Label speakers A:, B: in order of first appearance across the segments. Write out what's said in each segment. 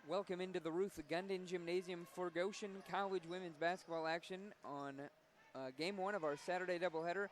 A: Welcome into the Ruth Gundin Gymnasium for Goshen College women's basketball action on Game 1 of our Saturday doubleheader.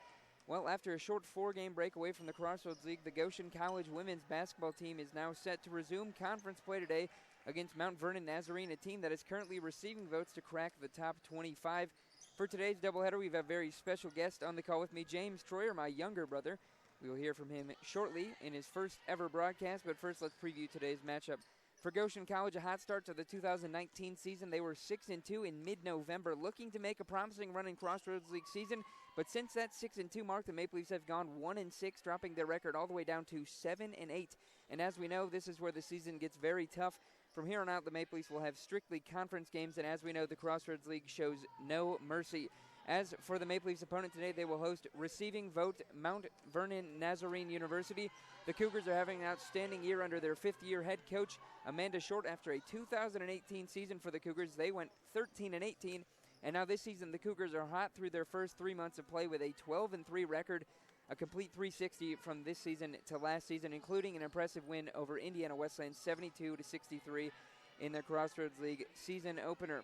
A: Well, after a short 4-game break away from the Crossroads League, the Goshen College women's basketball team is now set to resume conference play today against Mount Vernon Nazarene, a team that is currently receiving votes to crack the top 25. For today's doubleheader, we have a very special guest on the call with me, James Troyer, my younger brother. We will hear from him shortly in his first ever broadcast, but first let's preview today's matchup. For Goshen College, a hot start to the 2019 season. They were 6-2 in mid-November, looking to make a promising run in Crossroads League season. But since that 6-2 mark, the Maple Leafs have gone 1-6, dropping their record all the way down to 7-8. And as we know, this is where the season gets very tough. From here on out, the Maple Leafs will have strictly conference games, and as we know, the Crossroads League shows no mercy. As for the Maple Leafs opponent today, they will host receiving vote Mount Vernon Nazarene University. The Cougars are having an outstanding year under their fifth-year head coach, Amanda Short. After a 2018 season for the Cougars, they went 13-18, and now this season the Cougars are hot through their first 3 months of play with a 12-3 record, a complete 360 from this season to last season, including an impressive win over Indiana Wesleyan 72-63 in their Crossroads League season opener.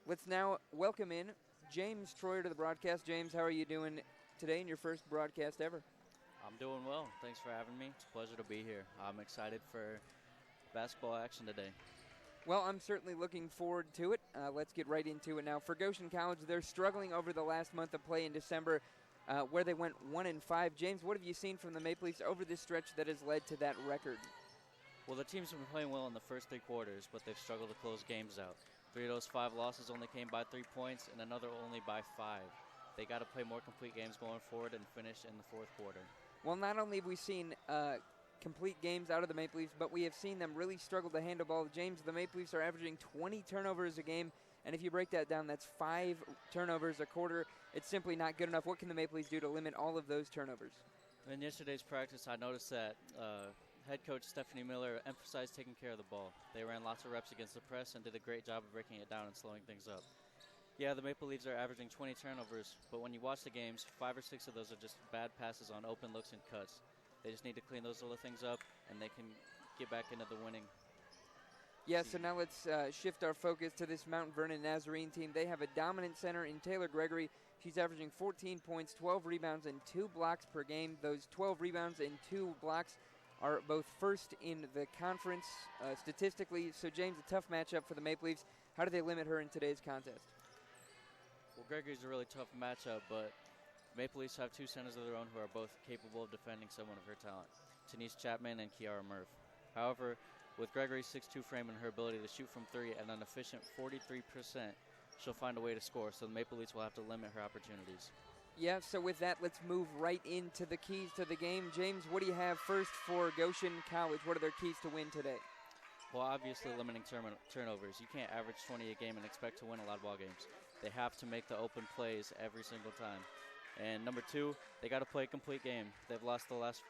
A: Let's now welcome in James Troyer to the broadcast. James, how are you doing today in your first broadcast ever?
B: I'm doing well. Thanks for having me. It's a pleasure to be here. I'm excited for basketball action today.
A: Well, I'm certainly looking forward to it. Let's get right into it now. For Goshen College, they're struggling over the last month of play in December, where they went 1-5. James, what have you seen from the Maple Leafs over this stretch that has led to that record?
B: Well, the team's been playing well in the first 3 quarters, but they've struggled to close games out. 3 of those 5 losses only came by 3 points, and another only by 5. They got to play more complete games going forward and finish in the fourth quarter.
A: Well, not only have we seen complete games out of the Maple Leafs, but we have seen them really struggle to handle ball. James, the Maple Leafs are averaging 20 turnovers a game, and if you break that down, that's 5 turnovers a quarter. It's simply not good enough. What can the Maple Leafs do to limit all of those turnovers?
B: In yesterday's practice, I noticed that head coach Stephanie Miller emphasized taking care of the ball. They ran lots of reps against the press and did a great job of breaking it down and slowing things up. Yeah, the Maple Leafs are averaging 20 turnovers, but when you watch the games, 5 or 6 of those are just bad passes on open looks and cuts. They just need to clean those little things up, and they can get back into the winning.
A: Yeah, so now let's shift our focus to this Mount Vernon Nazarene team. They have a dominant center in Taylor Gregory. She's averaging 14 points, 12 rebounds, and 2 blocks per game. Those 12 rebounds and 2 blocks are both first in the conference statistically. So, James, a tough matchup for the Maple Leafs. How do they limit her in today's contest?
B: Well, Gregory's a really tough matchup, but Maple Leafs have 2 centers of their own who are both capable of defending someone of her talent, Denise Chapman and Kiara Murph. However, with Gregory's 6'2 frame and her ability to shoot from 3 at an efficient 43%, she'll find a way to score, so the Maple Leafs will have to limit her opportunities.
A: Yeah, so with that, let's move right into the keys to the game. James, what do you have first for Goshen College? What are their keys to win today?
B: Well, obviously limiting turnovers. You can't average 20 a game and expect to win a lot of ball games. They have to make the open plays every single time. And number 2, they got to play a complete game. They've lost the last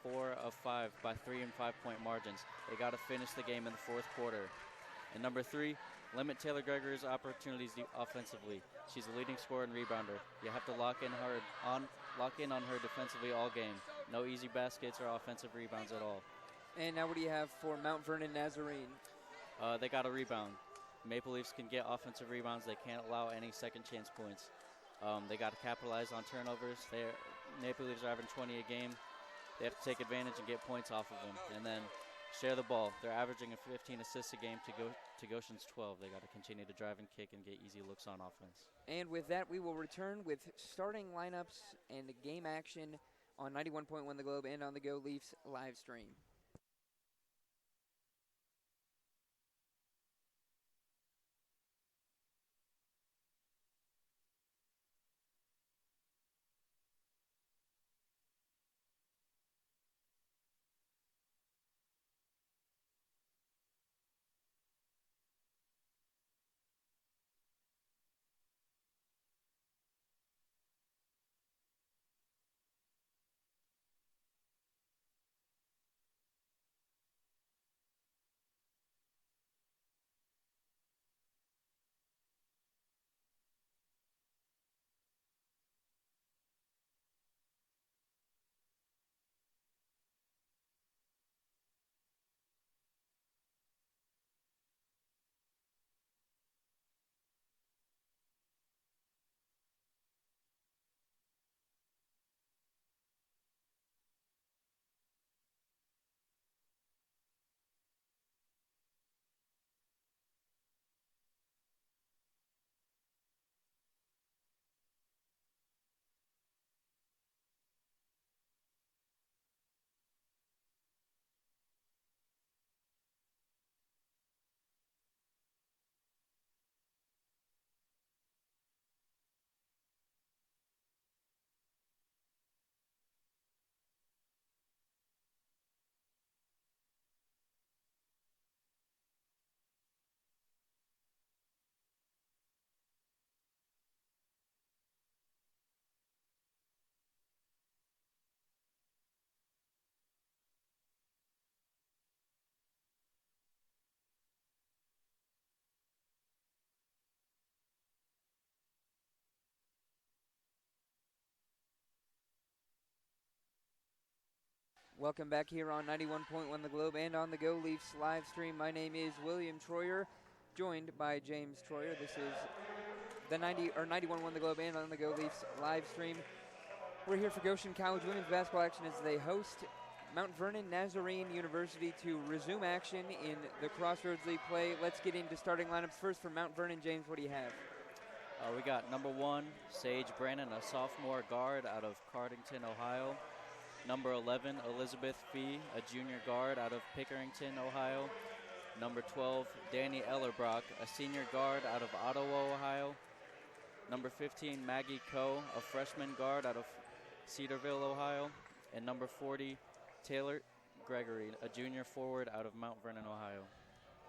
B: 4 of 5 by 3 and 5 point margins. They got to finish the game in the fourth quarter. And number 3, limit Taylor Gregory's opportunities offensively. She's a leading scorer and rebounder. You have to lock in on her defensively all game. No easy baskets or offensive rebounds at all.
A: And now what do you have for Mount Vernon Nazarene?
B: They got to rebound. Maple Leafs can get offensive rebounds. They can't allow any second chance points. They got to capitalize on turnovers. Maple Leafs are averaging 20 a game. They have to take advantage and get points off of them. And then share the ball. They're averaging 15 assists a game to Goshen's 12. They got to continue to drive and kick and get easy looks on offense.
A: And with that, we will return with starting lineups and game action on 91.1 The Globe and on the Go Leafs live stream. Welcome back here on 91.1 The Globe and on the Go Leafs live stream. My name is William Troyer, joined by James Troyer. This is the 91.1 The Globe and on the Go Leafs live stream. We're here for Goshen College women's basketball action as they host Mount Vernon Nazarene University to resume action in the Crossroads League play. Let's get into starting lineups. First for Mount Vernon, James, what do you have?
B: We got number 1, Sage Brannon, a sophomore guard out of Cardington, Ohio. Number 11, Elizabeth Fee, a junior guard out of Pickerington, Ohio. Number 12, Danny Ellerbrock, a senior guard out of Ottawa, Ohio. Number 15, Maggie Coe, a freshman guard out of Cedarville, Ohio. And number 40, Taylor Gregory, a junior forward out of Mount Vernon, Ohio.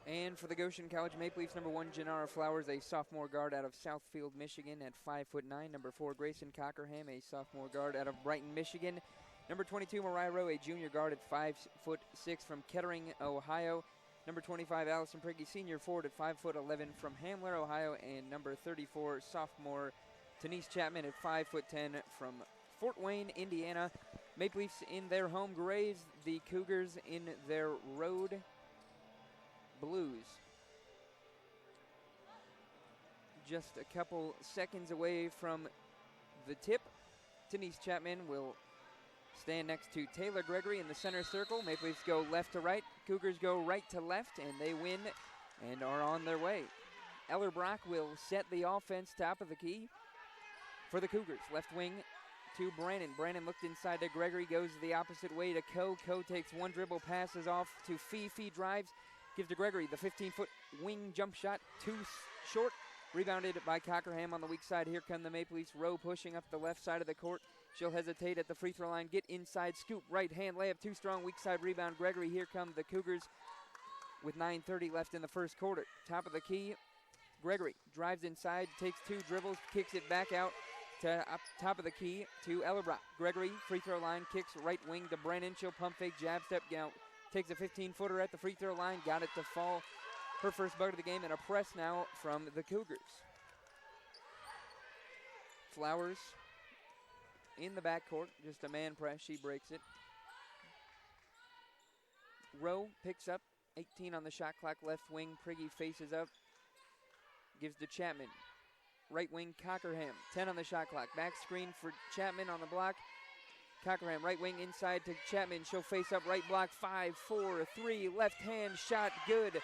A: And for the Goshen College Maple Leafs, number 1, Janara Flowers, a sophomore guard out of Southfield, Michigan at 5'9". Number 4, Grayson Cockerham, a sophomore guard out of Brighton, Michigan. Number 22, Mariah Rowe, a junior guard at 5'6" from Kettering, Ohio. Number 25, Allison Prigge, senior forward at 5'11" from Hamler, Ohio. And number 34, sophomore Denise Chapman at 5'10" from Fort Wayne, Indiana. Maple Leafs in their home grays, the Cougars in their road blues. Just a couple seconds away from the tip. Denise Chapman will stand next to Taylor Gregory in the center circle. Maple Leafs go left to right. Cougars go right to left, and they win and are on their way. Ellerbrock will set the offense top of the key for the Cougars. Left wing to Brannon. Brannon looked inside to Gregory, goes the opposite way to Coe. Coe takes one dribble, passes off to Fee. Fee drives, gives to Gregory the 15-foot wing jump shot, too short. Rebounded by Cockerham on the weak side. Here come the Maple Leafs. Rowe pushing up the left side of the court. She'll hesitate at the free throw line. Get inside, scoop, right hand layup, too strong, weak side rebound. Gregory, here come the Cougars with 9:30 left in the first quarter. Top of the key, Gregory drives inside, takes 2 dribbles, kicks it back out to up top of the key to Ellerbrock. Gregory, free throw line, kicks right wing to Brennan. She'll pump fake, jab step, takes a 15-footer at the free throw line, got it to fall. Her first bucket of the game, and a press now from the Cougars. Flowers in the backcourt, just a man press, she breaks it. Rowe picks up, 18 on the shot clock, left wing. Prigge faces up, gives to Chapman. Right wing, Cockerham, 10 on the shot clock. Back screen for Chapman on the block. Cockerham, right wing inside to Chapman. She'll face up, right block, 5-4-3, left hand shot, good.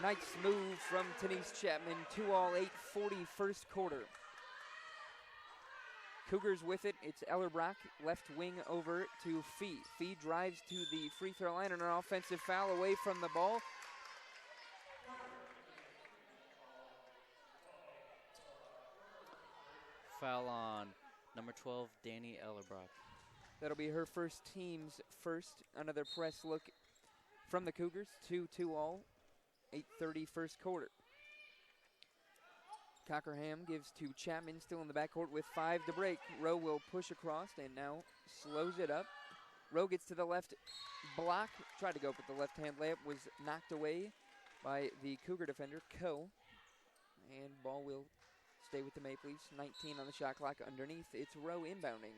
A: Nice move from Denise Chapman. 2-all, 8:40 first quarter. Cougars with it. It's Ellerbrock, left wing over to Fee. Fee drives to the free throw line and an offensive foul away from the ball.
B: Foul on number 12, Danny Ellerbrock.
A: That'll be her first, team's first. Another press look from the Cougars. 2-all, 8:30 first quarter. Cockerham gives to Chapman, still in the backcourt with 5 to break. Rowe will push across and now slows it up. Rowe gets to the left block, tried to go up with the left-hand layup, was knocked away by the Cougar defender, Coe. And ball will stay with the Maple Leafs. 19 on the shot clock underneath. It's Rowe inbounding.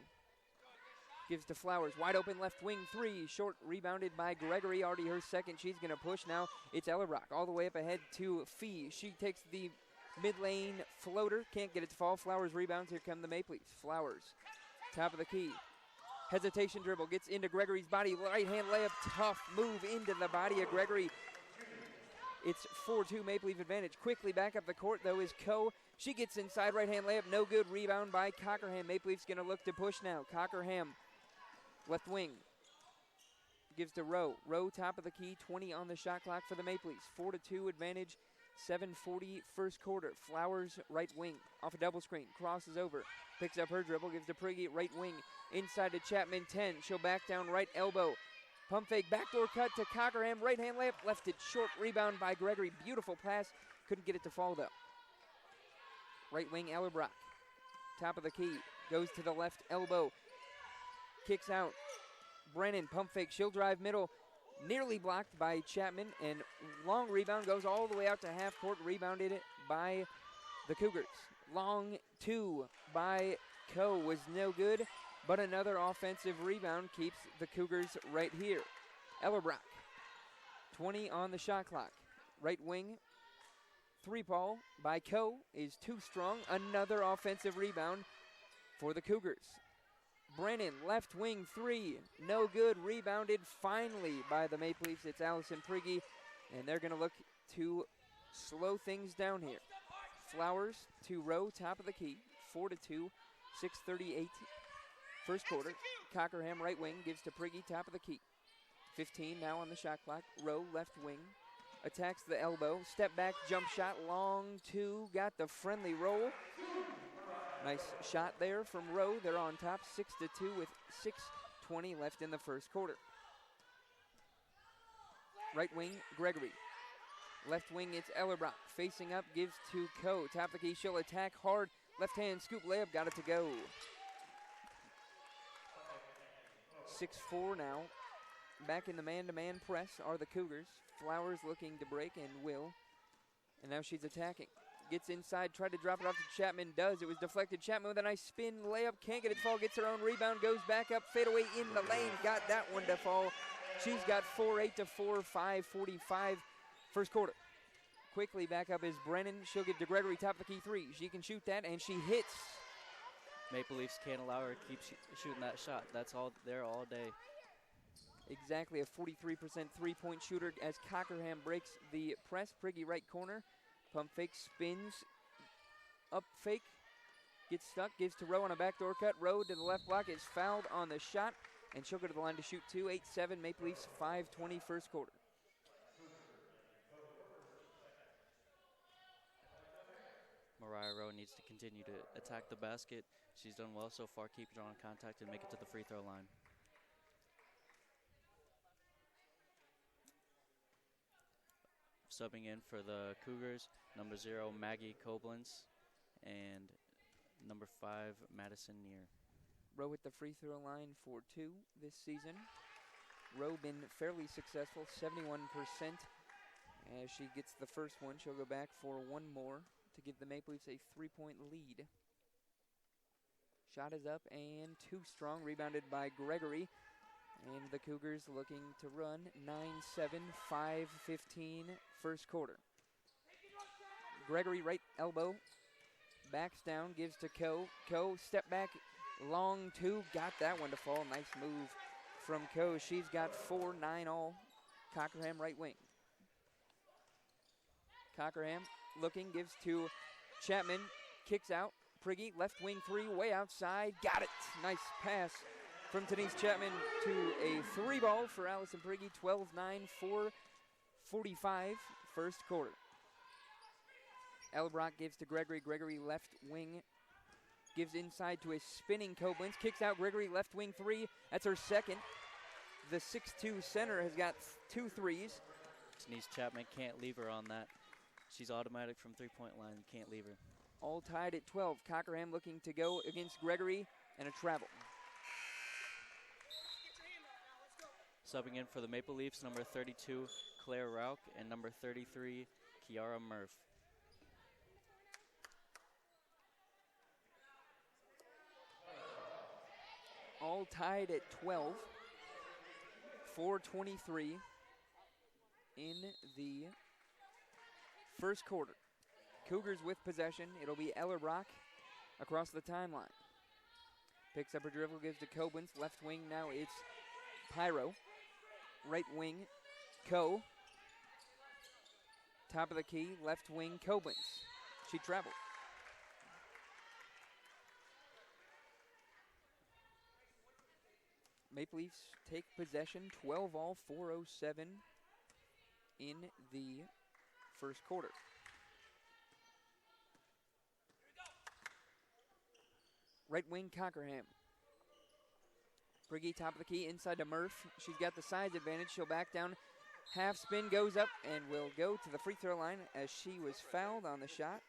A: Gives to Flowers, wide open left wing 3, short, rebounded by Gregory, already her second. She's going to push now. It's Ellerbrock all the way up ahead to Fee. She takes the mid-lane floater, can't get it to fall. Flowers rebounds, here come the Maple Leafs. Flowers, top of the key. Hesitation dribble, gets into Gregory's body, right-hand layup, tough move into the body of Gregory. It's 4-2 Maple Leaf advantage. Quickly back up the court, though, is Coe. She gets inside, right-hand layup, no good. Rebound by Cockerham. Maple Leafs going to look to push now. Cockerham, left wing, gives to Rowe. Rowe, top of the key, 20 on the shot clock for the Maple Leafs. 4-2 advantage, 7:40 first quarter. Flowers, right wing, off a double screen, crosses over, picks up her dribble, gives to Prigge, right wing, inside to Chapman, 10. She'll back down, right elbow. Pump fake, backdoor cut to Cockerham, right-hand layup, left it short, rebound by Gregory. Beautiful pass, couldn't get it to fall, though. Right wing, Ellerbrock, top of the key, goes to the left elbow, kicks out. Brennan, pump fake, she'll drive middle, nearly blocked by Chapman, and long rebound goes all the way out to half court, rebounded by the Cougars. Long 2 by Coe was no good, but another offensive rebound keeps the Cougars right here. Ellerbrock, 20 on the shot clock. Right wing, three ball by Coe is too strong. Another offensive rebound for the Cougars. Brennan, left wing three, no good. Rebounded finally by the Maple Leafs. It's Allison Prigge, and they're going to look to slow things down here. Flowers to Rowe, top of the key, 4-2, 6:38, first quarter. Cockerham, right wing, gives to Prigge, top of the key. 15 now on the shot clock. Rowe, left wing, attacks the elbow. Step back, jump shot, long two, got the friendly roll. Nice shot there from Rowe. They're on top, 6-2 with 6:20 left in the first quarter. Right wing, Gregory. Left wing, it's Ellerbrock. Facing up, gives to Coe. Top of the key, she'll attack hard. Left hand scoop layup, got it to go. 6-4 now. Back in the man-to-man press are the Cougars. Flowers looking to break and will. And now she's attacking. Gets inside, tried to drop it off to Chapman, does. It was deflected. Chapman with a nice spin layup, can't get it to fall, gets her own rebound, goes back up, fadeaway in the lane, got that one to fall. She's got 4-8 to 4-5, 45 first quarter. Quickly back up is Brennan. She'll get to Gregory, top of the key three. She can shoot that, and she hits.
B: Maple Leafs can't allow her to keep shooting that shot. That's all there all day.
A: Exactly a 43% three-point shooter as Cockerham breaks the press. Prigge right corner. Pump fake, spins, up fake, gets stuck, gives to Rowe on a backdoor cut. Rowe to the left block, is fouled on the shot, and she'll go to the line to shoot two. 8-7, Maple Leafs, 5:20 first quarter.
B: Mariah Rowe needs to continue to attack the basket. She's done well so far, keep drawing contact and make it to the free throw line. Subbing in for the Cougars, number 0, Maggie Koblenz, and number 5, Madison Neer.
A: Rowe at the free throw line for 2 this season. Rowe been fairly successful, 71%. As she gets the first one, she'll go back for one more to give the Maple Leafs a 3-point lead. Shot is up and too strong, rebounded by Gregory. And the Cougars looking to run 9-7, 5:15 first quarter. Gregory right elbow, backs down, gives to Coe. Coe step back, long two, got that one to fall. Nice move from Coe. She's got 4, 9 all. Cockerham right wing. Cockerham looking, gives to Chapman, kicks out. Prigge left wing three, way outside, got it. Nice pass from Denise Chapman to a three ball for Allison Prigge. 12-9, 4:45 first quarter. Ellerbrock gives to Gregory. Gregory left wing, gives inside to a spinning Koblenz, kicks out Gregory left wing three. That's her second. The 6'2 center has got 2 threes.
B: Denise Chapman can't leave her on that. She's automatic from three-point line. You can't leave her.
A: All tied at 12. Cockerham looking to go against Gregory and a travel.
B: Subbing in for the Maple Leafs, number 32, Claire Rauch, and number 33, Kiara Murph.
A: All tied at 12. 4:23 in the first quarter. Cougars with possession. It'll be Ellerbrock across the timeline. Picks up her dribble, gives to Koblenz. Left wing now it's Pyro. Right wing, Coe. Top of the key, left wing, Koblenz. She traveled. Maple Leafs take possession, 12 all, 4:07 in the first quarter. Right wing, Cockerham. Prigge, top of the key, inside to Murph. She's got the size advantage. She'll back down. Half spin, goes up, and will go to the free throw line as she was fouled on the shot.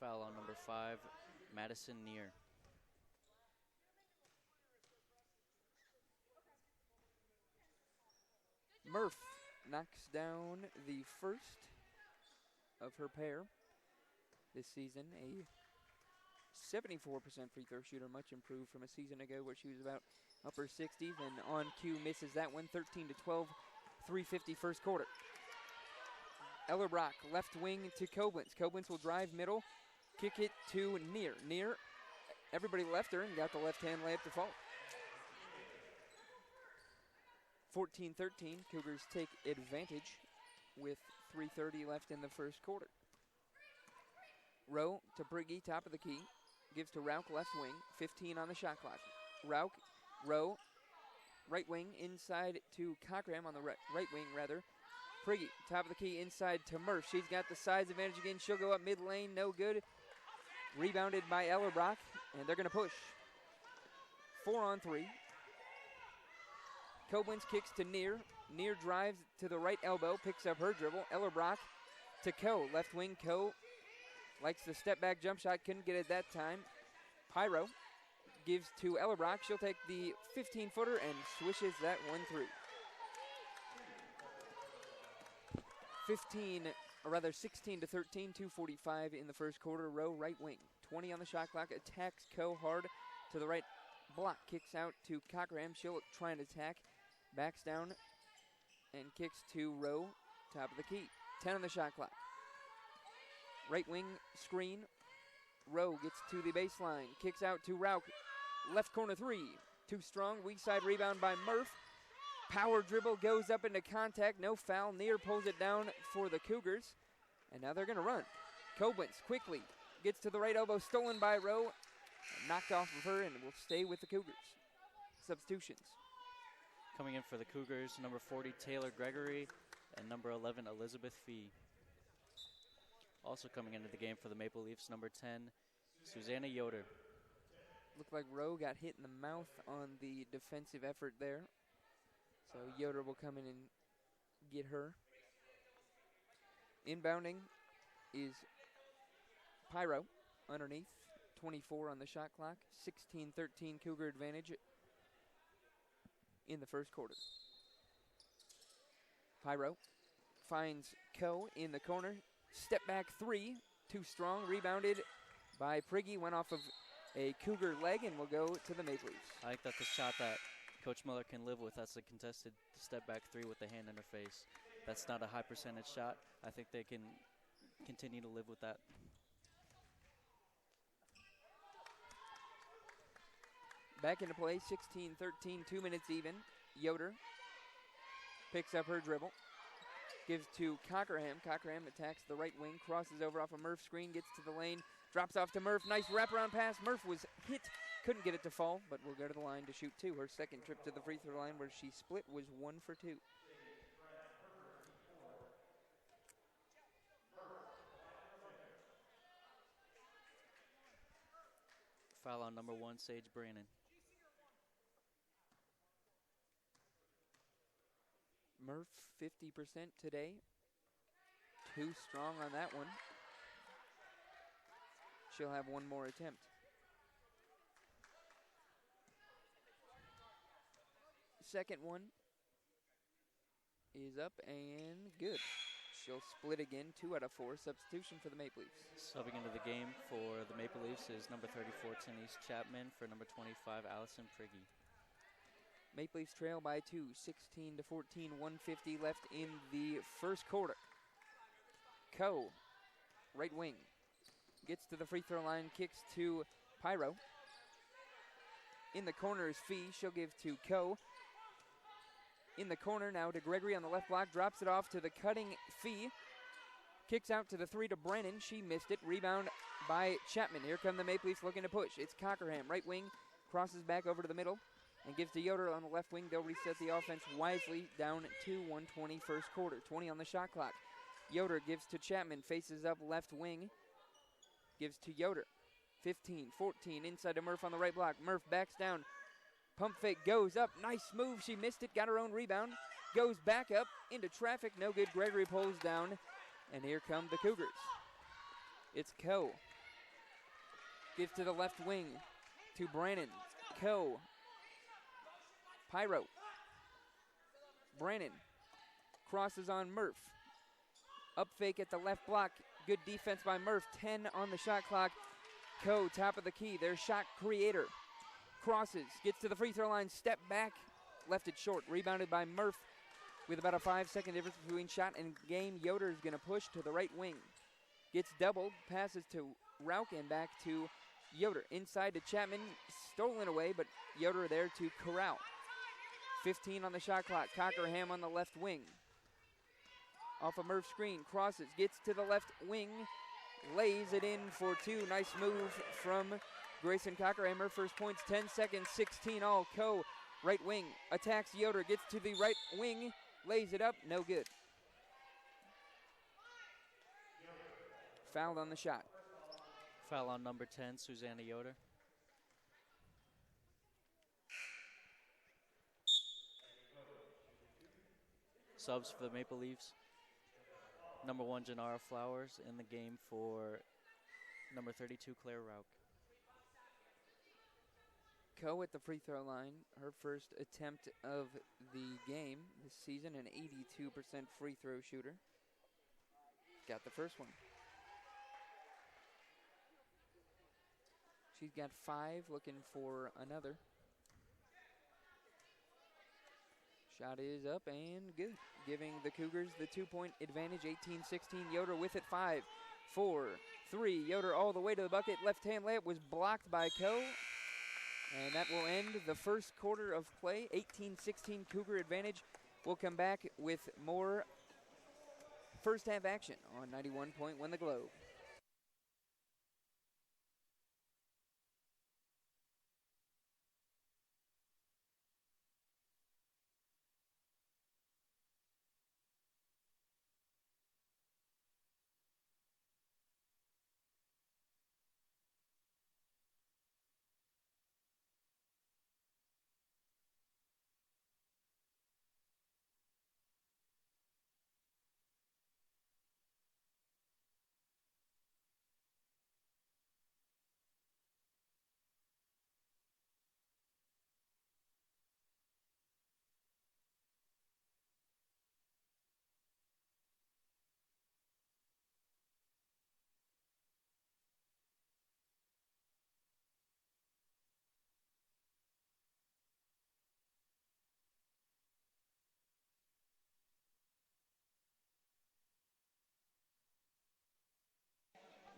B: Foul on number 5, Madison Neer.
A: Murph knocks down the first. of her pair this season. A 74% free throw shooter, much improved from a season ago where she was about upper 60s, and on cue misses that one. 13-12, 3:50 first quarter. Ellerbrock, left wing to Koblenz. Koblenz will drive middle, kick it to Near. Near, everybody left her and got the left-hand layup to fall. 14-13, Cougars take advantage with 3:30 left in the first quarter. Rowe to Briggy, top of the key. Gives to Rauch, left wing. 15 on the shot clock. Rowe, right wing, inside to Cochran on the right wing, rather. Priggy, top of the key, inside to Murph. She's got the size advantage again. She'll go up mid lane, no good. Rebounded by Ellerbrock, and they're going to push. 4-on-3. Koblenz kicks to Near. Near drives to the right elbow, picks up her dribble. Ellerbrock to Coe, left wing. Coe likes the step back jump shot, couldn't get it that time. Pyro gives to Ellerbrock. She'll take the 15-footer and swishes that one through. 16-13, 2:45 in the first quarter. Rowe, right wing. 20 on the shot clock, attacks Coe hard to the right block. Kicks out to Cochran. She'll try and attack. Backs down and kicks to Rowe, top of the key. 10 on the shot clock. Right wing screen. Rowe gets to the baseline. Kicks out to Rauch. Left corner three. Too strong. Weak side rebound by Murph. Power dribble goes up into contact. No foul. Near pulls it down for the Cougars. And now they're going to run. Koblenz quickly gets to the right elbow. Stolen by Rowe. Knocked off of her and will stay with the Cougars. Substitutions.
B: Coming in for the Cougars, number 40, Taylor Gregory, and number 11, Elizabeth Fee. Also coming into the game for the Maple Leafs, number 10, Susanna Yoder.
A: Looked like Rowe got hit in the mouth on the defensive effort there. So Yoder will come in and get her. Inbounding is Pyro underneath. 24 on the shot clock. 16-13 Cougar advantage in the first quarter. Pyro finds Coe in the corner. Step back three. Too strong. Rebounded by Priggy. Went off of a Cougar leg and will go to the Maple Leafs.
B: I think that's a shot that Coach Miller can live with. That's a contested step back three with the hand in her face. That's not a high percentage shot. I think they can continue to live with that.
A: Back into play, 16-13, 2 minutes even. Yoder picks up her dribble. Gives to Cockerham. Cockerham attacks the right wing, crosses over off a Murph screen, gets to the lane, drops off to Murph. Nice wraparound pass. Murph was hit, couldn't get it to fall, but will go to the line to shoot two. Her second trip to the free throw line where she split was 1 for 2.
B: Foul on number 1, Sage Brannon.
A: Murph 50% today. Too strong on that one. She'll have one more attempt. Second one is up and good. She'll split again, 2 out of 4. Substitution for the Maple Leafs.
B: Subbing into the game for the Maple Leafs is number 34, Tenise Chapman, for number 25, Allison Priggy.
A: Maple Leafs trail by 2, 16-14, 1:50 left in the first quarter. Coe, right wing, gets to the free throw line, kicks to Pyro. In the corner is Fee. She'll give to Coe. In the corner now to Gregory on the left block, drops it off to the cutting Fee. Kicks out to the 3 to Brennan. She missed it. Rebound by Chapman. Here come the Maple Leafs looking to push. It's Cockerham, right wing, crosses back over to the middle and gives to Yoder on the left wing. They'll reset the offense wisely, down to 1:20 first quarter. 20 on the shot clock. Yoder gives to Chapman, faces up left wing, gives to Yoder. 15-14 inside to Murph on the right block. Murph backs down. Pump fake goes up. Nice move. She missed it. Got her own rebound. Goes back up into traffic. No good. Gregory pulls down. And here come the Cougars. It's Coe. Gives to the left wing to Brannon. Coe. Pyro. Brannon crosses on Murph. Up fake at the left block. Good defense by Murph. 10 on the shot clock. Co, top of the key. Their shot creator. Crosses, gets to the free throw line, step back, left it short. Rebounded by Murph with about a 5-second difference between shot and game. Yoder is going to push to the right wing. Gets doubled, passes to Rauch and back to Yoder. Inside to Chapman, stolen away, but Yoder there to corral. 15 on the shot clock. Cockerham on the left wing. Off a Murph screen, crosses, gets to the left wing, lays it in for two. Nice move from Grayson Cockerham. Her first points, 10 seconds, 16 all. Co, right wing, attacks Yoder, gets to the right wing, lays it up, no good. Fouled on the shot.
B: Foul on number 10, Susanna Yoder. Subs for the Maple Leafs. Number 1, Janara Flowers in the game for number 32, Claire Rauch.
A: Co at the free throw line, her first attempt of the game this season, an 82% free throw shooter. Got the first one. She's got 5, looking for another. Shot is up and good, giving the Cougars the 2-point advantage, 18-16. Yoder with it, 5, 4, 3. Yoder all the way to the bucket. Left-hand layup was blocked by Co. And that will end the first quarter of play. 18-16 Cougar advantage. We'll come back with more first half action on 91.1 The Globe.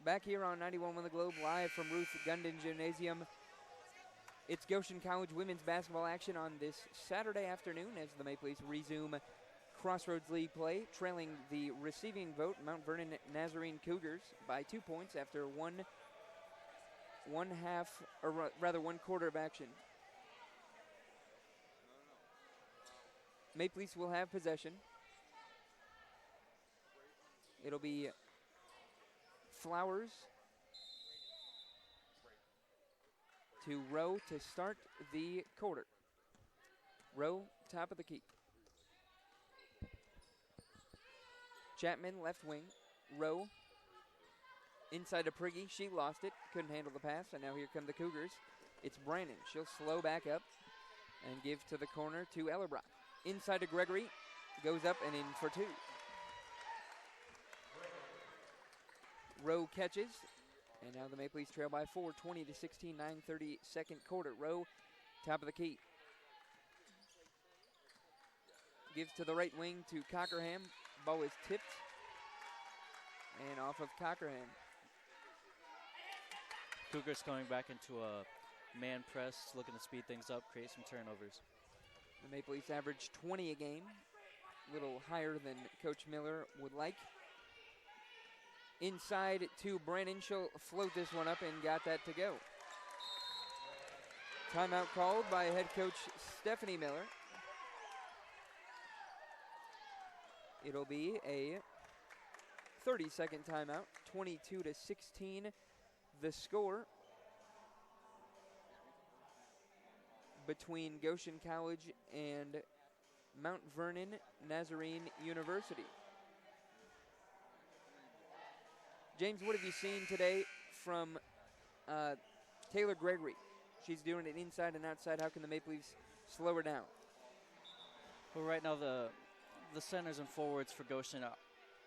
A: Back here on 91.1 The Globe, live from Ruth Gundin Gymnasium. It's Goshen College women's basketball action on this Saturday afternoon as the Maple Leafs resume Crossroads League play, trailing the receiving vote, Mount Vernon Nazarene Cougars, by 2 points after one quarter of action. Maple Leafs will have possession. It'll be Flowers to Rowe to start the quarter. Rowe, top of the key. Chapman, left wing. Rowe inside to Prigge. She lost it, couldn't handle the pass, and now here come the Cougars. It's Brannon. She'll slow back up and give to the corner to Ellerbrock. Inside to Gregory. Goes up and in for two. Rowe catches, and now the Maple Leafs trail by 4, 20-16, 9:30 second quarter. Rowe, top of the key. Gives to the right wing to Cockerham. Ball is tipped and off of Cockerham.
B: Cougars coming back into a man press, looking to speed things up, create some turnovers.
A: The Maple Leafs average 20 a game, a little higher than Coach Miller would like. Inside to Brannon. She'll float this one up and got that to go. Timeout called by head coach Stephanie Miller. It'll be a 30-second timeout, 22-16 the score between Goshen College and Mount Vernon Nazarene University. James, what have you seen today from Taylor Gregory? She's doing it inside and outside. How can the Maple Leafs slow her down?
B: Well, right now the centers and forwards for Goshen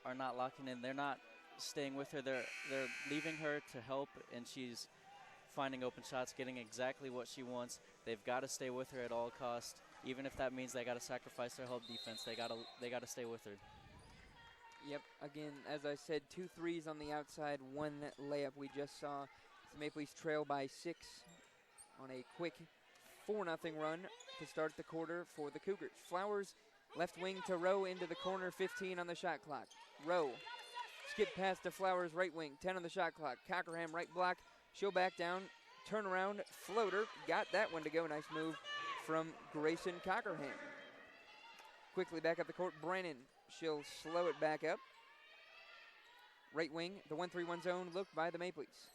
B: are not locking in. They're not staying with her. They're leaving her to help, and she's finding open shots, getting exactly what she wants. They've got to stay with her at all costs, even if that means they got to sacrifice their help defense. They got to stay with her.
A: Yep, again, as I said, 2 threes on the outside, 1 layup. We just saw the Maple Leafs trail by 6 on a quick 4-0 run to start the quarter for the Cougars. Flowers, left wing to Rowe into the corner, 15 on the shot clock. Rowe, skip pass to Flowers, right wing, 10 on the shot clock. Cockerham, right block, she'll back down, turn around, floater, got that one to go. Nice move from Grayson Cockerham. Quickly back up the court, Brennan. She'll slow it back up. Right wing, the 1-3-1 zone looked by the Maple Leafs.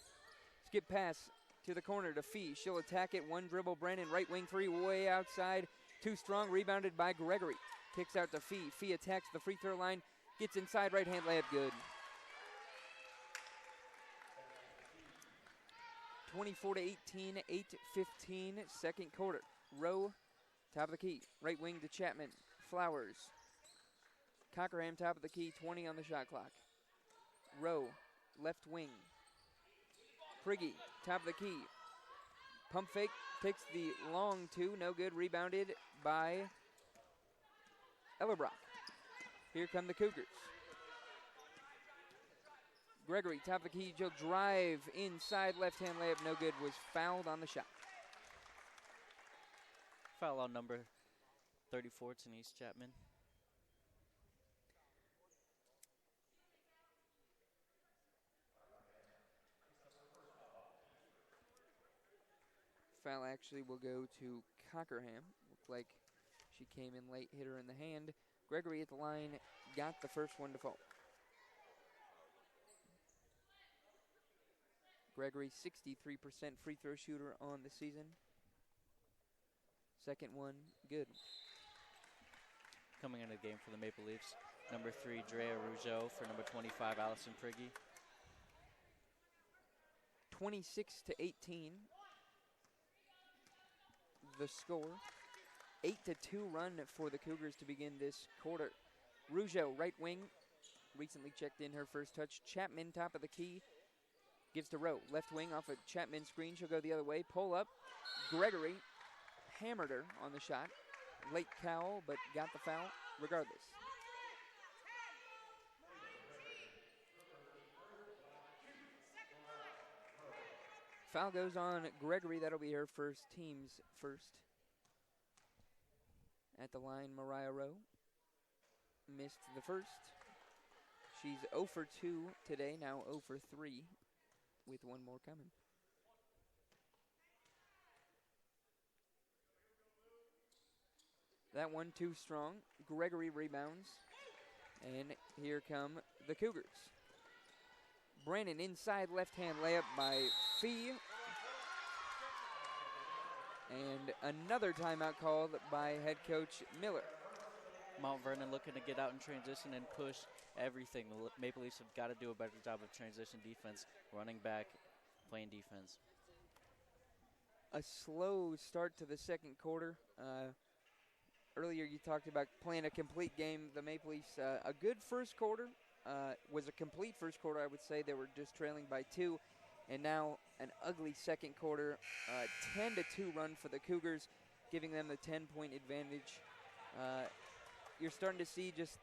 A: Skip pass to the corner to Fee. She'll attack it, 1 dribble, Brennan, right wing 3, way outside. Too strong, rebounded by Gregory. Kicks out to Fee. Fee attacks the free throw line, gets inside, right hand layup, good. 24-18, 8:15, second quarter. Rowe, top of the key. Right wing to Chapman. Flowers. Cockerham, top of the key, 20 on the shot clock. Rowe, left wing. Prigge, top of the key. Pump fake, takes the long 2, no good. Rebounded by Ellerbrock. Here come the Cougars. Gregory, top of the key, she'll drive inside, left-hand layup, no good, was fouled on the shot.
B: Foul on number 34, Denise Chapman.
A: Foul actually will go to Cockerham. Looked like she came in late, hit her in the hand. Gregory at the line, got the first one to fall. Gregory, 63% free throw shooter on the season. Second one, good.
B: Coming into the game for the Maple Leafs, number 3, Drea Rougeau, for number 25, Allison Prigge.
A: 26-18. The score. 8-2 run for the Cougars to begin this quarter. Rougeau, right wing, recently checked in her first touch. Chapman, top of the key, gives to Rowe. Left wing off a Chapman screen. She'll go the other way. Pull up. Gregory hammered her on the shot. Late Cowell, but got the foul regardless. Foul goes on Gregory. That'll be her team's first. At the line, Mariah Rowe missed the first. She's 0 for 2 today, now 0 for 3 with one more coming. That one too strong. Gregory rebounds. And here come the Cougars. Brandon inside, left-hand layup by Fee. And another timeout called by head coach Miller.
B: Mount Vernon looking to get out in transition and push everything. The Maple Leafs have got to do a better job of transition defense, running back, playing defense.
A: A slow start to the second quarter. Earlier you talked about playing a complete game. The Maple Leafs, a good first quarter, was a complete first quarter, I would say. They were just trailing by 2. And now an ugly second quarter, 10-2 run for the Cougars, giving them the 10-point advantage. You're starting to see just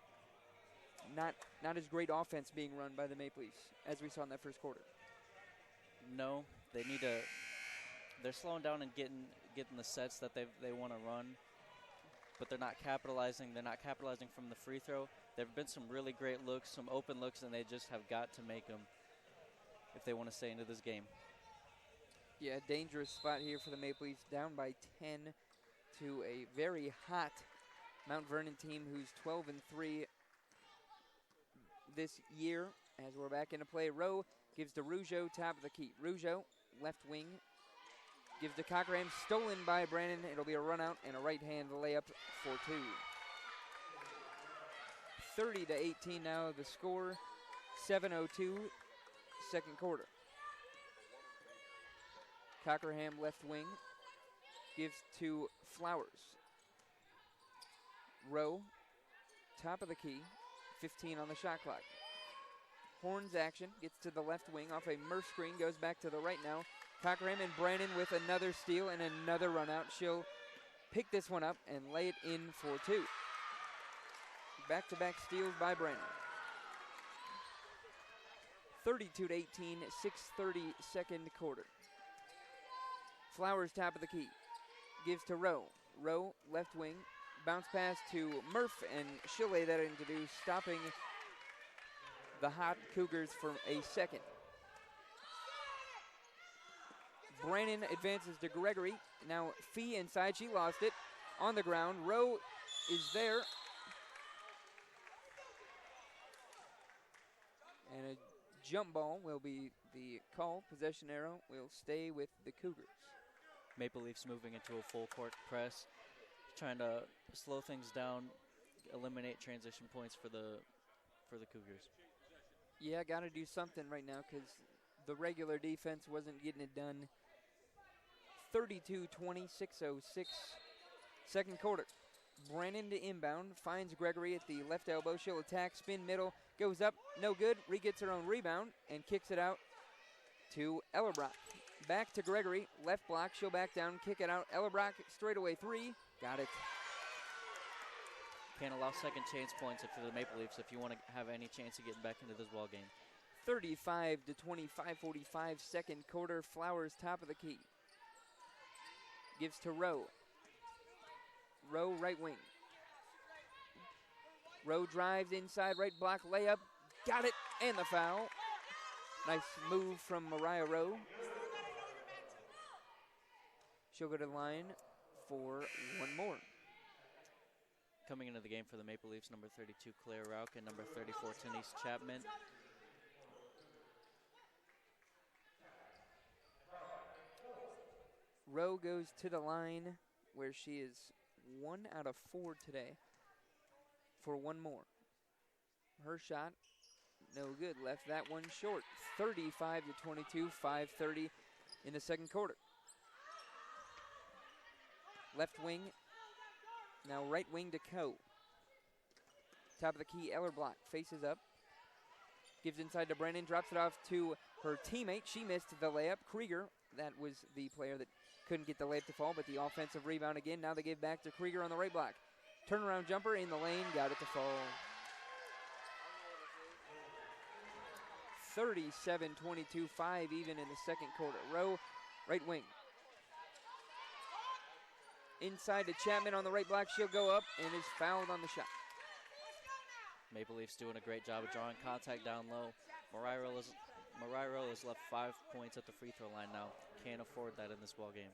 A: not as great offense being run by the Maple Leafs as we saw in that first quarter.
B: No, they need to. They're slowing down and getting the sets that they want to run, but they're not capitalizing. They're not capitalizing from the free throw. There have been some really great looks, some open looks, and they just have got to make them if they want to stay into this game.
A: Yeah, dangerous spot here for the Maple Leafs, down by 10 to a very hot Mount Vernon team who's 12-3 this year. As we're back into play, Rowe gives to Rougeau, top of the key. Rougeau, left wing, gives to Cockerham, stolen by Brandon. It'll be a run out and a right-hand layup for 2. 30-18 now the score, 7:02, second quarter. Cockerham, left wing, gives to Flowers. Rowe, top of the key, 15 on the shot clock. Horns action, gets to the left wing off a Murph screen, goes back to the right now. Cockerham and Brannon with another steal and another run out. She'll pick this one up and lay it in for two. Back-to-back steals by Brannon. 32-18, 6:30 second quarter. Flowers top of the key. Gives to Rowe. Rowe left wing. Bounce pass to Murph, and she'll lay that into two, stopping the hot Cougars for a second. Brannon advances to Gregory. Now Fee inside. She lost it. On the ground. Rowe is there. And a jump ball will be the call. Possession arrow will stay with the Cougars.
B: Maple Leafs moving into a full court press, trying to slow things down, eliminate transition points for the Cougars.
A: Yeah, got to do something right now because the regular defense wasn't getting it done. 32-20, 6:06 second quarter. Brannon to inbound, finds Gregory at the left elbow. She'll attack, spin middle, goes up, no good. Gets her own rebound and kicks it out to Ellerbrock. Back to Gregory, left block, she'll back down, kick it out. Ellerbrock, straightaway three, got it.
B: Can't allow second chance points for the Maple Leafs if you want to have any chance of getting back into this ball game.
A: 35-20, 5:45 second quarter. Flowers top of the key. Gives to Rowe. Rowe right wing. Rowe drives inside, right block, layup, got it, and the foul. Nice move from Mariah Rowe. She'll go to the line for one more.
B: Coming into the game for the Maple Leafs, number 32, Claire Rauch, and number 34, Denise Chapman.
A: Rowe goes to the line where she is 1 out of 4 today for one more. Her shot, no good. Left that one short. 35-22, 5:30 in the second quarter. Left wing, now right wing to Coe. Top of the key, Ellerbrock faces up. Gives inside to Brannon, drops it off to her teammate. She missed the layup. Krieger, that was the player that couldn't get the layup to fall, but the offensive rebound again. Now they give back to Krieger on the right block. Turnaround jumper in the lane, got it to fall. 37-22, 5 even in the second quarter. Rowe, right wing. Inside to Chapman on the right block. She'll go up and is fouled on the shot.
B: Maple Leafs doing a great job of drawing contact down low. Mariah Rowe has left 5 points at the free throw line now. Can't afford that in this ball game.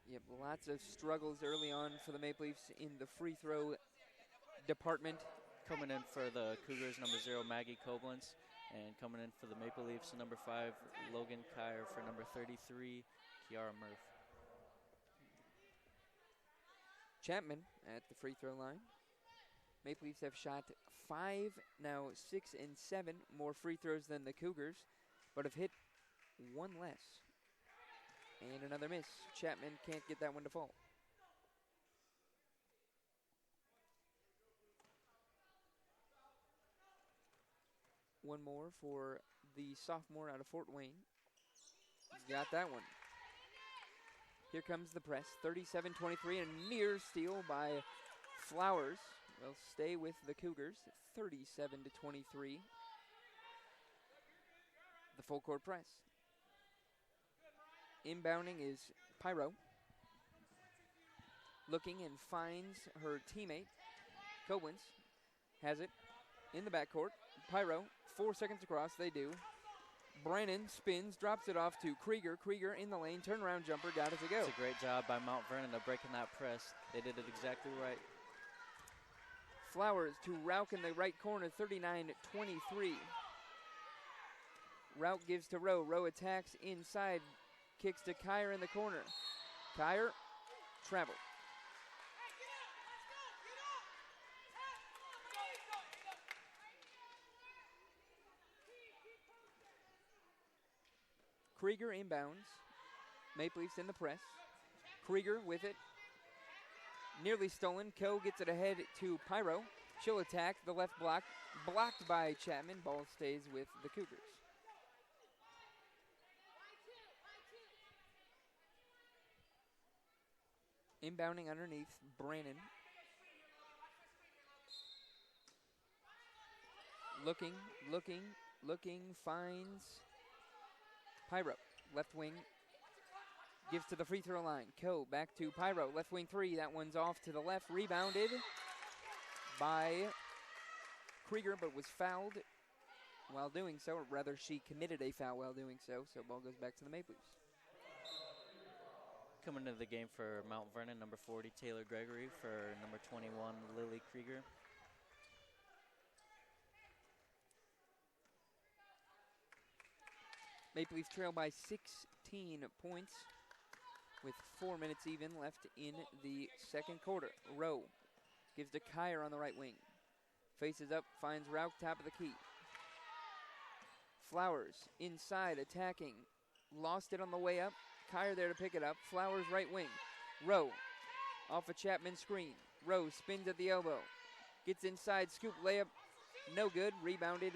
A: Yep, lots of struggles early on for the Maple Leafs in the free throw department.
B: Coming in for the Cougars, number 0, Maggie Koblenz. And coming in for the Maple Leafs, number 5, Logan Kyer. For number 33, Kiara Murph.
A: Chapman at the free throw line. Maple Leafs have shot 5, now 6 and 7 more free throws than the Cougars, but have hit 1 less. And another miss. Chapman can't get that one to fall. One more for the sophomore out of Fort Wayne. He's got that one. Here comes the press. 37-23, a near steal by Flowers. Will stay with the Cougars. 37-23. The full court press. Inbounding is Pyro. Looking and finds her teammate. Koblenz has it in the backcourt. Pyro, 4 seconds across, they do. Brannon spins, drops it off to Krieger. Krieger in the lane, turnaround jumper, got it to go.
B: It's a great job by Mount Vernon of breaking that press. They did it exactly right.
A: Flowers to Rauch in the right corner, 39-23. Rauch gives to Rowe. Rowe attacks inside, kicks to Kyer in the corner. Kyer, travel. Krieger inbounds. Maple Leafs in the press. Krieger with it. Nearly stolen. Coe gets it ahead to Pyro. She'll attack the left block, blocked by Chapman. Ball stays with the Cougars. Inbounding underneath, Brannon. Looking, finds Pyro. Left wing, gives to the free throw line. Coe back to Pyro, left wing three. That one's off to the left, rebounded by Krieger, but was fouled while doing so, or rather she committed a foul while doing so, so ball goes back to the Maple Leafs.
B: Coming into the game for Mount Vernon, number 40, Taylor Gregory, for number 21, Lily Krieger.
A: Maple Leafs trail by 16 points with 4 minutes even left in the second quarter. Rowe gives to Kyer on the right wing. Faces up, finds Rauch, top of the key. Flowers inside, attacking. Lost it on the way up. Kyer there to pick it up. Flowers right wing. Rowe off a Chapman screen. Rowe spins at the elbow. Gets inside, scoop layup. No good. Rebounded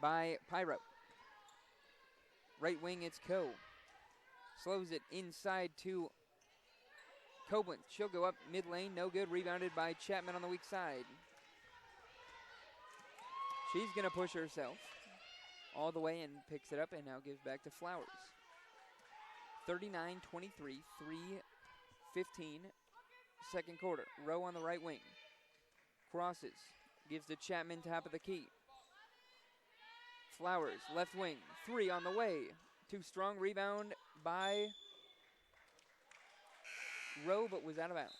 A: by Pyro. Right wing, it's Coe. Slows it inside to Koblenz. She'll go up mid lane. No good. Rebounded by Chapman on the weak side. She's going to push herself all the way and picks it up and now gives back to Flowers. 39-23, 3:15, second quarter. Rowe on the right wing. Crosses. Gives to Chapman, top of the key. Flowers, left wing. Three on the way. Too strong. Rebound by Rowe, but was out of bounds.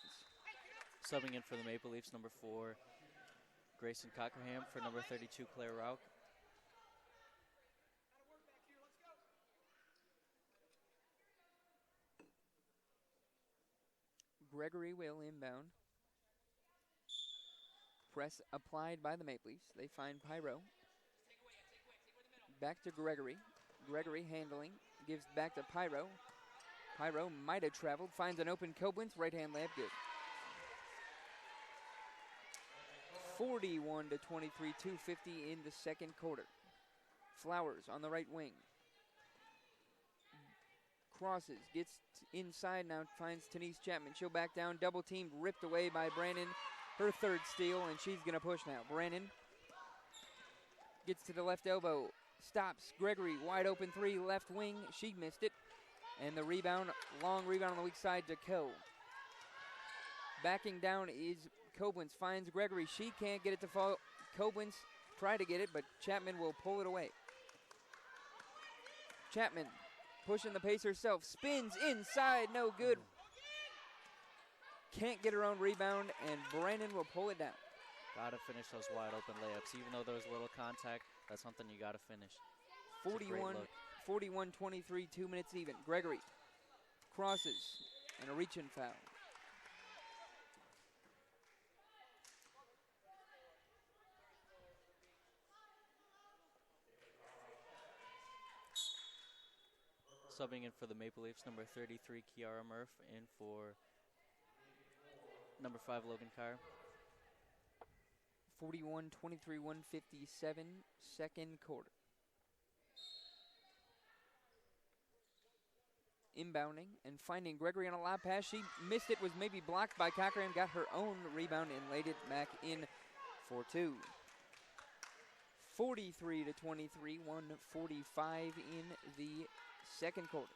B: Subbing in for the Maple Leafs, number 4, Grayson Cockerham, for number 32, Claire Rauch.
A: Gregory will inbound. Press applied by the Maple Leafs. They find Pyro. Back to Gregory. Gregory handling. Gives back to Pyro. Pyro might have traveled. Finds an open Koblenz. Right-hand layup, good. 41-23, 2:50 in the second quarter. Flowers on the right wing. Crosses, gets inside, now finds Tenise Chapman. She'll back down, double teamed, ripped away by Brannon. Her third steal, and she's going to push now. Brannon gets to the left elbow, stops. Gregory, wide open three, left wing. She missed it. And the rebound, long rebound on the weak side to Coe. Backing down is Koblenz, finds Gregory. She can't get it to fall. Koblenz tried to get it, but Chapman will pull it away. Chapman pushing the pace herself, spins inside, no good. Can't get her own rebound, and Brandon will pull it down.
B: Gotta finish those wide open layups. Even though there's little contact, that's something you gotta finish.
A: 41-23, 2 minutes even. Gregory crosses, and a reach-in foul.
B: Subbing in for the Maple Leafs, number 33, Kiara Murph, in for number 5, Logan Kyer.
A: 41-23, 1:57, second quarter. Inbounding and finding Gregory on a lob pass. She missed it, was maybe blocked by Cochran, got her own rebound and laid it back in for two. 43-23, 1:45 in the second quarter.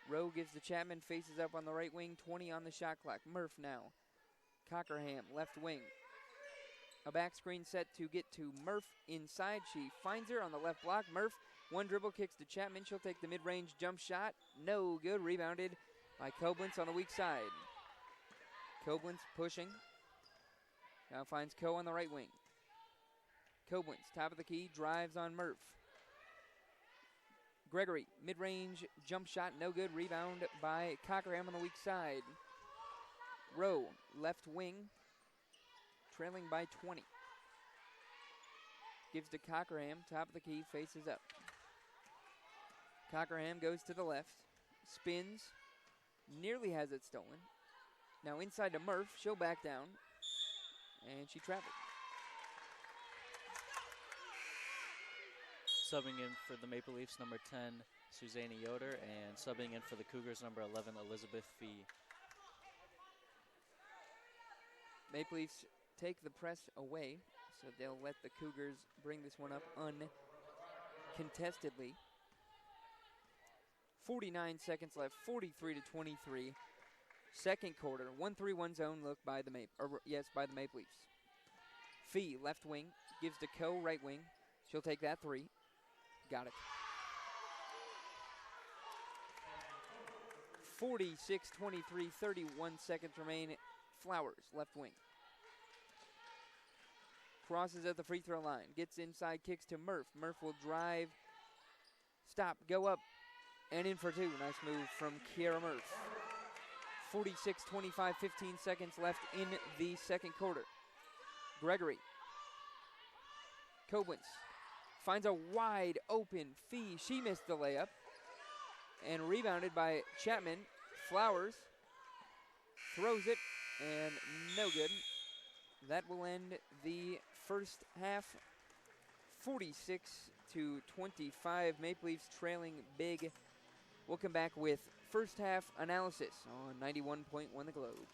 A: Rowe gives to Chapman, faces up on the right wing, 20 on the shot clock. Murph now. Cockerham, left wing. A back screen set to get to Murph inside. She finds her on the left block. Murph, one dribble, kicks to Chapman. She'll take the mid-range jump shot. No good. Rebounded by Koblenz on the weak side. Koblenz pushing. Now finds Coe on the right wing. Koblenz, top of the key, drives on Murph. Gregory, mid-range jump shot, no good. Rebound by Cockerham on the weak side. Rowe, left wing, trailing by 20. Gives to Cockerham, top of the key, faces up. Cockerham goes to the left, spins, nearly has it stolen. Now inside to Murph, she'll back down. and she traveled.
B: Subbing in for the Maple Leafs, number 10, Susanna Yoder, and subbing in for the Cougars, number 11, Elizabeth Fee.
A: Maple Leafs take the press away, so they'll let the Cougars bring this one up uncontestedly. 49 seconds left, 43-23. Second quarter, 1-3-1 zone look by the Maple Leafs. Fee, left wing, gives to Coe, right wing. She'll take that three. Got it. 46-23, 31 seconds remain. Flowers, left wing. Crosses at the free throw line. Gets inside, kicks to Murph. Murph will drive, stop, go up, and in for two. Nice move from Kiera Murph. 46-25, 15 seconds left in the second quarter. Gregory. Koblenz finds a wide open Fee. She missed the layup. And rebounded by Chapman. Flowers throws it, and no good. That will end the first half, 46-25. Maple Leafs trailing big. We'll come back with first half analysis on 91.1 The Globe.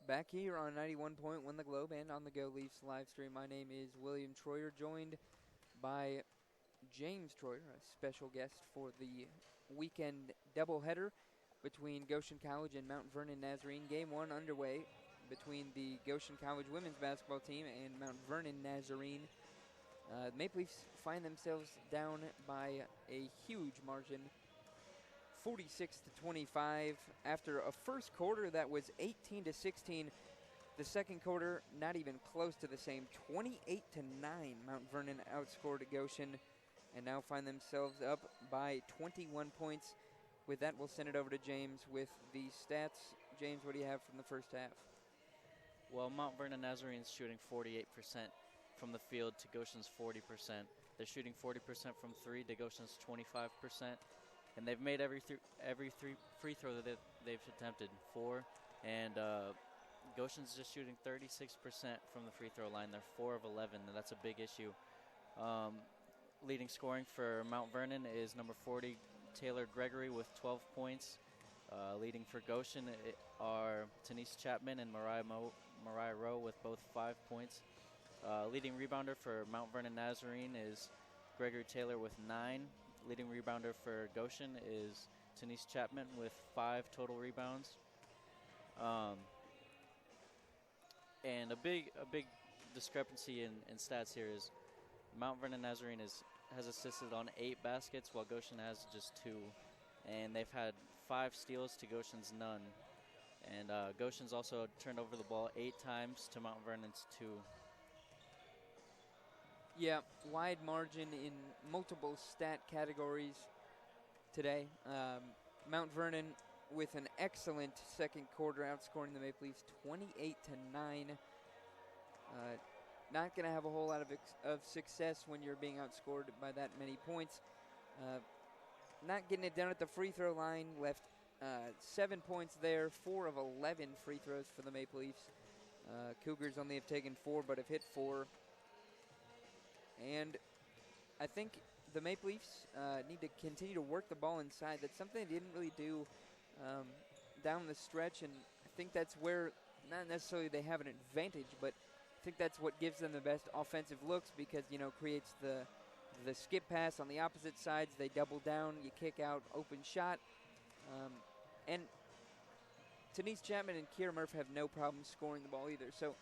A: Back here on 91.1 The Globe and on the Go Leafs live stream. My name is William Troyer, joined by James Troyer, a special guest for the weekend doubleheader between Goshen College and Mount Vernon Nazarene. Game one underway between the Goshen College women's basketball team and Mount Vernon Nazarene. Maple Leafs find themselves down by a huge margin, 46 to 25 after a first quarter that was 18 to 16. The second quarter, not even close to the same. 28 to 9, Mount Vernon outscored Goshen, and now find themselves up by 21 points. With that, we'll send it over to James with the stats. James, what do you have from the first half?
B: Well, Mount Vernon Nazarene's shooting 48% from the field to Goshen's 40%. They're shooting 40% from three to Goshen's 25%. And they've made every three free throw that they've attempted, 4. And Goshen's just shooting 36% from the free throw line. They're 4 of 11, and that's a big issue. Leading scoring for Mount Vernon is number 40, Taylor Gregory, with 12 points. Leading for Goshen are Tanise Chapman and Mariah Rowe with both 5 points. Leading rebounder for Mount Vernon Nazarene is Gregory Taylor with 9. Leading rebounder for Goshen is Tanise Chapman with 5 total rebounds. And a big discrepancy in stats here is Mount Vernon Nazarene has assisted on 8 baskets, while Goshen has just 2. And they've had 5 steals to Goshen's none. And Goshen's also turned over the ball 8 times to Mount Vernon's 2.
A: Yeah, wide margin in multiple stat categories today. Mount Vernon with an excellent second quarter, outscoring the Maple Leafs 28 to 9. Not going to have a whole lot of success when you're being outscored by that many points. Not getting it done at the free throw line. Left 7 points there, 4 of 11 free throws for the Maple Leafs. Cougars only have taken 4, but have hit 4. And I think the Maple Leafs need to continue to work the ball inside. That's something they didn't really do down the stretch, and I think that's where, not necessarily they have an advantage, but I think that's what gives them the best offensive looks, because, creates the skip pass on the opposite sides. They double down, you kick out, open shot. And Tanise Chapman and Kiera Murph have no problem scoring the ball either. So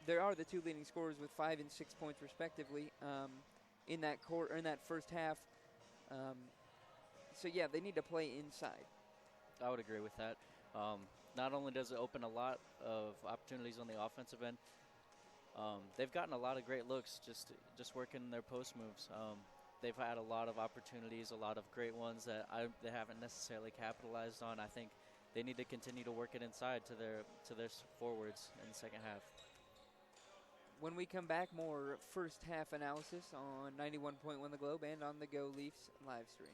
A: there are the 2 leading scorers with 5 and 6 points respectively in that first half. So yeah, they need to play inside.
B: I would agree with that. Not only does it open a lot of opportunities on the offensive end, they've gotten a lot of great looks just working their post moves. They've had a lot of opportunities, a lot of great ones that they haven't necessarily capitalized on. I think they need to continue to work it inside to their forwards in the second half.
A: When we come back, more first half analysis on 91.1 The Globe and on the Go Leafs live stream.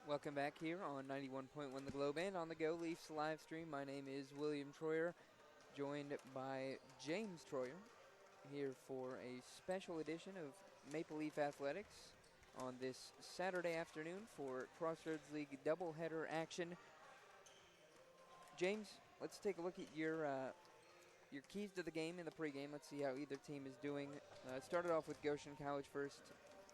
A: Welcome back here on 91.1 The Globe and on the Go Leafs live stream. My name is William Troyer, joined by James Troyer, here for a special edition of Maple Leaf Athletics on this Saturday afternoon for Crossroads League doubleheader action. James, let's take a look at your keys to the game in the pregame. Let's see how either team is doing. Started off with Goshen College first.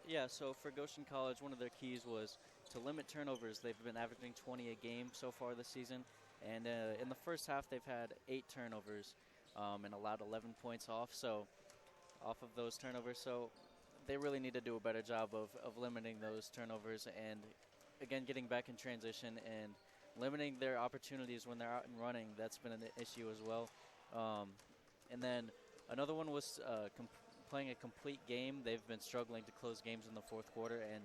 B: Yeah, so for Goshen College, one of their keys was to limit turnovers. They've been averaging 20 a game so far this season, and in the first half they've had 8 turnovers and allowed 11 points off of those turnovers. So they really need to do a better job of limiting those turnovers and, again, getting back in transition and limiting their opportunities when they're out and running. That's been an issue as well. And then another one was playing a complete game. They've been struggling to close games in the fourth quarter, and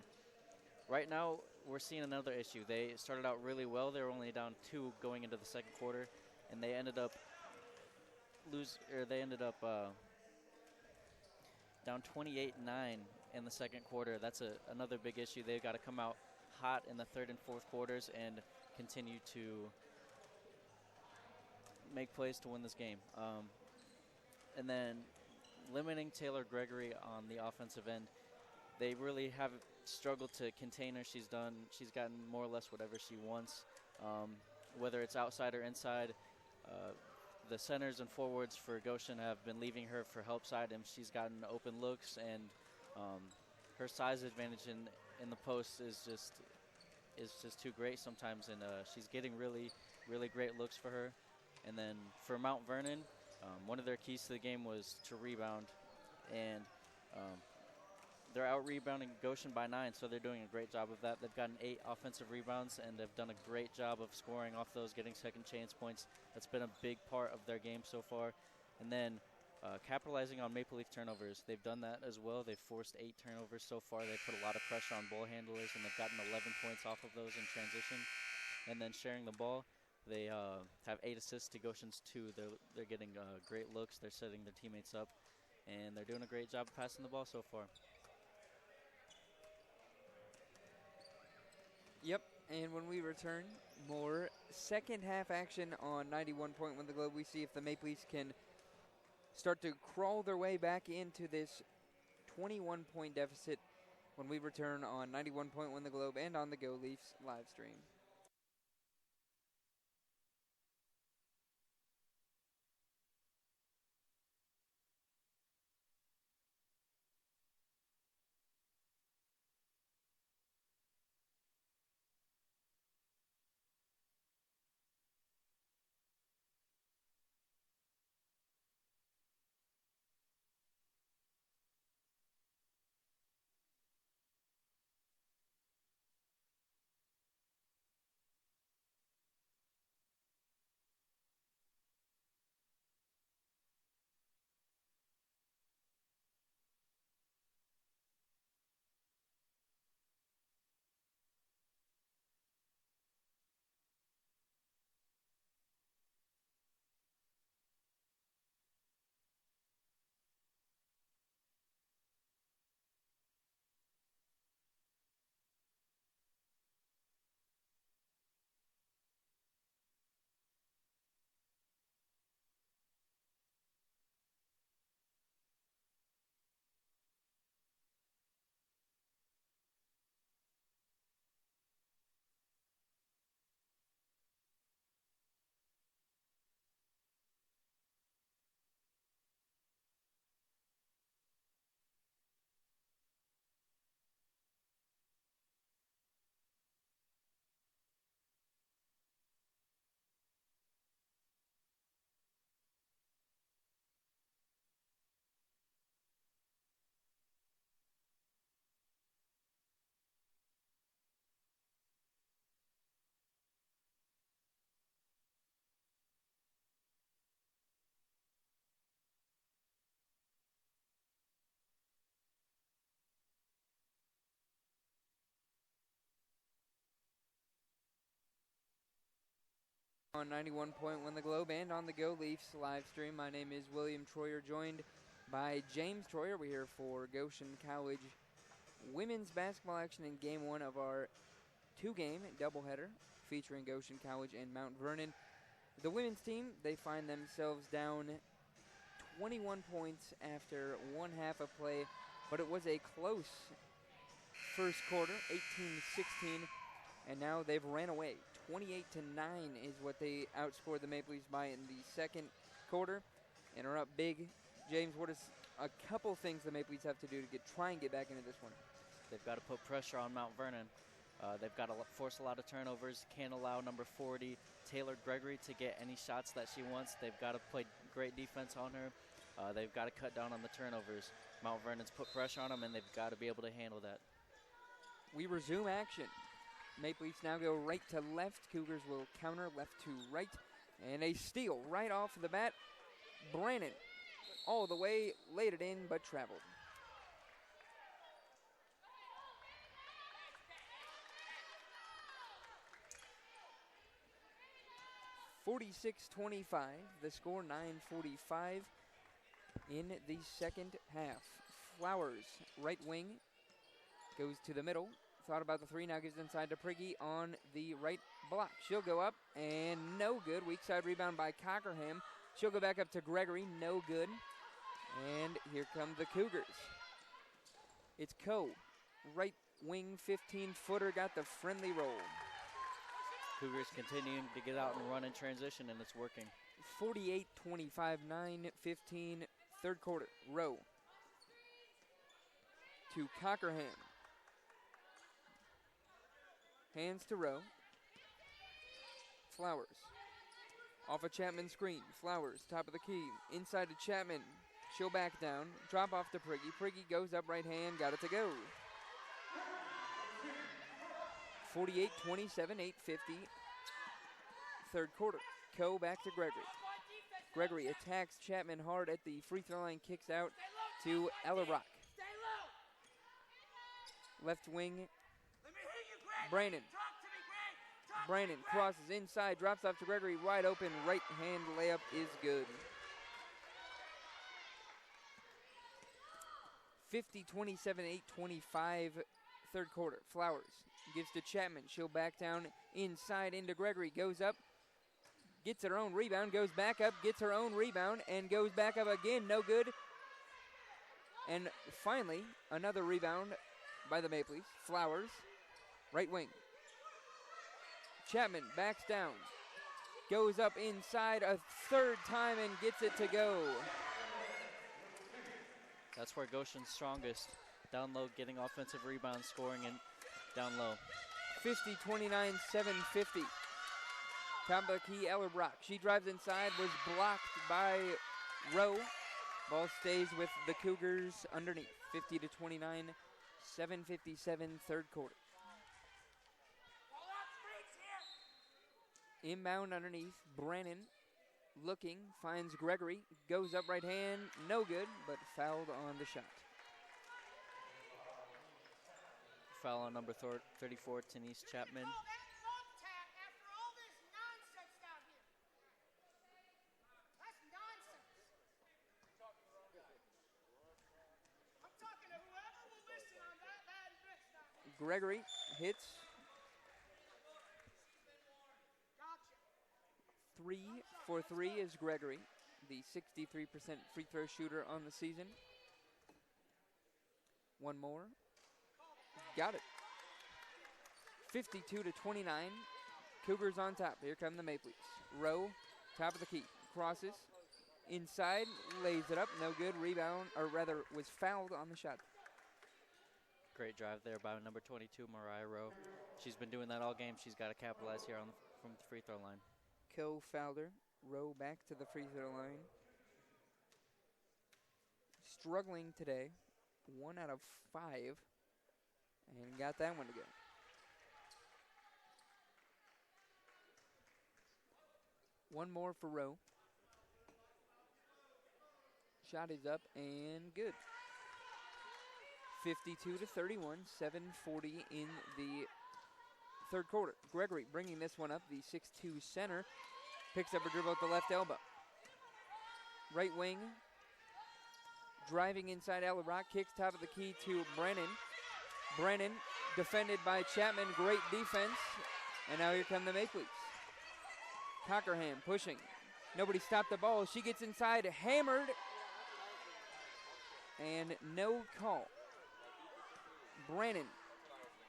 B: right now we're seeing another issue. They started out really well. They were only down 2 going into the second quarter, and they ended up down 28-9 in the second quarter. That's another big issue. They've got to come out hot in the third and fourth quarters and continue to make plays to win this game. And then limiting Taylor Gregory on the offensive end. They really have struggled to contain her. She's gotten more or less whatever she wants, whether it's outside or inside. The centers and forwards for Goshen have been leaving her for help side, and she's gotten open looks, and her size advantage in the post is just too great sometimes, and she's getting really, really great looks for her. And then for Mount Vernon, one of their keys to the game was to rebound, and they're out-rebounding Goshen by 9, so they're doing a great job of that. They've gotten 8 offensive rebounds, and they've done a great job of scoring off those, getting second chance points. That's been a big part of their game so far. And then capitalizing on Maple Leaf turnovers. They've done that as well. They've forced 8 turnovers so far. They've put a lot of pressure on ball handlers, and they've gotten 11 points off of those in transition. And then sharing the ball, they have 8 assists to Goshen's 2. They're getting great looks. They're setting their teammates up, and they're doing a great job of passing the ball so far.
A: Yep, and when we return, more second half action on 91.1 The Globe. We see if the Maple Leafs can start to crawl their way back into this 21-point deficit when we return on 91.1 The Globe and on the Go Leafs live stream. On 91.1 The Globe and on the Go Leafs live stream. My name is William Troyer, joined by James Troyer. We're here for Goshen College women's basketball action in Game 1 of our two-game doubleheader featuring Goshen College and Mount Vernon. The women's team, they find themselves down 21 points after one half of play, but it was a close first quarter, 18-16, and now they've ran away. 28-9 is what they outscored the Maple Leafs by in the second quarter, and are up big. James, what is a couple things the Maple Leafs have to do to try and get back into this one?
B: They've got to put pressure on Mount Vernon. They've got to force a lot of turnovers. Can't allow number 40, Taylor Gregory, to get any shots that she wants. They've got to play great defense on her. They've got to cut down on the turnovers. Mount Vernon's put pressure on them, and they've got to be able to handle that.
A: We resume action. Maple Leafs now go right to left. Cougars will counter left to right. And a steal right off the bat. Brannon all the way, laid it in, but traveled. .46-25, the score, 9:45 in the second half. Flowers, right wing, goes to the middle. Thought about the three, now gives inside to Prigge on the right block. She'll go up, and no good. Weak side rebound by Cockerham. She'll go back up to Gregory, no good. And here come the Cougars. It's Coe, right wing, 15-footer, got the friendly roll.
B: Cougars continuing to get out and run in transition, and it's working.
A: 48-25, 9:15, third quarter. Rowe to Cockerham. Hands to Rowe. Flowers. Off a Chapman screen. Flowers, top of the key. Inside to Chapman. She'll back down. Drop off to Prigge. Prigge goes up right hand. Got it to go. 48-27, 8:50. Third quarter. Coe back to Gregory. Gregory attacks Chapman hard at the free throw line. Kicks out to Ellerbrock. Left wing. Brannon. Brannon crosses inside, drops off to Gregory, wide open, right hand layup is good. 50-27, 8:25, third quarter. Flowers gives to Chapman. She'll back down inside into Gregory, goes up, gets her own rebound, goes back up, gets her own rebound, and goes back up again, no good. And finally, another rebound by the Maple Leafs. Flowers, right wing. Chapman backs down, goes up inside a third time and gets it to go.
B: That's where Goshen's strongest. Down low, getting offensive rebounds, scoring, and down low.
A: 50-29, 7:50. Top of the key, Ellerbrock. She drives inside, was blocked by Rowe. Ball stays with the Cougars underneath. 50-29, 7:57, third quarter. Inbound underneath, Brannon looking, finds Gregory, goes up right hand, no good, but fouled on the shot.
B: Foul on number 34, Denise Chapman.
A: Gregory hits. 3 for 3 is Gregory, the 63% free throw shooter on the season. One more. Got it. 52-29. Cougars on top. Here come the Maple Leafs. Rowe, top of the key. Crosses. Inside. Lays it up. No good. Rebound, or rather was fouled on the shot.
B: Great drive there by number 22, Mariah Rowe. She's been doing that all game. She's got to capitalize here from the free throw line.
A: Coe fouled her. Rowe back to the free throw line. Struggling today. 1 out of 5. And got that one to go. One more for Rowe. Shot is up and good. 52-31, 7:40 in the third quarter. Gregory bringing this one up, the 6'2 center. Picks up a dribble at the left elbow. Right wing. Driving inside Ellerbrock. Kicks top of the key to Brennan. Brennan defended by Chapman. Great defense. And now here come the Maple Leafs. Cockerham pushing. Nobody stopped the ball. She gets inside, hammered, and no call. Brannon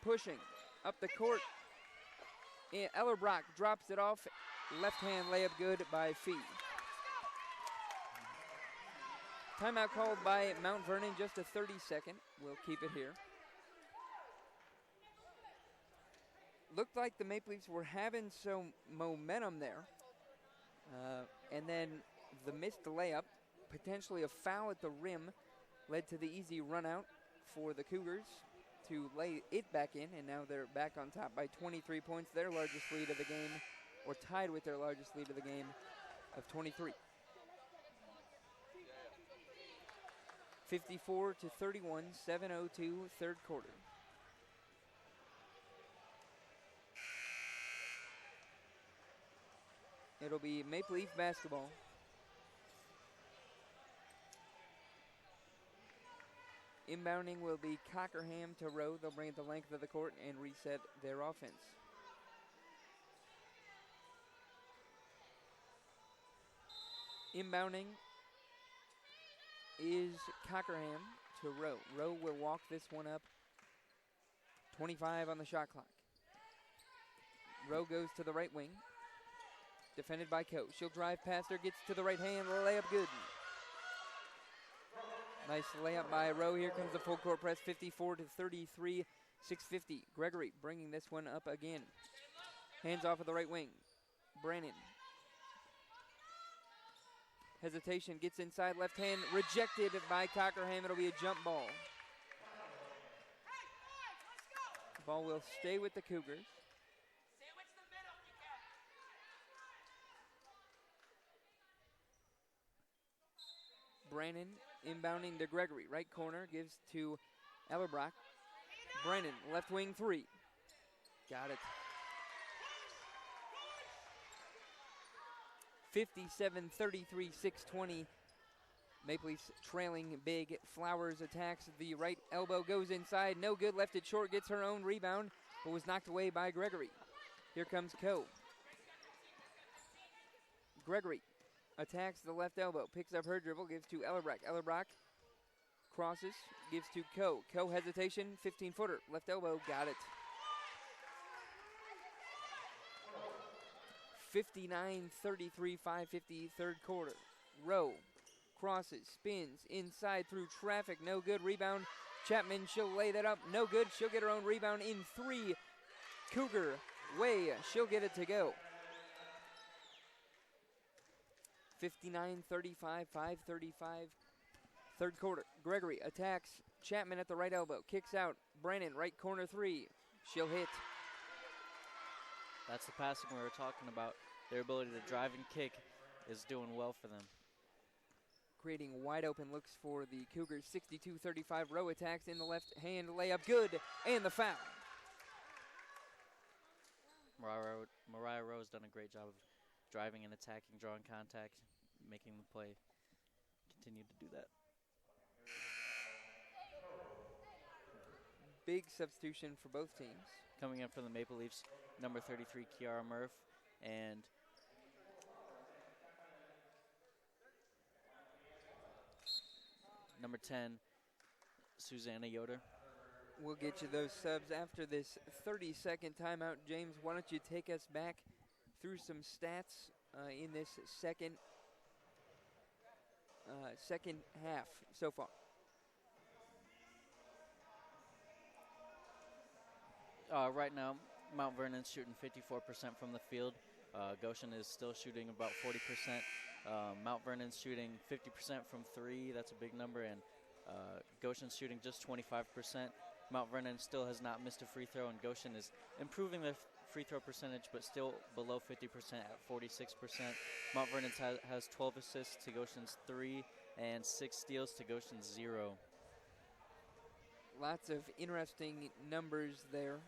A: pushing up the court. Ellerbrock drops it off. Left hand layup good by Fee. Timeout called by Mount Vernon, just a 30-second. We'll keep it here. Looked like the Maple Leafs were having some momentum there. And then the missed layup, potentially a foul at the rim, led to the easy run out for the Cougars to lay it back in, and now they're back on top by 23 points, their largest lead of the game, or tied with their largest lead of the game of 23. 54-31, 7:02, third quarter. It'll be Maple Leaf basketball. Inbounding will be Cockerham to Rowe. They'll bring it the length of the court and reset their offense. Inbounding is Cockerham to Rowe. Rowe will walk this one up. 25 on the shot clock. Rowe goes to the right wing. Defended by Coe. She'll drive past her, gets to the right hand, layup good. Nice layup by Rowe. Here comes the full court press, 54-33, 6:50. Gregory bringing this one up again. Hands off of the right wing. Brannon. Hesitation, gets inside, left hand, rejected by Cockerham. It'll be a jump ball. Ball will stay with the Cougars. Brannon inbounding to Gregory. Right corner, gives to Ellerbrock. Brannon, left wing three. Got it. 57-33, 6:20. Maple Leafs trailing big. Flowers attacks the right elbow, goes inside. No good, left it short, gets her own rebound, but was knocked away by Gregory. Here comes Coe. Gregory attacks the left elbow, picks up her dribble, gives to Ellerbrock. Ellerbrock crosses, gives to Coe. Coe hesitation, 15-footer, left elbow, got it. 59-33, 5:50, third quarter. Rowe crosses, spins, inside through traffic, no good. Rebound, Chapman, she'll lay that up, no good. She'll get her own rebound in three. Cougar way, she'll get it to go. 59-35, 5:35, third quarter. Gregory attacks Chapman at the right elbow, kicks out. Brannon, right corner three. She'll hit.
B: That's the passing we were talking about. Their ability to drive and kick is doing well for them.
A: Creating wide open looks for the Cougars. 62-35, Rowe attacks in the left hand, layup good, and the foul.
B: Mariah Rowe's done a great job of driving and attacking, drawing contact, making the play. Continue to do that.
A: Big substitution for both teams.
B: Coming in from the Maple Leafs, number 33, Kiara Murph, and number 10, Susanna Yoder.
A: We'll get you those subs after this 30-second timeout. James, why don't you take us back through some stats in this second half so far.
B: Right now, Mount Vernon's shooting 54% from the field. Goshen is still shooting about 40%. Mount Vernon's shooting 50% from three. That's a big number. And Goshen's shooting just 25%. Mount Vernon still has not missed a free throw, and Goshen is improving their free throw percentage, but still below 50% at 46%. Mount Vernon has 12 assists to Goshen's 3 and 6 steals to Goshen's 0.
A: Lots of interesting numbers there.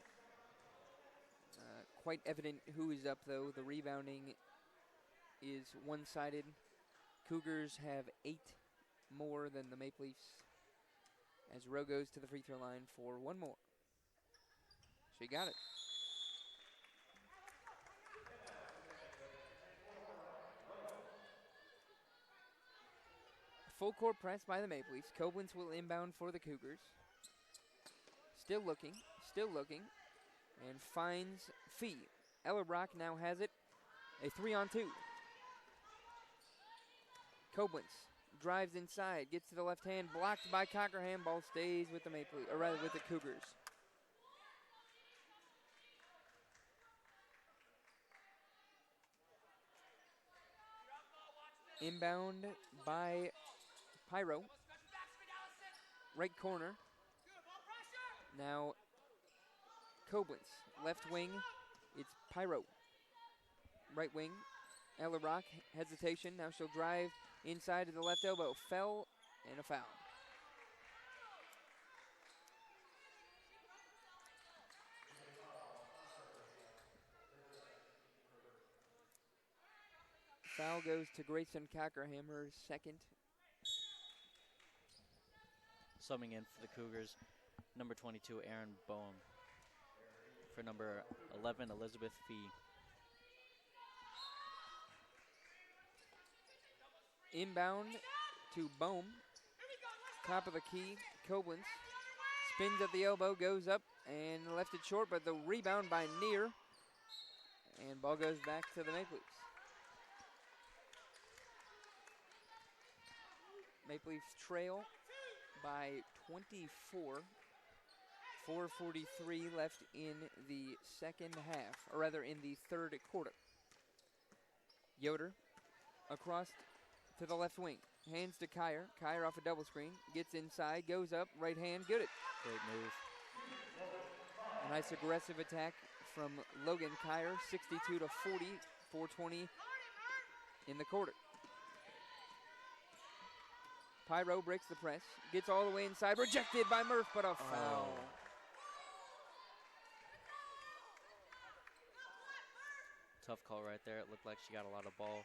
A: Quite evident who is up, though. The rebounding is one-sided. Cougars have 8 more than the Maple Leafs as Rowe goes to the free throw line for one more. She got it. Full court press by the Maple Leafs. Koblenz will inbound for the Cougars. Still looking, and finds Fee. Ellerbrock now has it. A 3-on-2. Koblenz drives inside, gets to the left hand, blocked by Cockerham. Ball stays with the Maple Leafs, or rather with the Cougars. Inbound by Pyro. Right corner. Now Koblenz, left wing, it's Pyro. Right wing, Ellerbrock, hesitation. Now she'll drive inside to the left elbow. Fell and a foul. Foul goes to Grayson Cockerham, her second.
B: Summing in for the Cougars, number 22, Aaron Boehm. For number 11, Elizabeth Fee.
A: Inbound to Boehm. Top of the key, Koblenz. Spins at the elbow, goes up and left it short, but the rebound by Neer. And ball goes back to the Maple Leafs. Maple Leafs trail by 24. 4:43 left in the second half, or rather in the third quarter. Yoder across to the left wing. Hands to Kyer. Kyer off a double screen. Gets inside, goes up, right hand, good it.
B: Great move.
A: A nice aggressive attack from Logan Kyer, 62-40, 4:20 in the quarter. Pyro breaks the press, gets all the way inside, rejected by Murph, but a foul.
B: Tough call right there. It looked like she got a lot of ball.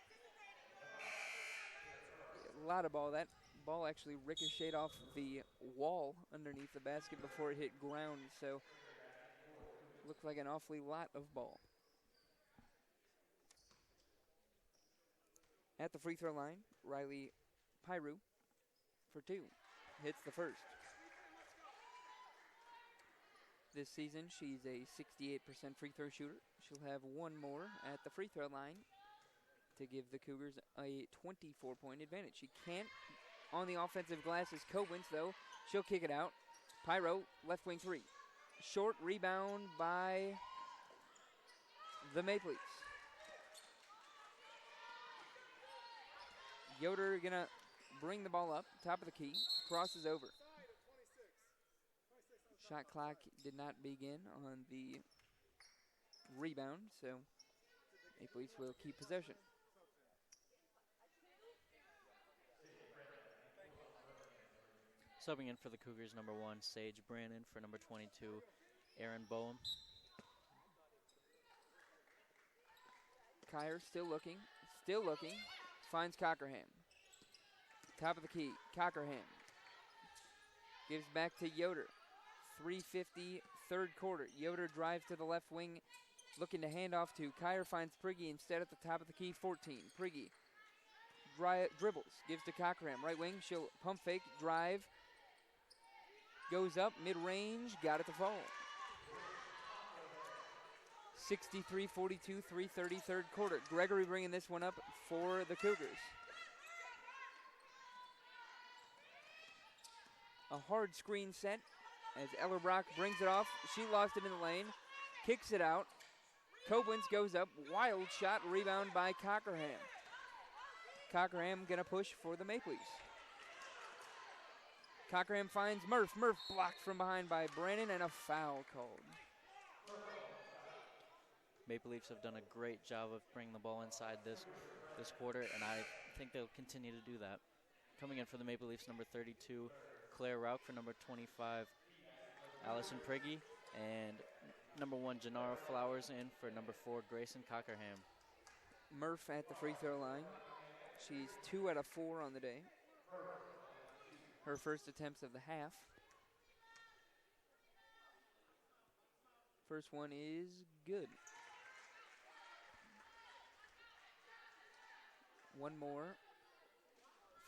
A: A lot of ball. That ball actually ricocheted off the wall underneath the basket before it hit ground, so looked like an awfully lot of ball. At the free throw line, Riley Pyru for two. Hits the first. This season, she's a 68% free throw shooter. She'll have one more at the free throw line to give the Cougars a 24-point advantage. She can't on the offensive glass as Koblenz, though. She'll kick it out. Pyro, left wing three. Short rebound by the Maple Leafs. Yoder gonna bring the ball up, top of the key, crosses over. Shot clock did not begin on the rebound, so Maple Leafs will keep possession.
B: Subbing in for the Cougars, number 1, Sage Brannon. For number 22, Aaron Boehm.
A: Kyer still looking, finds Cockerham. Top of the key, Cockerham. Gives back to Yoder. 3:50, third quarter. Yoder drives to the left wing, looking to hand off to Kyer, finds Prigge instead at the top of the key, 14. Prigge dribbles, gives to Cockerham. Right wing, she'll pump fake, drive, goes up, mid-range, got it to fall. 63-42, 3:30, third quarter. Gregory bringing this one up for the Cougars. A hard screen set as Ellerbrock brings it off. She lost it in the lane, kicks it out. Koblenz goes up, wild shot, rebound by Cockerham. Cockerham gonna push for the Maple Leafs. Cockerham finds Murph. Murph blocked from behind by Brannon, and a foul called.
B: Maple Leafs have done a great job of bringing the ball inside this quarter, and I think they'll continue to do that. Coming in for the Maple Leafs, number 32, Claire Rauch. For number 25, Allison Prigge. And number 1, Gennaro Flowers in for number 4, Grayson Cockerham.
A: Murph at the free throw line. She's 2 out of 4 on the day. Her first attempts of the half. First one is good. One more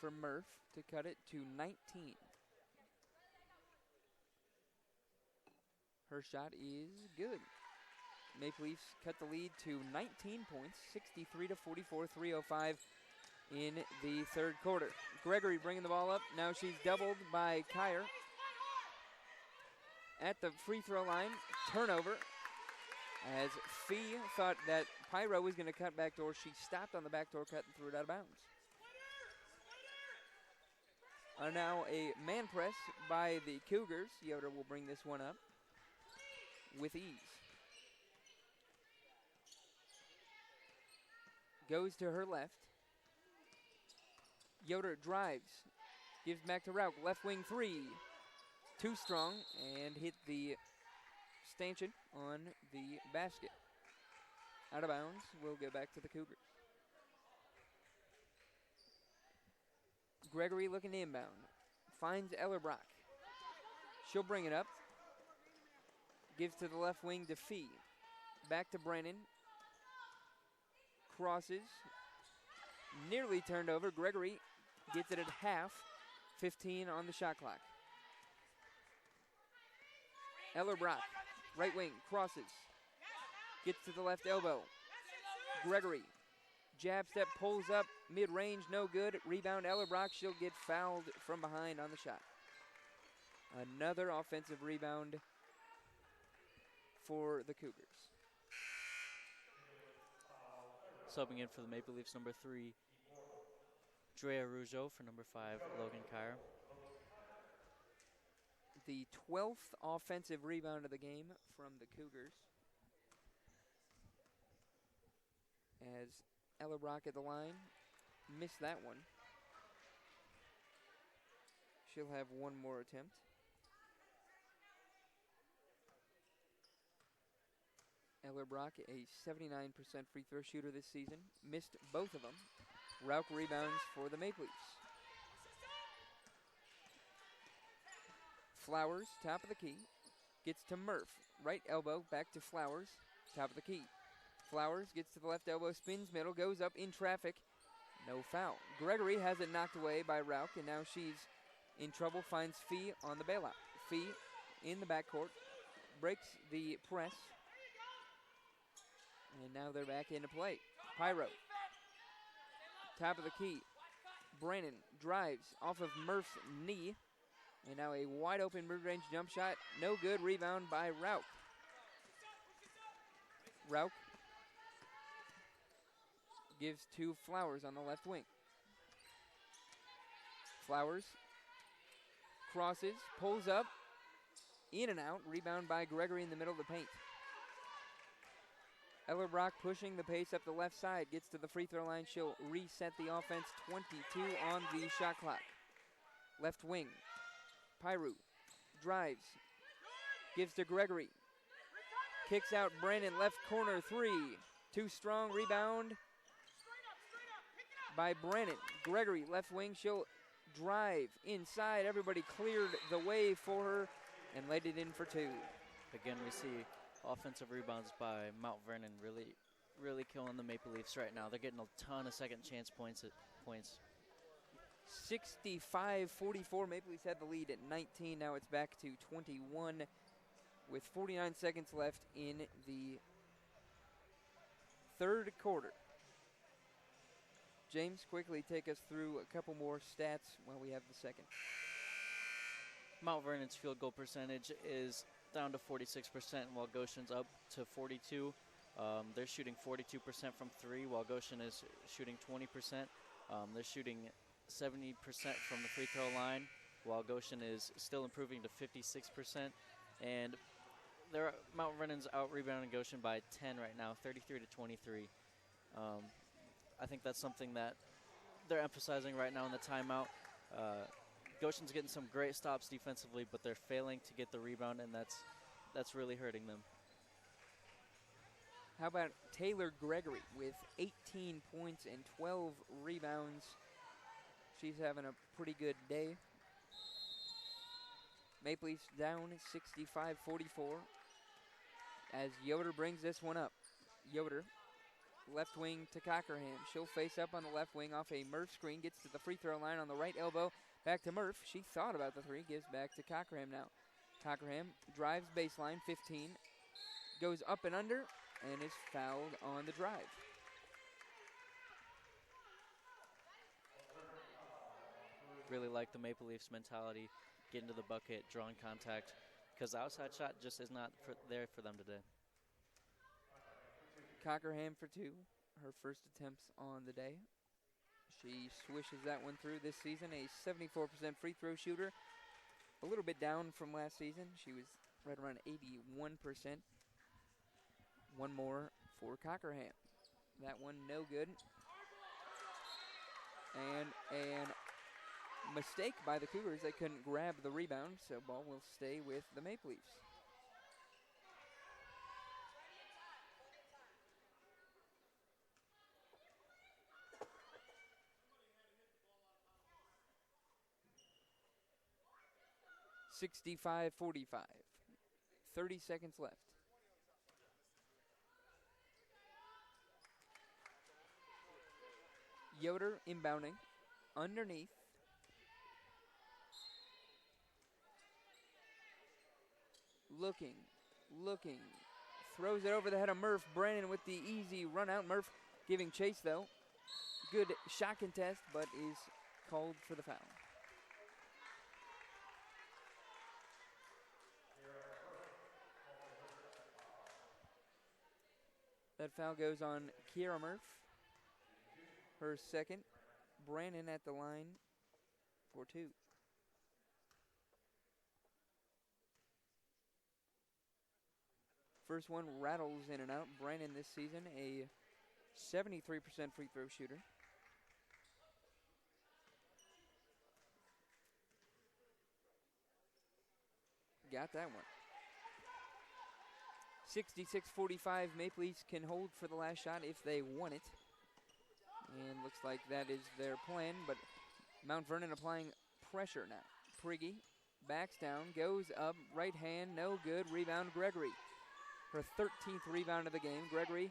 A: for Murph to cut it to 19. Her shot is good. Maple Leafs cut the lead to 19 points, 63-44, 3:05 in the third quarter. Gregory bringing the ball up. Now she's doubled by Kyer. At the free throw line, turnover. As Fee thought that Pyro was going to cut backdoor, she stopped on the backdoor cut and threw it out of bounds. Now a man press by the Cougars. Yoder will bring this one up with ease. Goes to her left. Yoder drives. Gives back to Rauch. Left wing three. Too strong and hit the stanchion on the basket. Out of bounds. We'll go back to the Cougars. Gregory looking to inbound. Finds Ellerbrock. She'll bring it up. Gives to the left wing to Fee. Back to Brennan. Crosses. Nearly turned over. Gregory gets it at half. 15 on the shot clock. Ellerbrock, right wing, crosses. Gets to the left elbow. Gregory, jab step, pulls up, mid-range, no good. Rebound, Ellerbrock, she'll get fouled from behind on the shot. Another offensive rebound for the Cougars.
B: Subbing in for the Maple Leafs, number 3, Drea Rougeau, for number 5, Logan Kyer.
A: The 12th offensive rebound of the game from the Cougars. As Ellerbrock at the line, missed that one. She'll have one more attempt. Ellerbrock, a 79% free throw shooter this season, missed both of them. Rauch rebounds for the Maple Leafs. Flowers, top of the key, gets to Murph. Right elbow, back to Flowers, top of the key. Flowers gets to the left elbow, spins middle, goes up in traffic. No foul. Gregory has it knocked away by Rauch, and now she's in trouble, finds Fee on the bailout. Fee in the backcourt, breaks the press. And now they're back into play. Pyro, top of the key. Brannon drives off of Murph's knee. And now a wide open mid-range jump shot. No good. Rebound by Rauch. Rauch gives to Flowers on the left wing. Flowers crosses, pulls up, in and out. Rebound by Gregory in the middle of the paint. Ellerbrock pushing the pace up the left side. Gets to the free throw line. She'll reset the offense. 22 on the shot clock. Left wing. Pyru drives, gives to Gregory, kicks out Brandon, left corner three, too strong, rebound by Brennan. Gregory, left wing, she'll drive inside, everybody cleared the way for her and laid it in for two.
B: Again, we see offensive rebounds by Mount Vernon really killing the Maple Leafs right now. They're getting a ton of second chance points.
A: 65-44, Maple Leafs had the lead at 19. Now it's back to 21 with 49 seconds left in the third quarter. James, quickly take us through a couple more stats while we have the second.
B: Mount Vernon's field goal percentage is down to 46%, while Goshen's up to 42%. They're shooting 42% from three, while Goshen is shooting 20%. They're shooting 70% from the free throw line, while Goshen is still improving to 56%. And Mount Vernon's out-rebounding Goshen by 10 right now, 33-23. I think that's something that they're emphasizing right now in the timeout. Goshen's getting some great stops defensively, but they're failing to get the rebound, and that's really hurting them.
A: How about Taylor Gregory with 18 points and 12 rebounds? She's having a pretty good day. Maple Leafs down 65-44. as Yoder brings this one up. Yoder, left wing to Cockerham. She'll face up on the left wing off a Murph screen, gets to the free throw line on the right elbow, back to Murph. She thought about the three, gives back to Cockerham now. Cockerham drives baseline, 15, goes up and under, and is fouled on the drive.
B: Really like the Maple Leafs mentality, getting to the bucket, drawing contact, because the outside shot just is not there for them today.
A: Cockerham for two, her first attempts on the day. She swishes that one through this season, a 74% free throw shooter. A little bit down from last season. She was right around 81%. One more for Cockerham. That one no good. And an mistake by the Cougars. They couldn't grab the rebound, so ball will stay with the Maple Leafs. (65-45). 30 seconds left. Yoder inbounding. Underneath. Looking. Throws it over the head of Murph. Brandon with the easy run out. Murph giving chase though. Good shot contest, but is called for the foul. That foul goes on Kiera Murph. Her second. Brandon at the line for two. First one rattles in and out. Brandon this season, a 73% free throw shooter. Got that one. 66-45. Maple Leafs can hold for the last shot if they want it. And looks like that is their plan, but Mount Vernon applying pressure now. Prigge backs down, goes up, right hand, no good. Rebound, Gregory. Her 13th rebound of the game. Gregory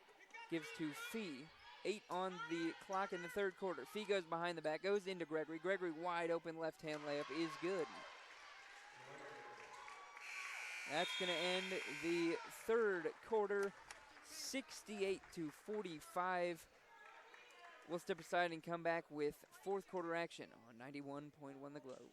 A: gives to Fee. 8 on the clock in the third quarter. Fee goes behind the back, goes into Gregory. Gregory wide open left-hand layup is good. That's going to end the third quarter, 68-45. We'll step aside and come back with fourth quarter action on 91.1 The Globe.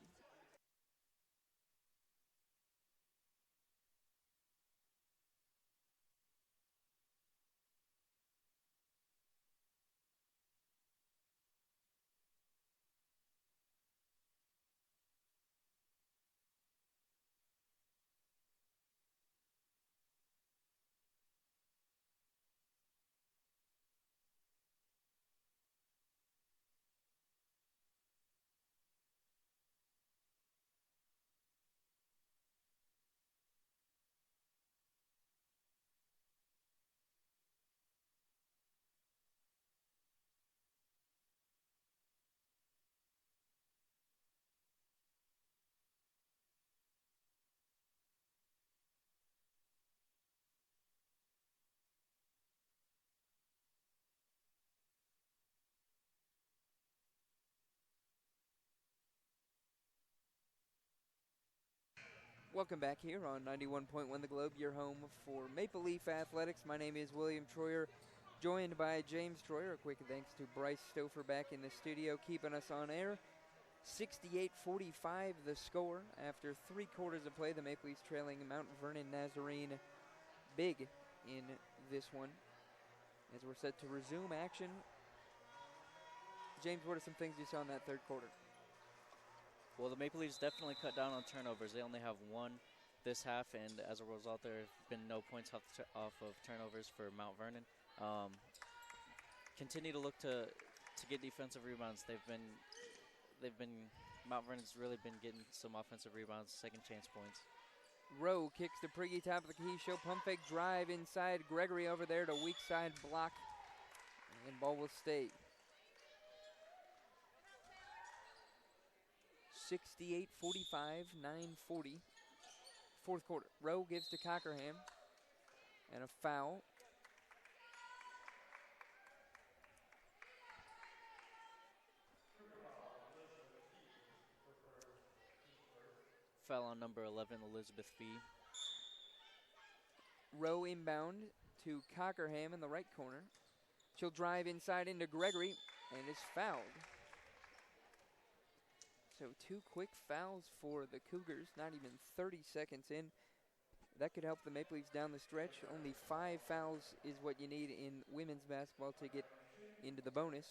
A: Welcome back here on 91.1 The Globe, your home for Maple Leaf Athletics. My name is William Troyer, joined by James Troyer. A quick thanks to Bryce Stouffer back in the studio, keeping us on air. 68-45 the score. After 3 quarters of play, the Maple Leafs trailing Mount Vernon Nazarene big in this one. As we're set to resume action. James, what are some things you saw in that third quarter?
B: Well, the Maple Leafs definitely cut down on turnovers. They only have 1 this half, and as a result, there have been no points off of turnovers for Mount Vernon. Continue to look to get defensive rebounds. Mount Vernon's really been getting some offensive rebounds, second chance points.
A: Rowe kicks to Prigge, top of the key. She'll pump fake, drive inside. Gregory over there to weak side block, and ball will stay. 68-45, 9:40. Fourth quarter. Rowe gives to Cockerham. and a foul.
B: Foul on number 11, Elizabeth Fee.
A: Rowe inbound to Cockerham in the right corner. She'll drive inside into Gregory and is fouled. So 2 quick fouls for the Cougars, not even 30 seconds in. That could help the Maple Leafs down the stretch. Only 5 fouls is what you need in women's basketball to get into the bonus.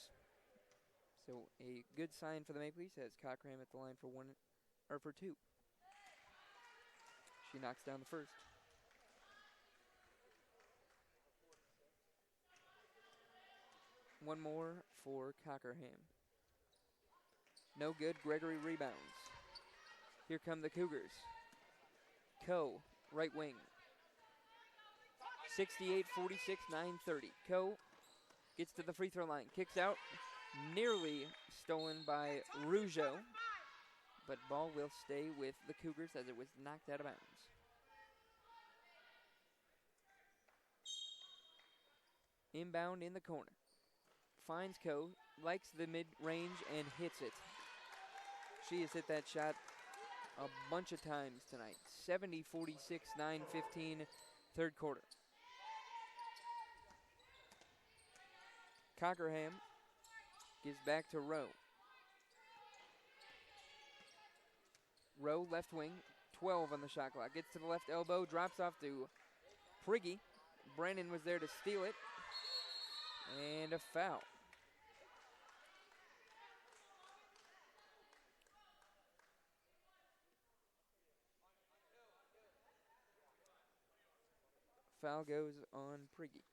A: So a good sign for the Maple Leafs as Cockerham at the line for 2. She knocks down the first. One more for Cockerham. No good. Gregory rebounds. Here come the Cougars. Coe, right wing. 68-46, 9:30. Coe gets to the free throw line. Kicks out. Nearly stolen by Rougeau. But ball will stay with the Cougars as it was knocked out of bounds. Inbound in the corner. Finds Coe, likes the mid-range, and hits it. She has hit that shot a bunch of times tonight. 70-46, 9:15, third quarter. Cockerham gives back to Rowe. Rowe, left wing, 12 on the shot clock. Gets to the left elbow, drops off to Prigge. Brennan was there to steal it. And a foul. Foul goes on Prigge.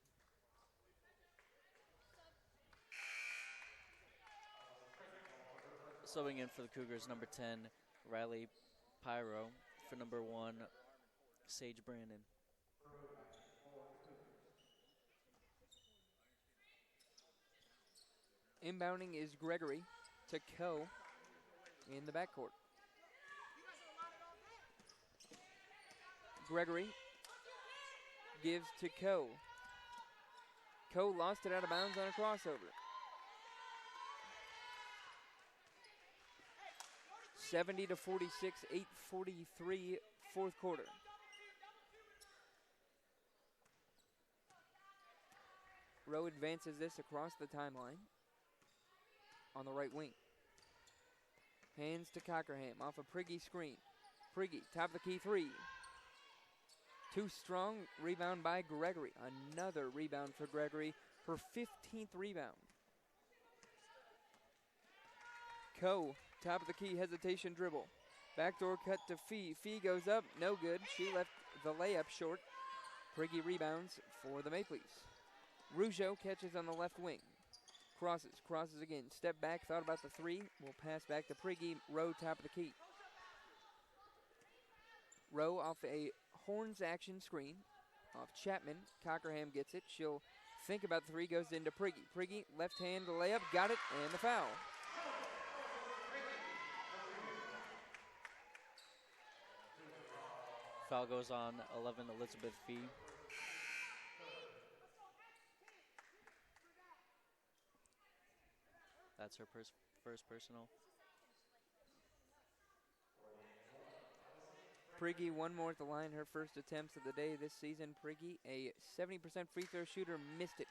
B: Subbing in for the Cougars, number 10, Riley Pyro. For number 1, Sage Brandon.
A: Inbounding is Gregory to Coe in the backcourt. Gregory gives to Coe. Coe lost it out of bounds on a crossover. 70-46, 8:43, fourth quarter. Rowe advances this across the timeline on the right wing. Hands to Cockerham off a Prigge screen. Prigge, top of the key 3. Too strong, rebound by Gregory. Another rebound for Gregory, her 15th rebound. Coe, top of the key, hesitation dribble. Backdoor cut to Fee. Fee goes up, no good. She left the layup short. Prigge rebounds for the Maple Leafs. Rougeau catches on the left wing. Crosses again. Step back, thought about the 3. Will pass back to Prigge. Rowe, top of the key. Rowe off a Horns action screen. Off Chapman. Cockerham gets it. She'll think about the 3, goes into Prigge. Prigge, left hand, the layup, got it, and the foul.
B: Foul goes on 11, Elizabeth Fee. That's her first personal.
A: Prigge, one more at the line, her first attempts of the day this season. Prigge, a 70% free throw shooter, missed it.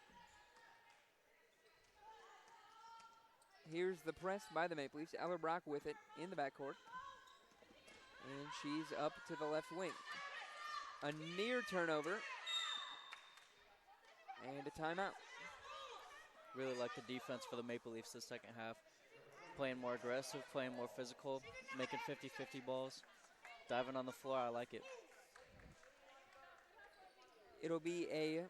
A: Here's the press by the Maple Leafs. Ellerbrock with it in the backcourt. And she's up to the left wing. A near turnover. And a timeout.
B: Really like the defense for the Maple Leafs this second half. Playing more aggressive, playing more physical, making 50-50 balls. Diving on the floor, I like it.
A: It'll be a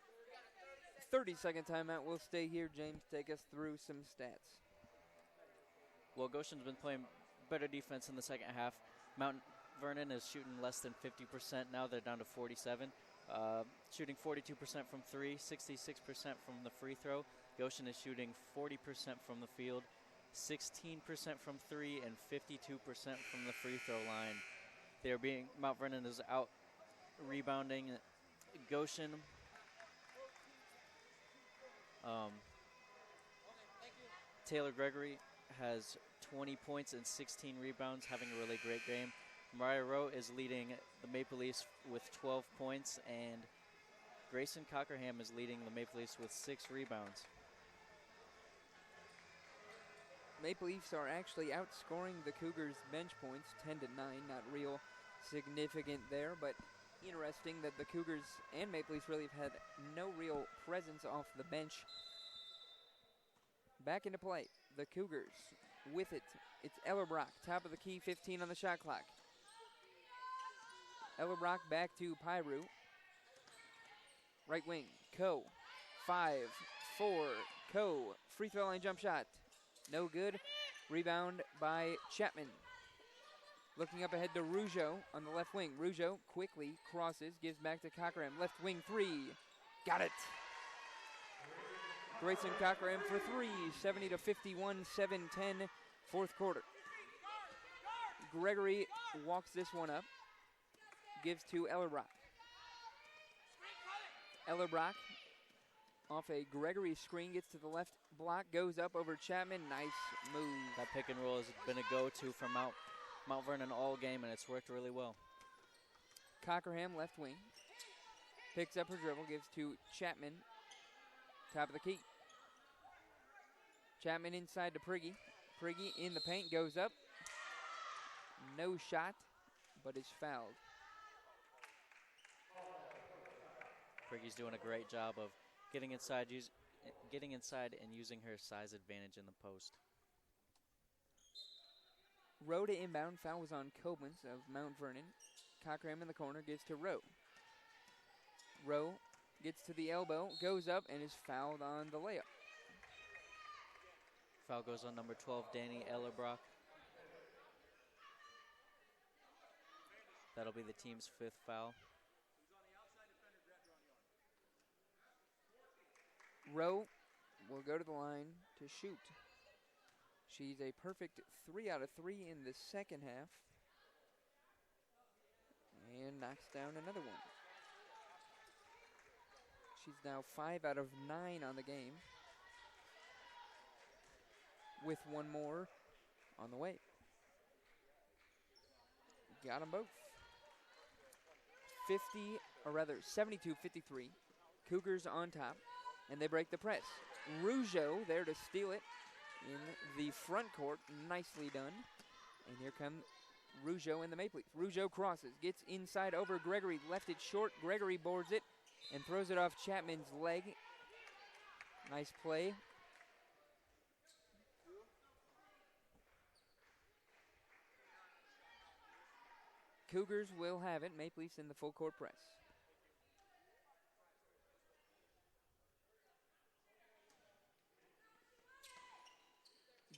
A: 30-second timeout. We'll stay here. James, take us through some stats.
B: Well, Goshen's been playing better defense in the second half. Mount Vernon is shooting less than 50%. Now they're down to 47. Shooting 42% from 3, 66% from the free throw. Goshen is shooting 40% from the field, 16% from 3, and 52% from the free throw line. Mount Vernon is out rebounding Goshen Um, Taylor Gregory has 20 points and 16 rebounds, having a really great game. Mariah Rowe is leading the Maple Leafs with 12 points, and Grayson Cockerham is leading the Maple Leafs with 6 rebounds.
A: Maple Leafs are actually outscoring the Cougars' bench points 10-9. Not real significant there, but interesting that the Cougars and Maple Leafs really have had no real presence off the bench. Back into play, the Cougars with it. It's Ellerbrock, top of the key, 15 on the shot clock. Ellerbrock back to Pyru. Right wing, Coe, 5-4, Coe, free throw line jump shot. No good. Rebound by Chapman. Looking up ahead to Rougeau on the left wing. Rougeau quickly crosses, gives back to Cockerham. Left wing three. Got it. Grayson Cockerham for three. 70-51, 7-10, fourth quarter. Gregory walks this one up. Gives to Ellerbrock. Ellerbrock off a Gregory screen, gets to the left block, goes up over Chapman. Nice move.
B: That pick and roll has been a go-to for Mount Vernon all game, and it's worked really well.
A: Cockerham, left wing. Picks up her dribble, gives to Chapman. Top of the key. Chapman inside to Prigge. Prigge in the paint, goes up. No shot, but is fouled.
B: Prigge's doing a great job of getting inside and using her size advantage in the post.
A: Rowe to inbound. Foul was on Koblenz of Mount Vernon. Cockerham in the corner, gives to Rowe. Rowe gets to the elbow, goes up, and is fouled on the layup.
B: Foul goes on number 12, Danny Ellerbrock. That'll be the team's 5th foul.
A: Rowe will go to the line to shoot. She's a perfect 3 out of 3 in the second half. And knocks down another one. She's now 5 out of 9 on the game, with one more on the way. Got them both. 72-53. Cougars on top, and they break the press. Rougeau there to steal it in the front court. Nicely done. And here comes Rougeau and the Maple Leafs. Rougeau crosses, gets inside over Gregory, left it short. Gregory boards it and throws it off Chapman's leg. Nice play. Cougars will have it. Maple Leafs in the full court press.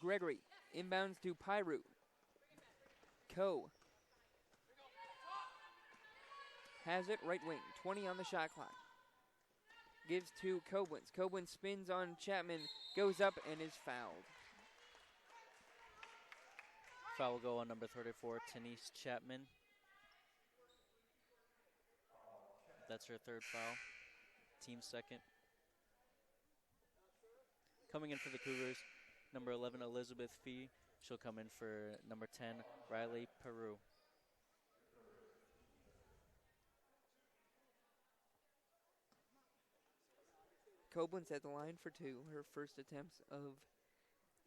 A: Gregory inbounds to Pyru. Coe has it, right wing, 20 on the shot clock. Gives to Koblenz. Koblenz spins on Chapman, goes up and is fouled.
B: Foul will go on number 34, Tenise Chapman. That's her 3rd foul. Team 2nd. Coming in for the Cougars, number 11, Elizabeth Fee. She'll come in for number 10, Riley Peru.
A: Koblenz at the line for 2, her first attempts of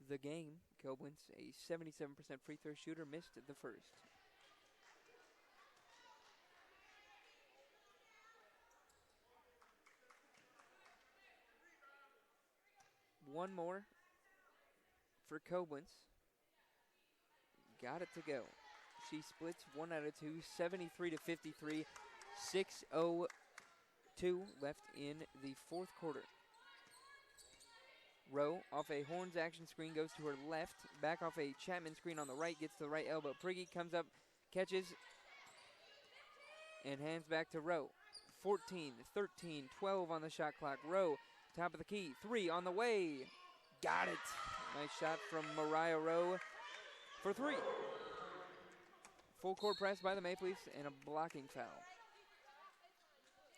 A: the game. Koblenz, a 77% free throw shooter, missed the first. One more for Koblenz. Got it to go. She splits 1 out of 2, 73-53, 6:02 left in the fourth quarter. Rowe off a Horns action screen goes to her left, back off a Chapman screen on the right, gets to the right elbow. Prigge comes up, catches, and hands back to Rowe. 14, 13, 12 on the shot clock. Rowe, top of the key, 3 on the way. Got it. Nice shot from Mariah Rowe for 3. Full court press by the Maple Leafs and a blocking foul.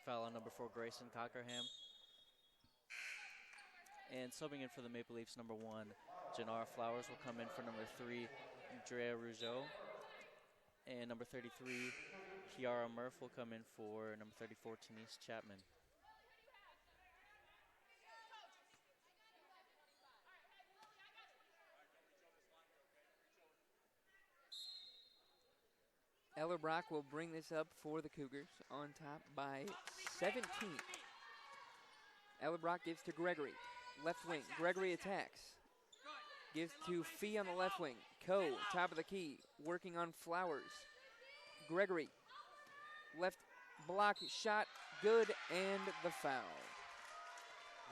B: Foul on number 4, Grayson Cockerham. And subbing in for the Maple Leafs, number 1, Janara Flowers will come in for number 3, Drea Rougeau. And number 33, Kiara Murph will come in for number 34, Denise Chapman.
A: Eller Brock will bring this up for the Cougars on top by 17. Eller Brock gives to Gregory. Left wing. Gregory attacks. Gives to Fee on the left wing. Coe, top of the key, working on Flowers. Gregory. Left block shot. Good, and the foul.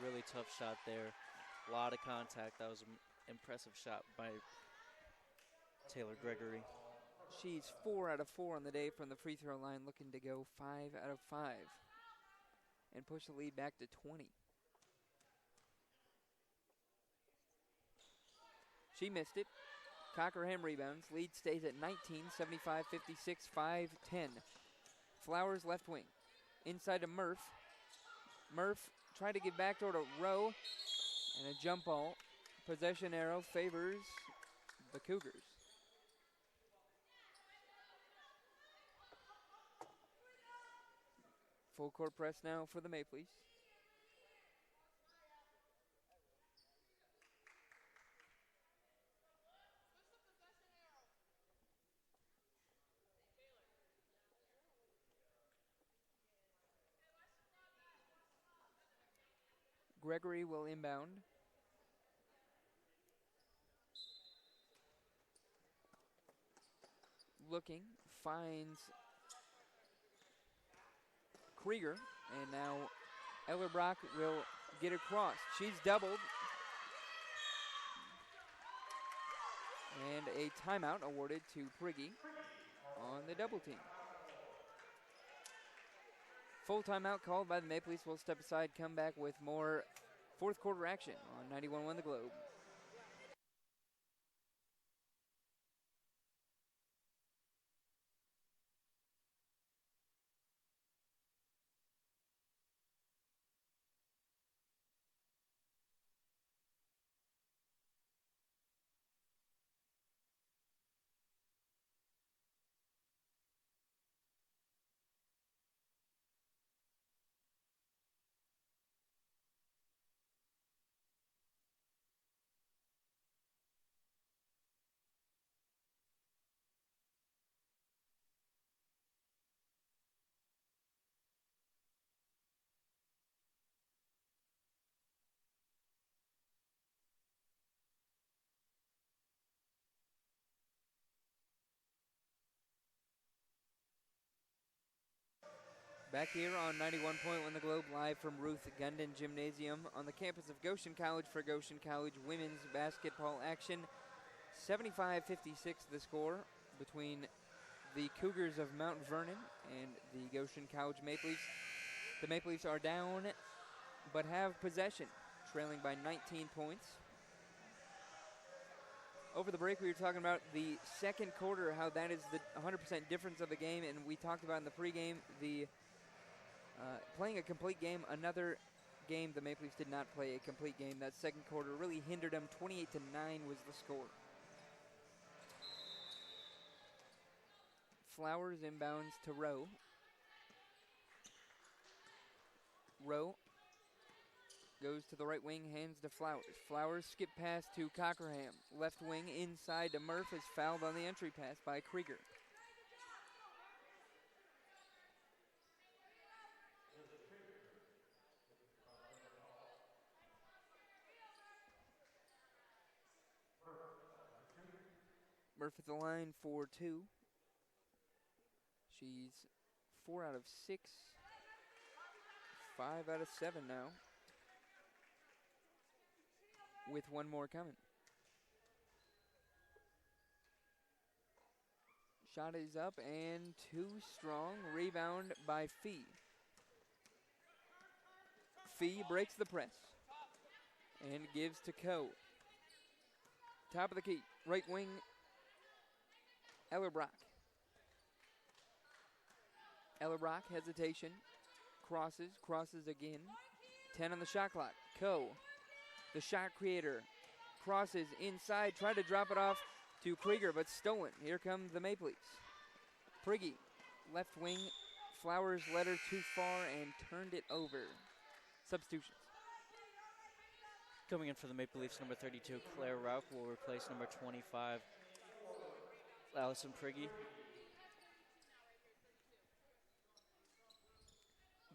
B: Really tough shot there. A lot of contact. That was an impressive shot by Taylor Gregory.
A: She's 4 out of 4 on the day from the free throw line, looking to go 5 out of 5 and push the lead back to 20. She missed it. Cockerham rebounds. Lead stays at 19, 75-56, 5-10. Flowers left wing. Inside to Murph. Murph tried to get back toward a Rowe, and a jump ball. Possession arrow favors the Cougars. Full court press now for the Maple Leafs. Gregory will inbound. Looking, finds Krieger, and now Eller Brock will get across. She's doubled. And a timeout awarded to Prigge on the double team. Full timeout called by the Maple Leafs. Will step aside, come back with more fourth quarter action on 91.1 The Globe. Back here on 91.1 The Globe, live from Ruth Gundin Gymnasium on the campus of Goshen College for Goshen College women's basketball action. 75-56 the score between the Cougars of Mount Vernon and the Goshen College Maple Leafs. The Maple Leafs are down but have possession, trailing by 19 points. Over the break, we were talking about the second quarter, how that is the 100% difference of the game, and we talked about in the pregame the playing a complete game. Another game the Maple Leafs did not play a complete game. That second quarter really hindered them. 28-9 was the score. Flowers inbounds to Rowe. Rowe goes to the right wing, hands to Flowers. Flowers skip pass to Cockerham. Left wing inside to Murph, is fouled on the entry pass by Krieger. Murph at the line for 2. She's 4 out of 6. 5 out of 7 now, with one more coming. Shot is up and too strong. Rebound by Fee. Fee breaks the press and gives to Coe. Top of the key, right wing, Eller Brock. Eller Brock, hesitation, crosses again. 10 on the shot clock. Coe the shot creator. Crosses inside, tried to drop it off to Krieger, but stolen. Here come the Maple Leafs. Prigge, left wing. Flowers led her too far and turned it over. Substitutions.
B: Coming in for the Maple Leafs, number 32, Claire Rauch will replace number 25, Allison Prigge.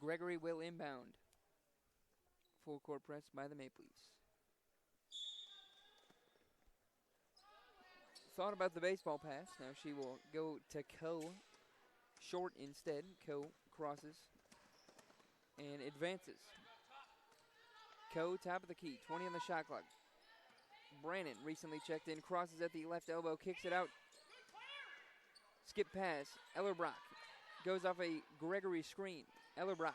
A: Gregory will inbound. Full court press by the Maple Leafs. Thought about the baseball pass. Now she will go to Coe. Short instead. Coe crosses and advances. Coe, top of the key, 20 on the shot clock. Brannon recently checked in, crosses at the left elbow, kicks it out. Skip pass, Ellerbrock goes off a Gregory screen. Ellerbrock,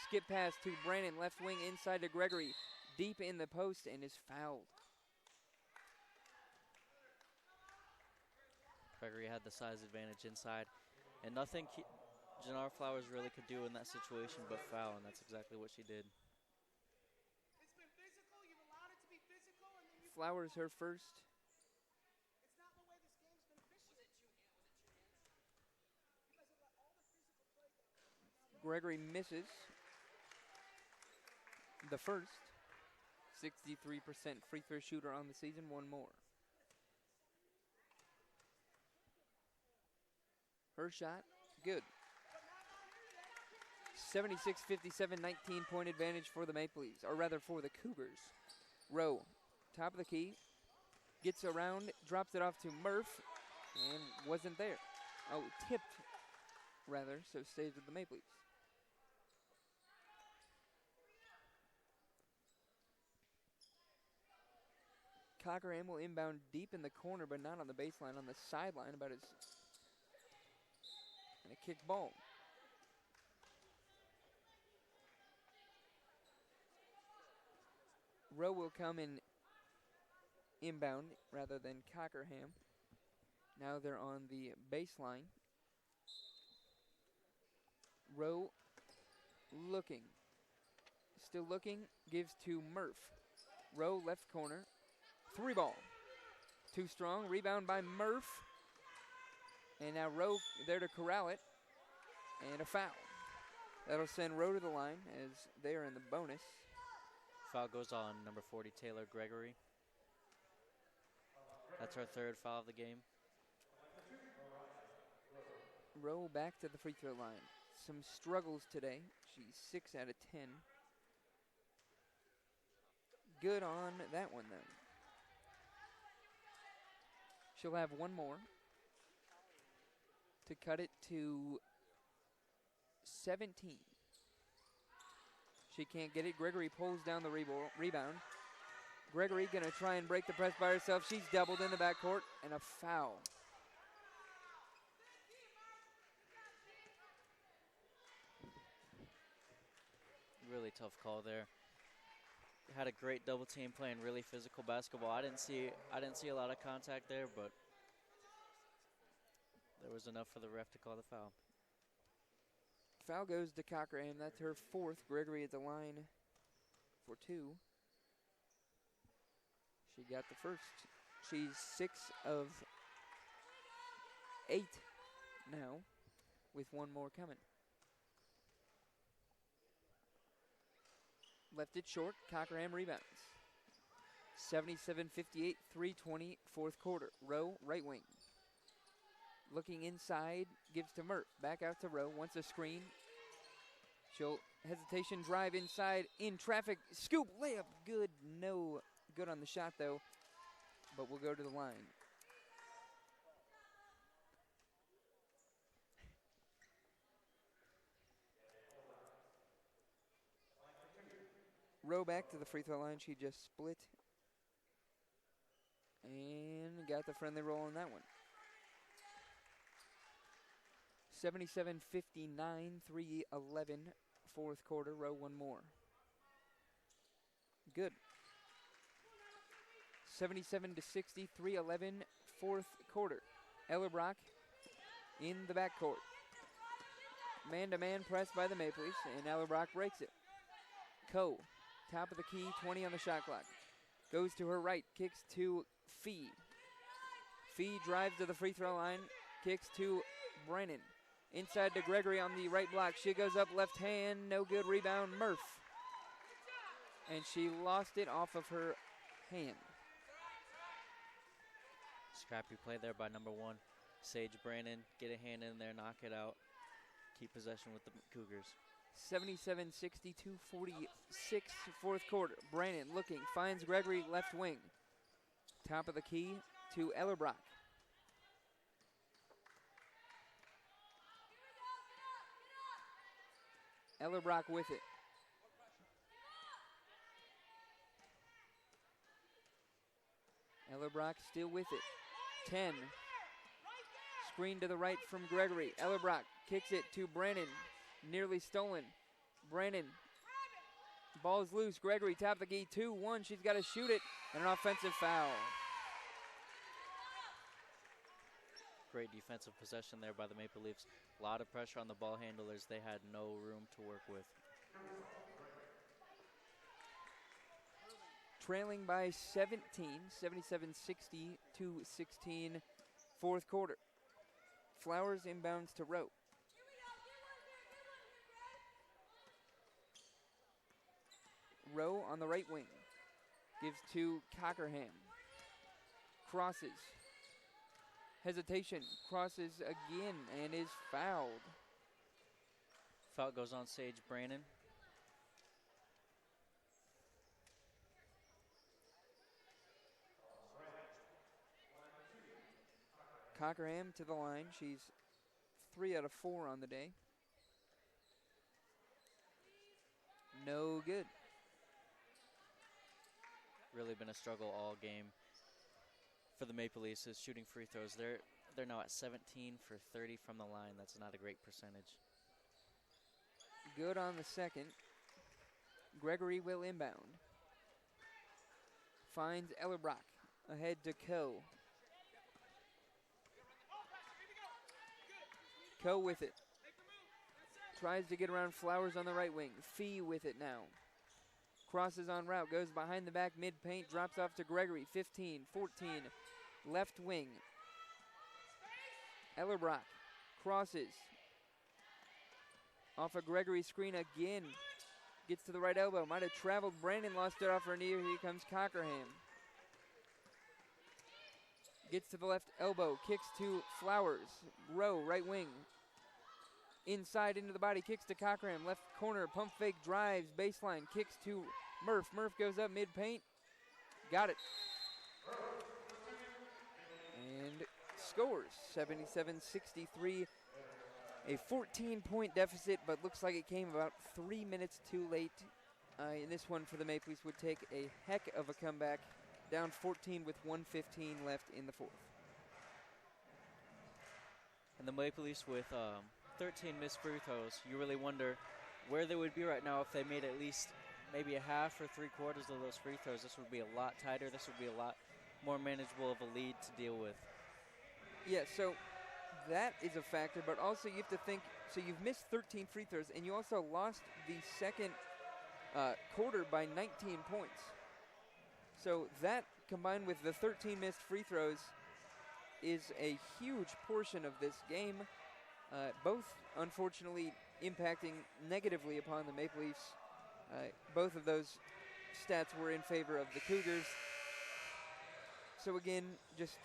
A: skip pass to Brannon, left wing inside to Gregory, deep in the post and is fouled.
B: Gregory had the size advantage inside, and nothing Jannar Flowers really could do in that situation but foul, and that's exactly what she did.
A: Flowers her first. Gregory misses the first. 63% free throw shooter on the season, one more. Her shot, good. 76-57, 19-point advantage for the Maple Leafs, or rather for the Cougars. Rowe, top of the key, gets around, drops it off to Murph, and wasn't there. Oh, tipped, rather, so stays with the Maple Leafs. Cockerham will inbound deep in the corner, but not on the baseline, on the sideline, about his and a kick ball. Rowe will come in inbound rather than Cockerham. Now they're on the baseline. Rowe looking. Still looking, gives to Murph. Rowe left corner. 3 ball. Too strong. Rebound by Murph. And now Rowe there to corral it. And a foul. That'll send Rowe to the line as they are in the bonus.
B: Foul goes on number 40, Taylor Gregory. That's her third foul of the game.
A: Rowe back to the free throw line. Some struggles today. She's 6 out of 10. Good on that one, though. She'll have one more to cut it to 17. She can't get it. Gregory pulls down the rebound. Gregory going to try and break the press by herself. She's doubled in the backcourt, and a foul.
B: Really tough call there. Had a great double team playing really physical basketball. I didn't see a lot of contact there, but there was enough for the ref to call the foul.
A: Foul goes to Cockerham. That's her 4th. Gregory at the line for 2. She got the first. She's 6 of 8 now, with one more coming. Left it short. Cockerham rebounds. 77-58, 3:20, 4th quarter. Rowe, right wing. Looking inside, gives to Murph. Back out to Rowe, wants a screen. She'll hesitation drive inside, in traffic, scoop, layup, good. No good on the shot, though, but we'll go to the line. Rowe back to the free throw line. She just split and got the friendly roll on that one. 77-59, 3:11, 4th quarter. Rowe one more. Good. 77-60, 3:11, 4th quarter. Ellerbrock in the backcourt. Man-to-man press by the Maple Leafs, and Ellerbrock breaks it. Coe, top of the key, 20 on the shot clock. Goes to her right, kicks to Fee. Fee drives to the free throw line, kicks to Brennan. Inside to Gregory on the right block. She goes up left hand, no good. Rebound, Murph. And she lost it off of her hand.
B: Scrappy play there by number 1, Sage Brannon. Get a hand in there, knock it out. Keep possession with the Cougars.
A: 77-62, 46, fourth quarter. Brannon looking, finds Gregory left wing. Top of the key to Ellerbrock. Ellerbrock with it. Ellerbrock still with it. 10. Screen to the right from Gregory. Ellerbrock kicks it to Brannon. Nearly stolen. Brannon. Ball's loose. Gregory top the key. 2-1. She's got to shoot it. And an offensive foul.
B: Great defensive possession there by the Maple Leafs. A lot of pressure on the ball handlers. They had no room to work with.
A: Trailing by 17, 77-60 to 16, fourth quarter. Flowers inbounds to Rowe. Rowe on the right wing. Gives to Cockerham. Crosses. Hesitation. Crosses again and is fouled.
B: Foul goes on Sage Brannon.
A: Cockerham to the line. She's 3 out of 4 on the day. No good.
B: Really been a struggle all game for the Maple Leafs is shooting free throws. They're now at 17 for 30 from the line. That's not a great percentage.
A: Good on the second. Gregory will inbound. Finds Ellerbrock. Ahead to Coe. Coe with it. Tries to get around Flowers on the right wing. Fee with it now. Crosses on route. Goes behind the back mid-paint. Drops off to Gregory. 15, 14. Left wing. Ellerbrock. Crosses. Off a Gregory screen again. Gets to the right elbow. Might have traveled. Brandon lost it off her knee. Here comes Cockerham. Gets to the left elbow. Kicks to Flowers. Rowe, right wing. Inside into the body. Kicks to Cockerham. Left corner. Pump fake. Drives. Baseline. Kicks to Murph. Murph goes up mid-paint. Got it. And scores. 77-63. A 14-point deficit, but looks like it came about 3 minutes too late. In this one for the Maple Leafs would take a heck of a comeback. Down 14 with 1:15 left in the fourth.
B: And the Maple Leafs with 13 missed free throws. You really wonder where they would be right now if they made at least maybe a half or 3/4 of those free throws. This would be a lot tighter. This would be a lot more manageable of a lead to deal with.
A: Yeah, so that is a factor, but also you have to think, so you've missed 13 free throws, and you also lost the second quarter by 19 points. So that, combined with the 13 missed free throws, is a huge portion of this game, both unfortunately impacting negatively upon the Maple Leafs. Both of those stats were in favor of the Cougars. So again, just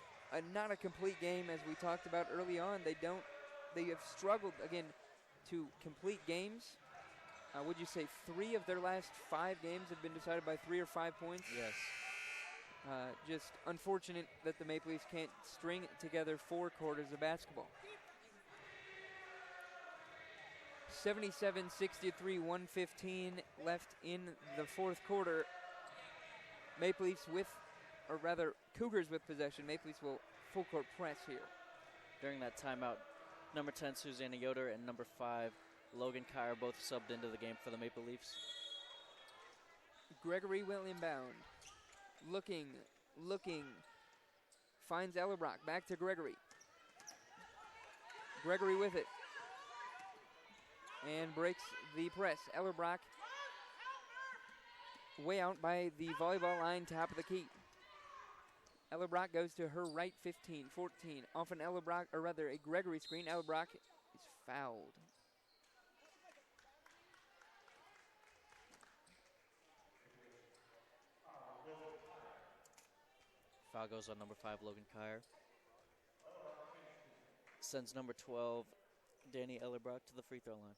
A: not a complete game, as we talked about early on. They have struggled, again, to complete games. Would you say 3 of their last 5 games have been decided by 3 or 5 points?
B: Yes.
A: Just unfortunate that the Maple Leafs can't string together 4 quarters of basketball. 77-63, 1:15 left in the fourth quarter. Maple Leafs with, or rather Cougars with possession. Maple Leafs will full court press here.
B: During that timeout, number 10, Susanna Yoder, and number 5, Logan Kyer, both subbed into the game for the Maple Leafs.
A: Gregory will inbound. Looking. Finds Ellerbrock. Back to Gregory. Gregory with it. And breaks the press. Ellerbrock way out by the volleyball line, top of the key. Ellerbrock goes to her right, 15, 14. Off an Ellerbrock, or rather a Gregory screen. Ellerbrock is fouled.
B: Foul goes on number 5, Logan Kyer. Sends number 12, Danny Ellerbrock, to the free throw line.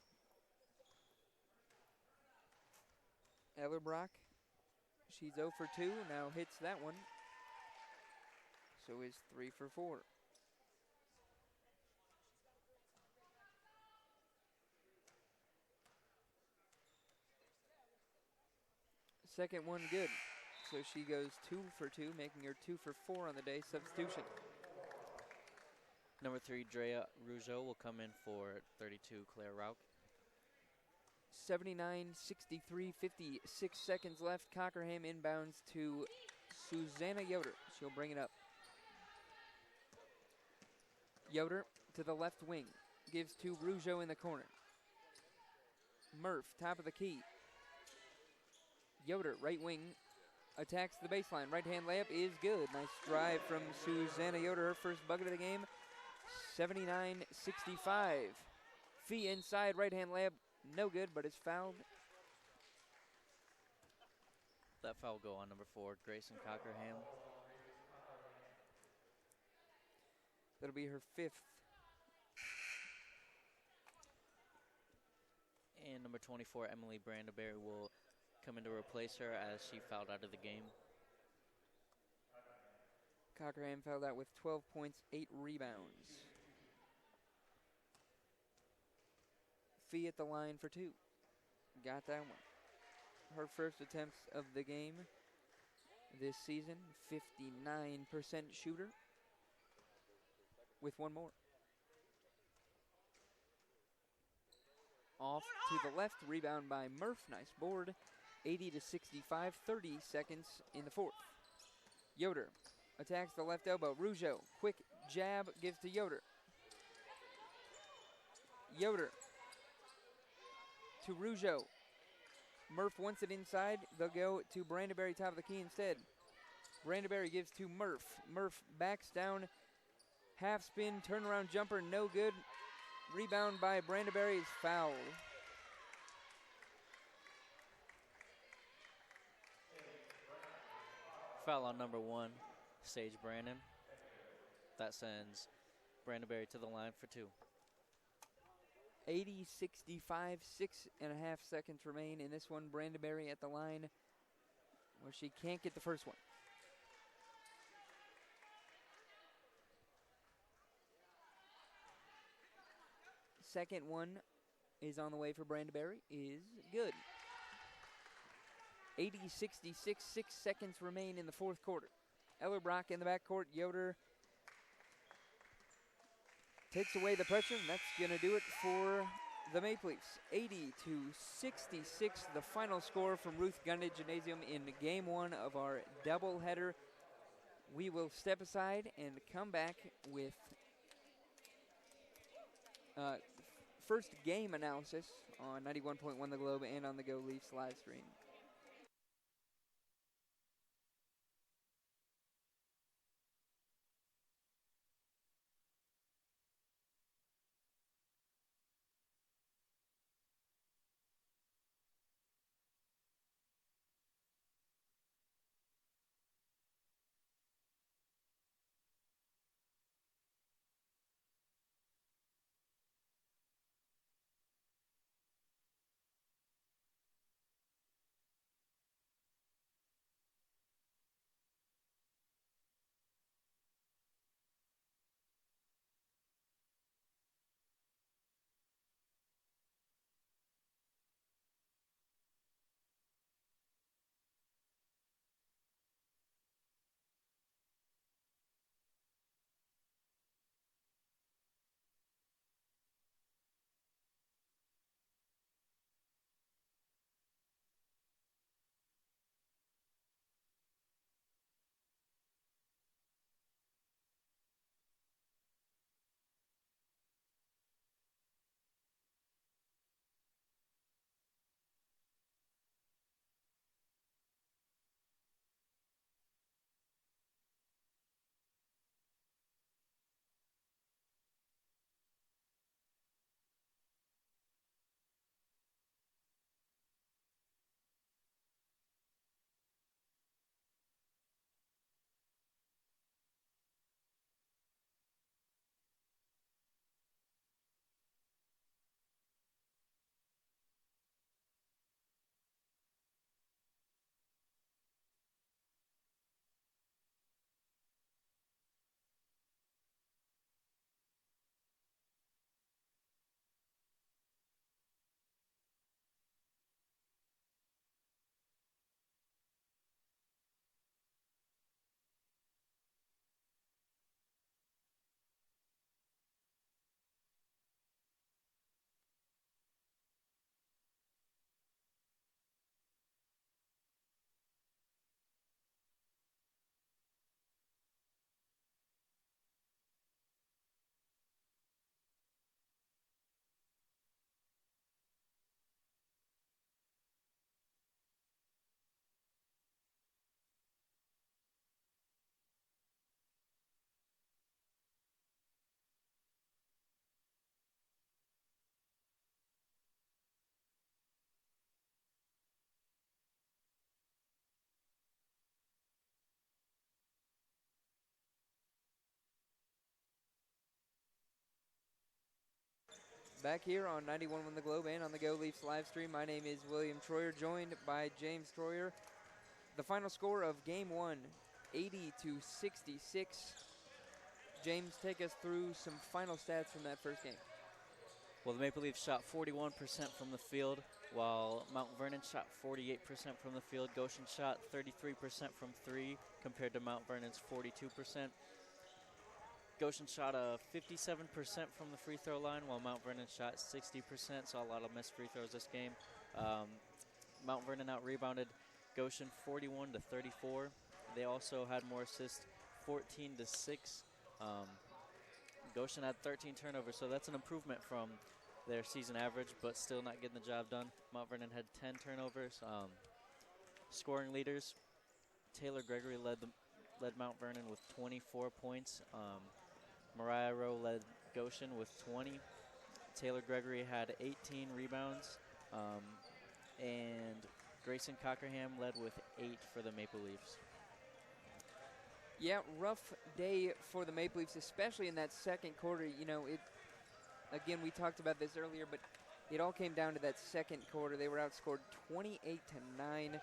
A: Ellerbrock, she's 0 for 2, now hits that one. So is 3 for 4. Second one good. So she goes 2 for 2, making her 2 for 4 on the day. Substitution.
B: Number 3, Drea Rougeau will come in for 32, Claire Rauch.
A: 79-63, 56 seconds left. Cockerham inbounds to Susanna Yoder. She'll bring it up. Yoder to the left wing. Gives to Rougeau in the corner. Murph, top of the key. Yoder, right wing, attacks the baseline. Right-hand layup is good. Nice drive from Susanna Yoder, her first bucket of the game. 79-65. Fee inside, right-hand layup, no good, but it's fouled.
B: That foul will go on number 4, Grayson Cockerham.
A: That'll be her 5th.
B: And number 24, Emily Brandeberry, will come in to replace her as she fouled out of the game.
A: Cockerham fouled out with 12 points, 8 rebounds. Fee at the line for 2. Got that one. Her first attempts of the game this season, 59% shooter with one more. Off to the left, rebound by Murph, nice board. 80-65, 30 seconds in the 4th. Yoder attacks the left elbow. Rougeau, quick jab, gives to Yoder. Yoder to Rougeau. Murph wants it inside. They'll go to Brandeberry, top of the key instead. Brandeberry gives to Murph. Murph backs down. Half spin, turnaround jumper, no good. Rebound by Brandeberry is fouled.
B: Foul on number 1, Sage Brandon. That sends Brandeberry to the line for 2.
A: 80-65, 6.5 seconds remain in this one. Brandeberry at the line where she can't get the first one. Second one is on the way for Brandeberry, is good. 80-66, 6 seconds remain in the 4th quarter. Ellerbrock in the backcourt. Yoder takes away the pressure, and that's going to do it for the Maple Leafs. 80-66, the final score from Ruth Gundy Gymnasium in Game 1 of our doubleheader. We will step aside and come back with first game analysis on 91.1 The Globe and on the Go Leafs live stream. Back here on 91.1 The Globe and on the Go Leafs live stream, my name is William Troyer, joined by James Troyer. The final score of Game 1, 80-66. James, take us through some final stats from that first game.
B: Well, the Maple Leafs shot 41% from the field, while Mount Vernon shot 48% from the field. Goshen shot 33% from three compared to Mount Vernon's 42%. Goshen shot 57% from the free throw line, while Mount Vernon shot 60%. Saw a lot of missed free throws this game. Mount Vernon out-rebounded Goshen 41-34. They also had more assists, 14-6. Goshen had 13 turnovers, so that's an improvement from their season average, but still not getting the job done. Mount Vernon had 10 turnovers. Scoring leaders, Taylor Gregory led Mount Vernon with 24 points. Mariah Rowe led Goshen with 20. Taylor Gregory had 18 rebounds. And Grayson Cockerham led with 8 for the Maple Leafs.
A: Yeah, rough day for the Maple Leafs, especially in that second quarter. You know, again, we talked about this earlier, but it all came down to that second quarter. They were outscored 28-9.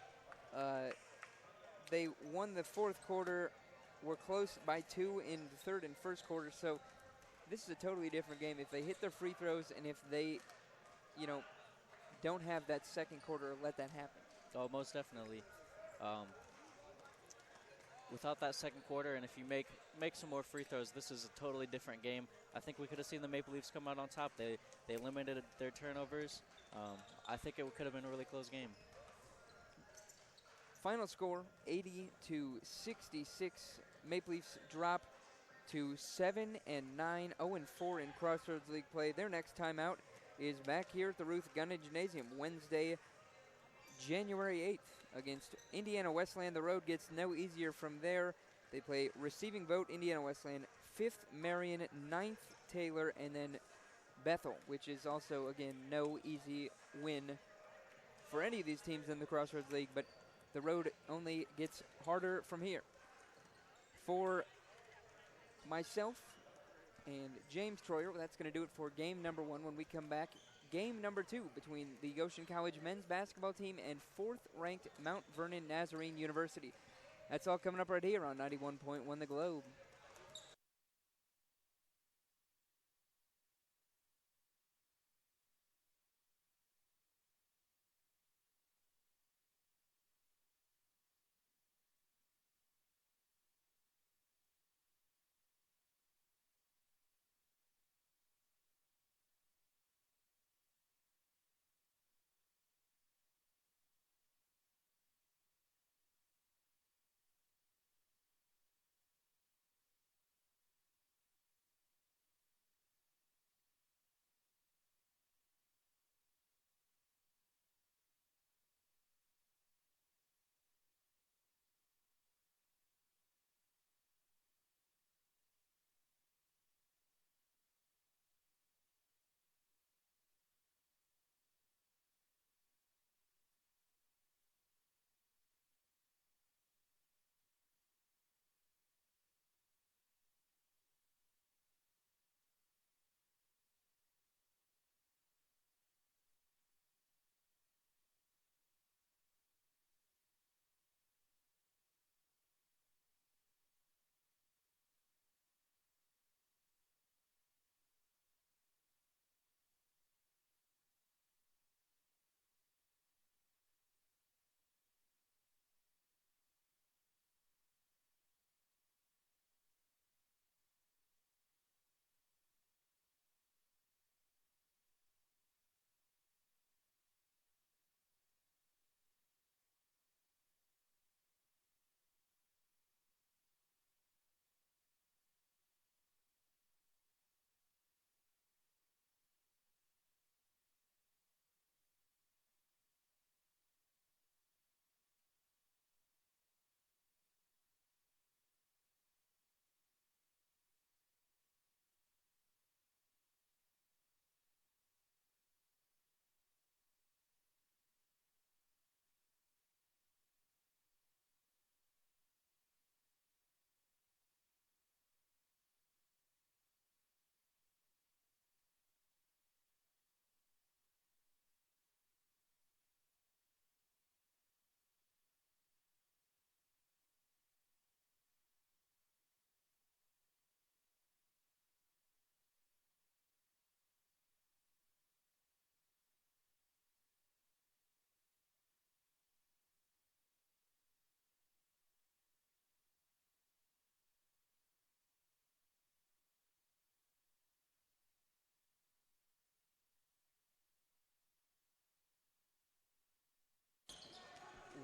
A: They won the fourth quarter, were close by 2 in the third and first quarter. So this is a totally different game. If they hit their free throws and if they, you know, don't have that second quarter, let that happen.
B: Oh, most definitely. Without that second quarter, and if you make some more free throws, this is a totally different game. I think we could have seen the Maple Leafs come out on top. They limited their turnovers. I think it could have been a really close game.
A: Final score, 80-66. Maple Leafs drop to 7-9, 0-4 in Crossroads League play. Their next time out is back here at the Ruth Gunning Gymnasium, Wednesday, January 8th against Indiana Wesleyan. The road gets no easier from there. They play receiving vote Indiana Wesleyan, 5th Marion, 9th Taylor, and then Bethel, which is also, again, no easy win for any of these teams in the Crossroads League, but the road only gets harder from here. For myself and James Troyer, that's going to do it for game number 1. When we come back, game number 2 between the Goshen College men's basketball team and 4th-ranked Mount Vernon Nazarene University. That's all coming up right here on 91.1 The Globe.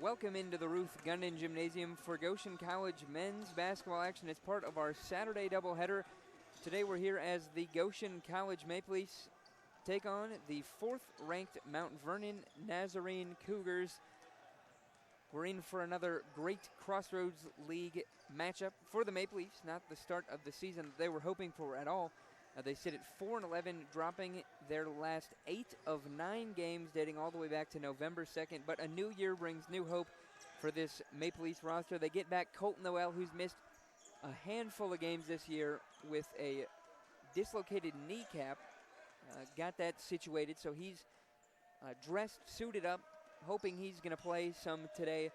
A: Welcome into the Ruth Gundin Gymnasium for Goshen College men's basketball action as part of our Saturday doubleheader. Today we're here as the Goshen College Maple Leafs take on the 4th-ranked Mount Vernon Nazarene Cougars. We're in for another great Crossroads League matchup for the Maple Leafs, not the start of the season they were hoping for at all. They sit at 4-11, dropping their last 8 of 9 games dating all the way back to November 2nd. But a new year brings new hope for this Maple Leafs roster. They get back Colton Noel, who's missed a handful of games this year with a dislocated kneecap. Got that situated, so he's dressed, suited up, hoping he's going to play some today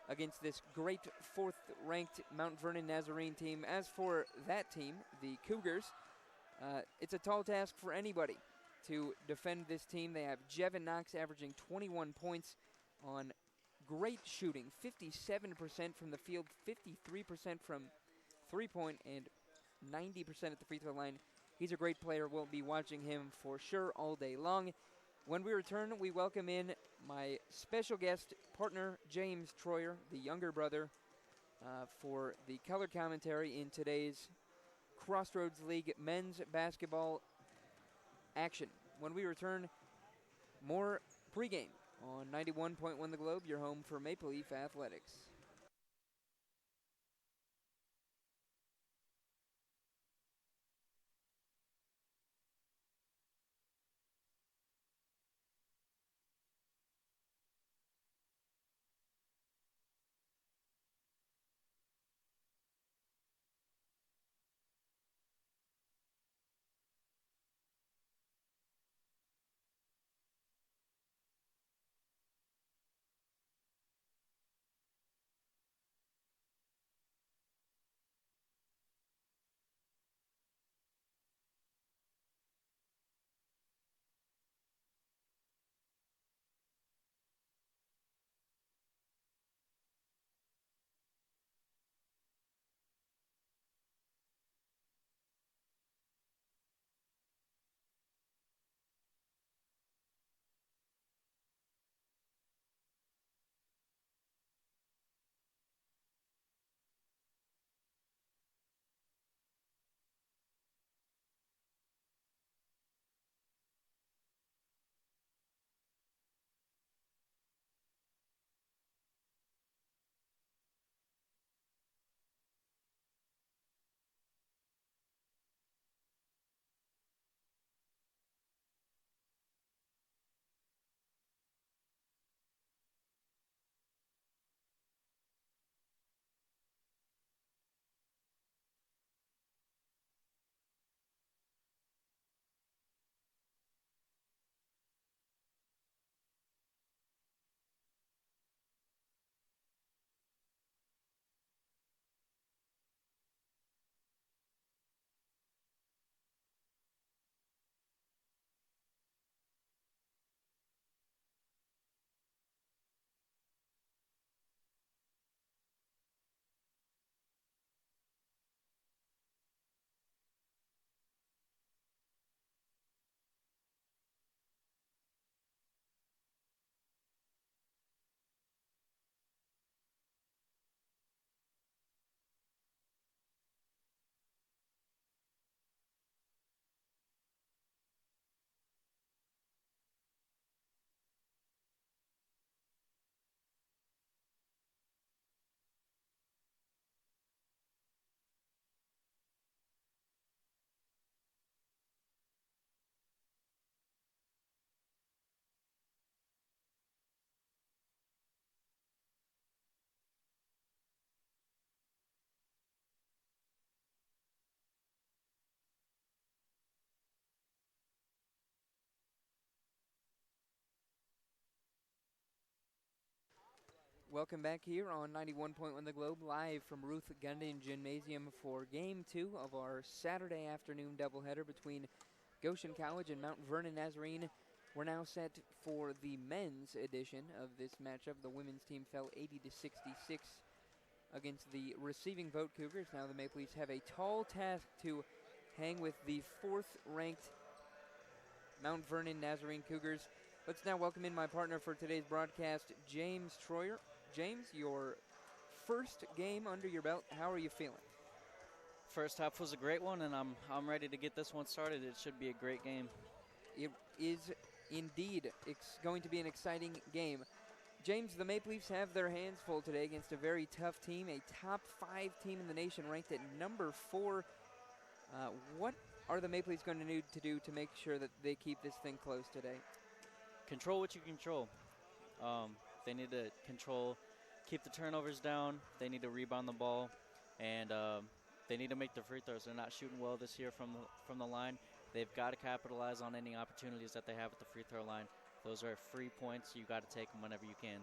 A: against this great 4th-ranked Mount Vernon Nazarene team. As for that team, the Cougars, it's a tall task for anybody to defend this team. They have Jevin Knox averaging 21 points on great shooting, 57% from the field, 53% from three-point, and 90% at the free throw line. He's a great player. We'll be watching him for sure all day long. When we return, we welcome in my special guest partner, James Troyer, the younger brother, for the color commentary in today's Crossroads League men's basketball action. When we return, more pregame on 91.1 The Globe, your home for Maple Leaf Athletics. Welcome back here on 91.1 The Globe, live from Ruth Gundin Gymnasium for Game 2 of our Saturday afternoon doubleheader between Goshen College and Mount Vernon Nazarene. We're now set for the men's edition of this matchup. The women's team fell 80-66 against the receiving vote Cougars. Now the Maple Leafs have a tall task to hang with the 4th-ranked Mount Vernon Nazarene Cougars. Let's now welcome in my partner for today's broadcast, James Troyer. James, your first game under your belt, how are you feeling?
B: First half was a great one, and I'm ready to get this one started. It should be a great game.
A: It is indeed going to be an exciting game. James, the Maple Leafs have their hands full today against a very tough team, a top 5 team in the nation ranked at number 4. What are the Maple Leafs going to need to do to make sure that they keep this thing close today?
B: Control what you control. They need to keep the turnovers down. They need to rebound the ball, and they need to make the free throws. They're not shooting well this year from the line. They've got to capitalize on any opportunities that they have at the free throw line. Those are free points. You got to take them whenever you can.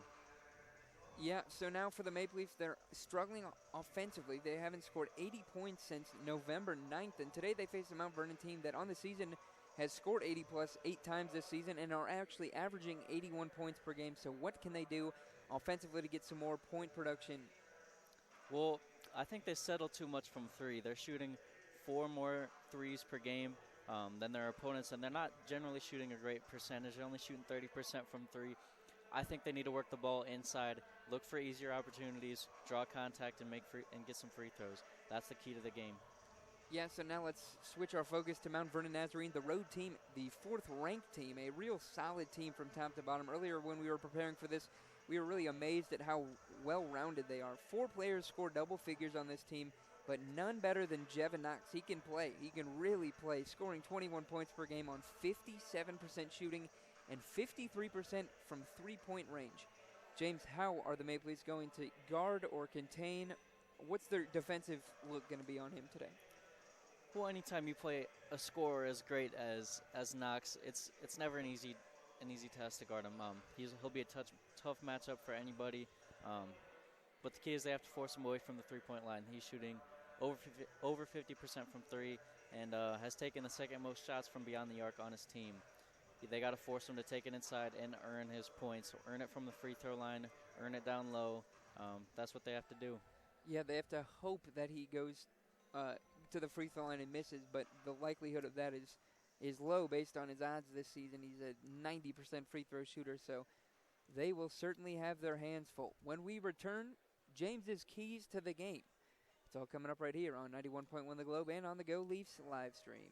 A: Yeah, so now for the Maple Leafs, they're struggling offensively. They haven't scored 80 points since November 9th, and today they face a Mount Vernon team that on the season has scored 80-plus 8 times this season and are actually averaging 81 points per game. So what can they do offensively to get some more point production?
B: Well, I think they settle too much from 3. They're shooting 4 more threes per game than their opponents, and they're not generally shooting a great percentage. They're only shooting 30% from 3. I think they need to work the ball inside, look for easier opportunities, draw contact, and get some free throws. That's the key to the game.
A: Yeah, so now let's switch our focus to Mount Vernon Nazarene, the road team, the 4th-ranked team, a real solid team from top to bottom. Earlier when we were preparing for this, we were really amazed at how well-rounded they are. 4 players scored double figures on this team, but none better than Jevin Knox. He can play. He can really play, scoring 21 points per game on 57% shooting and 53% from three-point range. James, how are the Maple Leafs going to guard or contain? What's their defensive look going to be on him today?
B: Well, anytime you play a scorer as great as Knox, it's never an easy task to guard him. He'll be a tough matchup for anybody. But the key is they have to force him away from the three-point line. He's shooting over 50% from 3 and has taken the second most shots from beyond the arc on his team. They got to force him to take it inside and earn his points. Earn it from the free throw line, earn it down low. That's what they have to do.
A: Yeah, they have to hope that he goes to the free throw line and misses, but the likelihood of that is low based on his odds this season. He's a 90% free throw shooter, so they will certainly have their hands full. When we return, James's keys to the game. It's all coming up right here on 91.1 The Globe and on the Go Leafs live stream.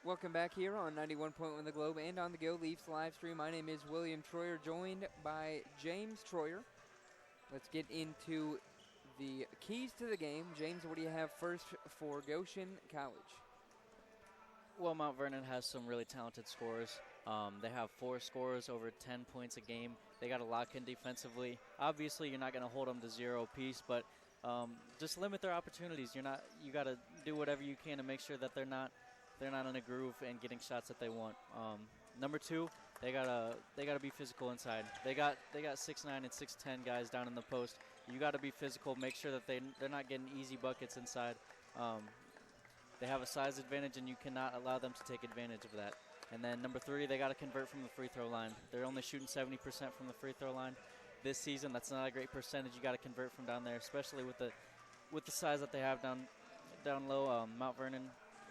A: Welcome back here on 91.1 The Globe and on the Go Leafs live stream. My name is William Troyer, joined by James Troyer. Let's get into the keys to the game. James, what do you have first for Goshen College?
B: Well, Mount Vernon has some really talented scorers. They have 4 scorers over 10 points a game. They got to lock in defensively. Obviously, you're not going to hold them to 0 apiece, but just limit their opportunities. You got to do whatever you can to make sure that they're not in a groove and getting shots that they want. Number 2, they gotta be physical inside. They got 6'9" and 6'10" guys down in the post. You got to be physical. Make sure that they're not getting easy buckets inside. They have a size advantage, and you cannot allow them to take advantage of that. And then number 3, they got to convert from the free throw line. They're only shooting 70% from the free throw line this season. That's not a great percentage. You got to convert from down there, especially with the size that they have down low. Mount Vernon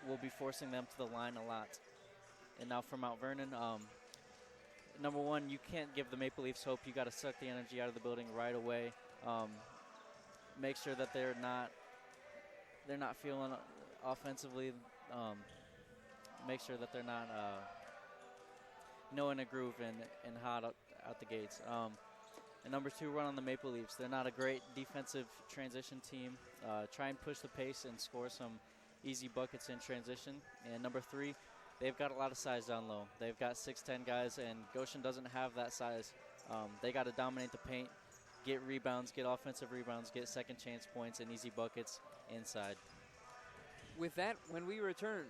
B: will be forcing them to the line a lot. And now for Mount Vernon, number 1, you can't give the Maple Leafs hope. You got to suck the energy out of the building right away. Make sure that they're not feeling offensively. Make sure that they're not in a groove and hot out the gates. And number 2, run on the Maple Leafs. They're not a great defensive transition team. Try and push the pace and score some easy buckets in transition. And number 3, they've got a lot of size down low. They've got 6'10" guys, and Goshen doesn't have that size. They got to dominate the paint, get rebounds, get offensive rebounds, get second chance points and easy buckets inside.
A: With that, when we return,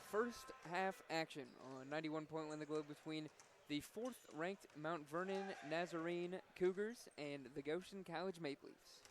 A: first half action on 91.1 The Globe between the 4th-ranked Mount Vernon Nazarene Cougars and the Goshen College Maple Leafs.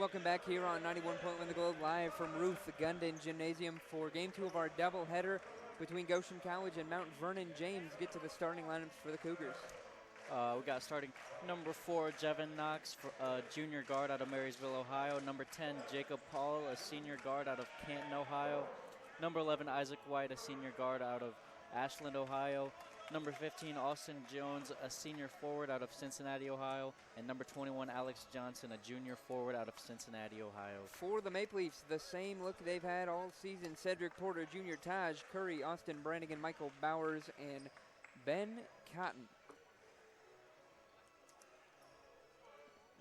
A: Welcome back here on 91.1 The Globe, live from Ruth Gundin Gymnasium for Game 2 of our doubleheader between Goshen College and Mount Vernon. James, get to the starting lineups for the Cougars.
B: We got starting number 4, Jevin Knox, junior guard out of Marysville, Ohio. Number 10, Jacob Paul, a senior guard out of Canton, Ohio. Number 11, Isaac White, a senior guard out of Ashland, Ohio. Number 15, Austin Jones, a senior forward out of Cincinnati, Ohio. And number 21, Alex Johnson, a junior forward out of Cincinnati, Ohio.
A: For the Maple Leafs, the same look they've had all season. Cedric Porter Jr., Taj Curry, Austin Brannigan, Michael Bowers, and Ben Cotton.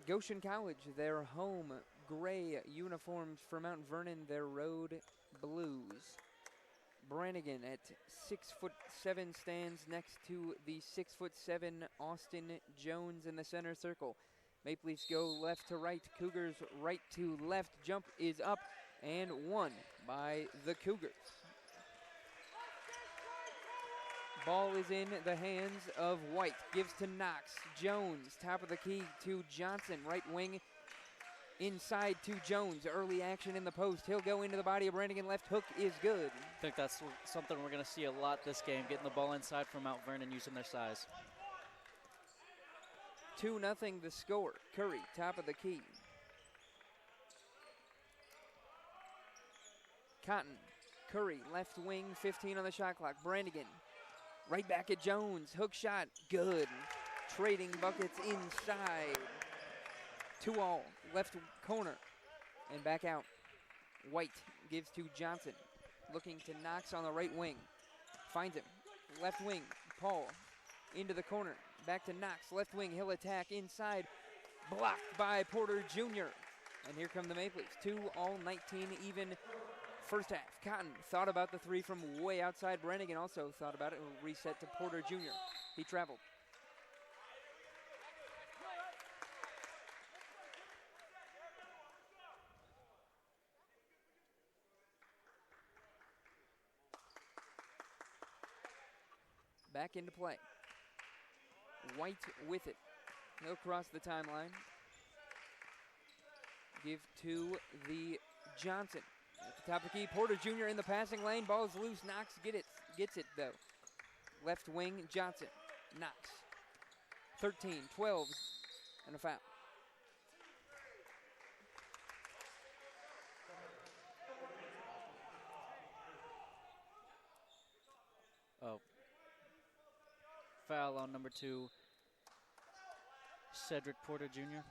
A: Goshen College, their home gray uniforms. For Mount Vernon, their road blues. Brannigan at 6'7" stands next to the 6'7" Austin Jones in the center circle. Maple Leafs go left to right, Cougars right to left. Jump is up and won by the Cougars. Ball is in the hands of White, gives to Knox. Jones, top of the key to Johnson, right wing inside to Jones. Early action in the post. He'll go into the body of Brannigan. Left hook is good.
B: I think that's something we're going to see a lot this game, getting the ball inside from Mount Vernon using their size.
A: 2-0 the score. Curry, top of the key. Cotton, Curry, left wing, 15 on the shot clock. Brannigan, right back at Jones. Hook shot, good. Trading buckets inside. 2-2, left corner, and back out. White gives to Johnson, looking to Knox on the right wing. Finds him, left wing, Paul, into the corner, back to Knox, left wing, he'll attack inside, blocked by Porter Jr. And here come the Maple Leafs, 2-19 even first half. Cotton thought about the three from way outside. Brannigan also thought about it, and reset to Porter Jr. He traveled. Back into play. White with it. He'll cross the timeline. Give to the Johnson. At the top of the key, Porter Jr. in the passing lane. Ball is loose. Knox gets it though. Left wing, Johnson. Knox. 13, 12, and a foul.
B: Foul on number 2, Cedric Porter Jr.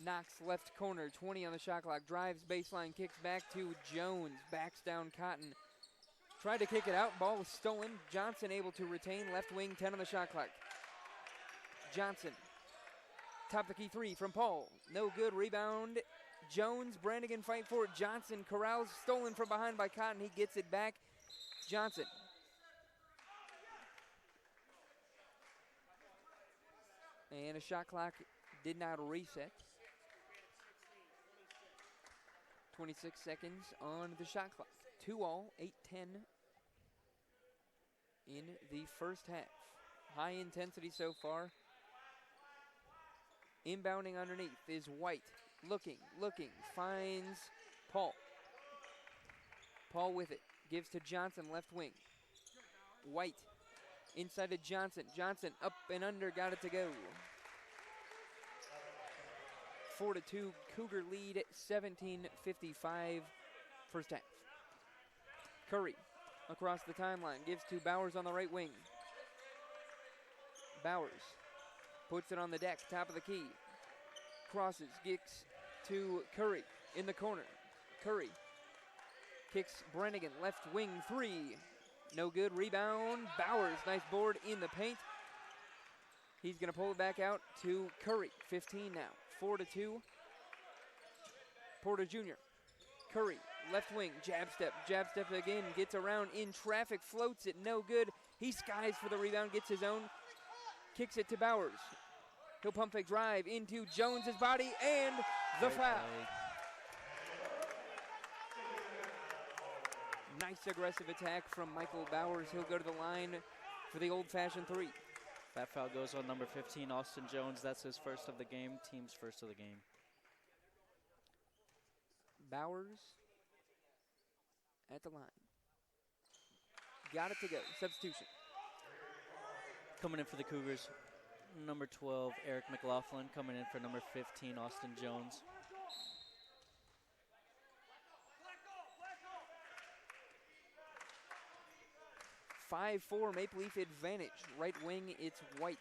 A: Knox left corner, 20 on the shot clock. Drives baseline, kicks back to Jones. Backs down Cotton. Tried to kick it out. Ball was stolen. Johnson able to retain. Left wing, 10 on the shot clock. Johnson. Top of the key 3 from Paul. No good. Rebound. Jones. Brannigan fight for it. Johnson corrals. Stolen from behind by Cotton. He gets it back. Johnson. And a shot clock did not reset. 26 seconds on the shot clock. 2-2, 8-10 in the first half. High intensity so far. Inbounding underneath is White. Looking, finds Paul. Paul with it. Gives to Johnson, left wing. White. Inside to Johnson. Johnson up and under, got it to go. 4-2, Cougar lead, 17:55 first half. Curry across the timeline, gives to Bowers on the right wing. Bowers puts it on the deck, top of the key. Crosses, kicks to Curry in the corner. Curry kicks Brannigan, left wing 3. No good, rebound, Bowers, nice board in the paint. He's gonna pull it back out to Curry, 15 now, 4-2. Porter Jr., Curry, left wing, jab step again, gets around in traffic, floats it, no good. He skies for the rebound, gets his own, kicks it to Bowers. He'll pump fake drive into Jones's body, and the foul. Nice aggressive attack from Michael Bowers. He'll go to the line for the old-fashioned 3.
B: That foul goes on number 15, Austin Jones. That's his first of the game, team's first of the game.
A: Bowers at the line. Got it to go. Substitution.
B: Coming in for the Cougars, number 12, Eric McLaughlin. Coming in for number 15, Austin Jones.
A: (5-4) Maple Leaf advantage. Right wing, it's White.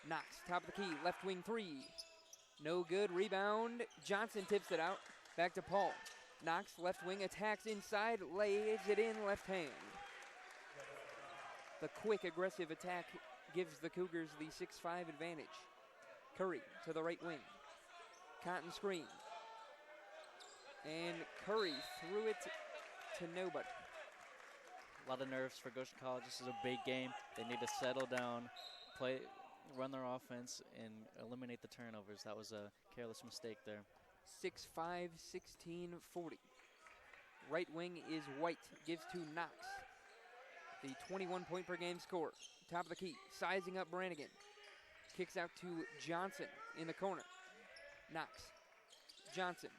A: Knox, top of the key, left wing three. No good, rebound. Johnson tips it out. Back to Paul. Knox, left wing, attacks inside, lays it in left hand. The quick, aggressive attack gives the Cougars the 6-5 advantage. Curry to the right wing. Cotton screen. And Curry threw it to nobody.
B: A lot of nerves for Goshen College. This is a big game. They need to settle down, run their offense, and eliminate the turnovers. That was a careless mistake there.
A: 6-5, 16-40. Right wing is White. Gives to Knox. The 21-point per game score. Top of the key. Sizing up Brannigan. Kicks out to Johnson in the corner. Knox. Johnson.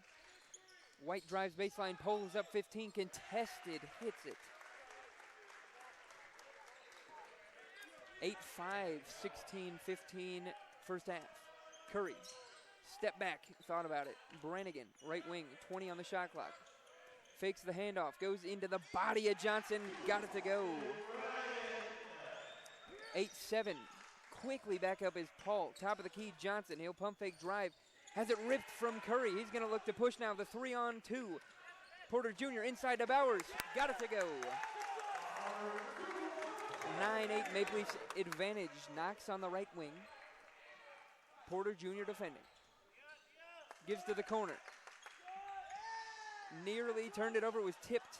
A: White drives baseline. Pulls up 15. Contested. Hits it. 8-5, 16-15 first half. Curry. Step back. Thought about it. Brannigan. Right wing. 20 on the shot clock. Fakes the handoff, goes into the body of Johnson, got it to go. 8-7, quickly back up is Paul. Top of the key, Johnson, he'll pump fake drive. Has it ripped from Curry. He's gonna look to push now, the 3-on-2. Porter Jr. inside to Bowers, got it to go. 9-8 Maple Leafs advantage. Knox on the right wing. Porter Jr. defending. Gives to the corner. Nearly turned it over, it was tipped.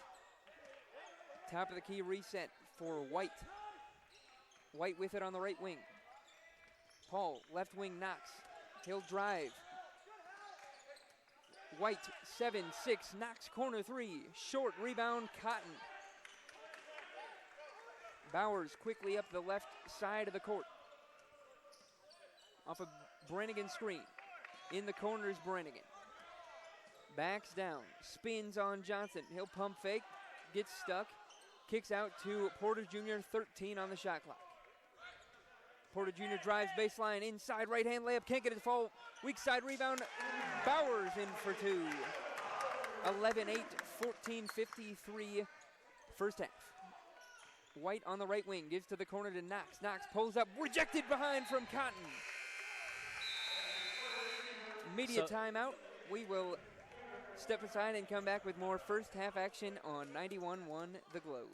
A: Top of the key reset for White. White with it on the right wing. Paul, left wing, Knox. He'll drive. White, 7-6, Knox, corner three. Short, rebound, Cotton. Bowers quickly up the left side of the court. Off a Brannigan screen. In the corner is Brannigan. Backs down, spins on Johnson. He'll pump fake, gets stuck, kicks out to Porter Jr., 13 on the shot clock. Porter Jr. drives baseline, inside right-hand layup, can't get it to fall. Weak side rebound, Bowers in for two. 11-8, 14-53 first half. White on the right wing, gives to the corner to Knox. Knox pulls up, rejected behind from Cotton. Media timeout. We will step aside and come back with more first half action on 91.1 The Globe.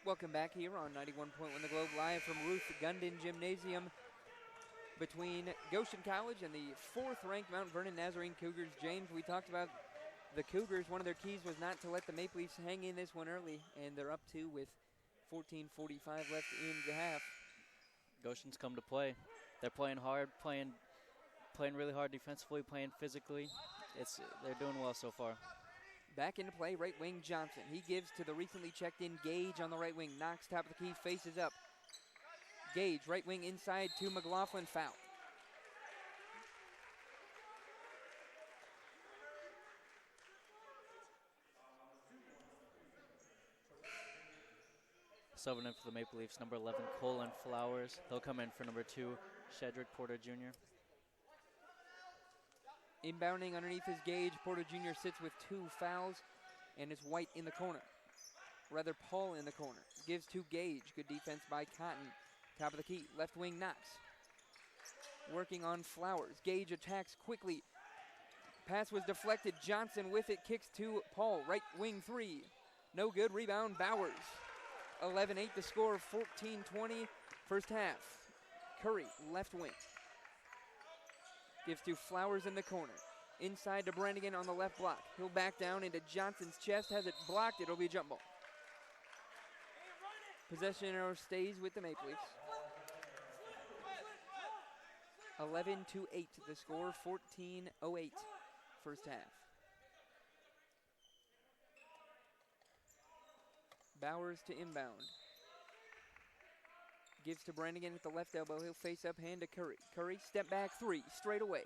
A: Welcome back here on 91.1 The Globe, live from Ruth Gundin Gymnasium between Goshen College and the 4th-ranked Mount Vernon Nazarene Cougars. James, we talked about the Cougars. One of their keys was not to let the Maple Leafs hang in this one early, and they're up 2 with 14:45 left in the half.
B: Goshen's come to play. They're playing hard, playing really hard defensively, playing physically. They're doing well so far.
A: Back into play, right wing Johnson. He gives to the recently checked in Gage on the right wing. Knox, top of the key, faces up. Gage, right wing inside to McLaughlin, foul.
B: Subbing in for the Maple Leafs, number 11, Colin Flowers. He'll come in for number 2, Shedrick Porter Jr.
A: Inbounding underneath his Gage. Porter Jr. sits with 2 fouls, and it's White in the corner. Rather, Paul in the corner. Gives to Gage. Good defense by Cotton. Top of the key. Left wing Knox. Working on Flowers. Gage attacks quickly. Pass was deflected. Johnson with it. Kicks to Paul. Right wing 3. No good. Rebound Bowers. 11-8 the score. 14-20 first half. Curry, left wing. Gives to Flowers in the corner. Inside to Brannigan on the left block. He'll back down into Johnson's chest. Has it blocked. It'll be a jump ball. Possession arrow stays with the Maple Leafs. 11-8 the score. 14-08 first half. Bowers to inbound. Gives to Brannigan at the left elbow. He'll face up, hand to Curry. Curry, step back 3, straight away.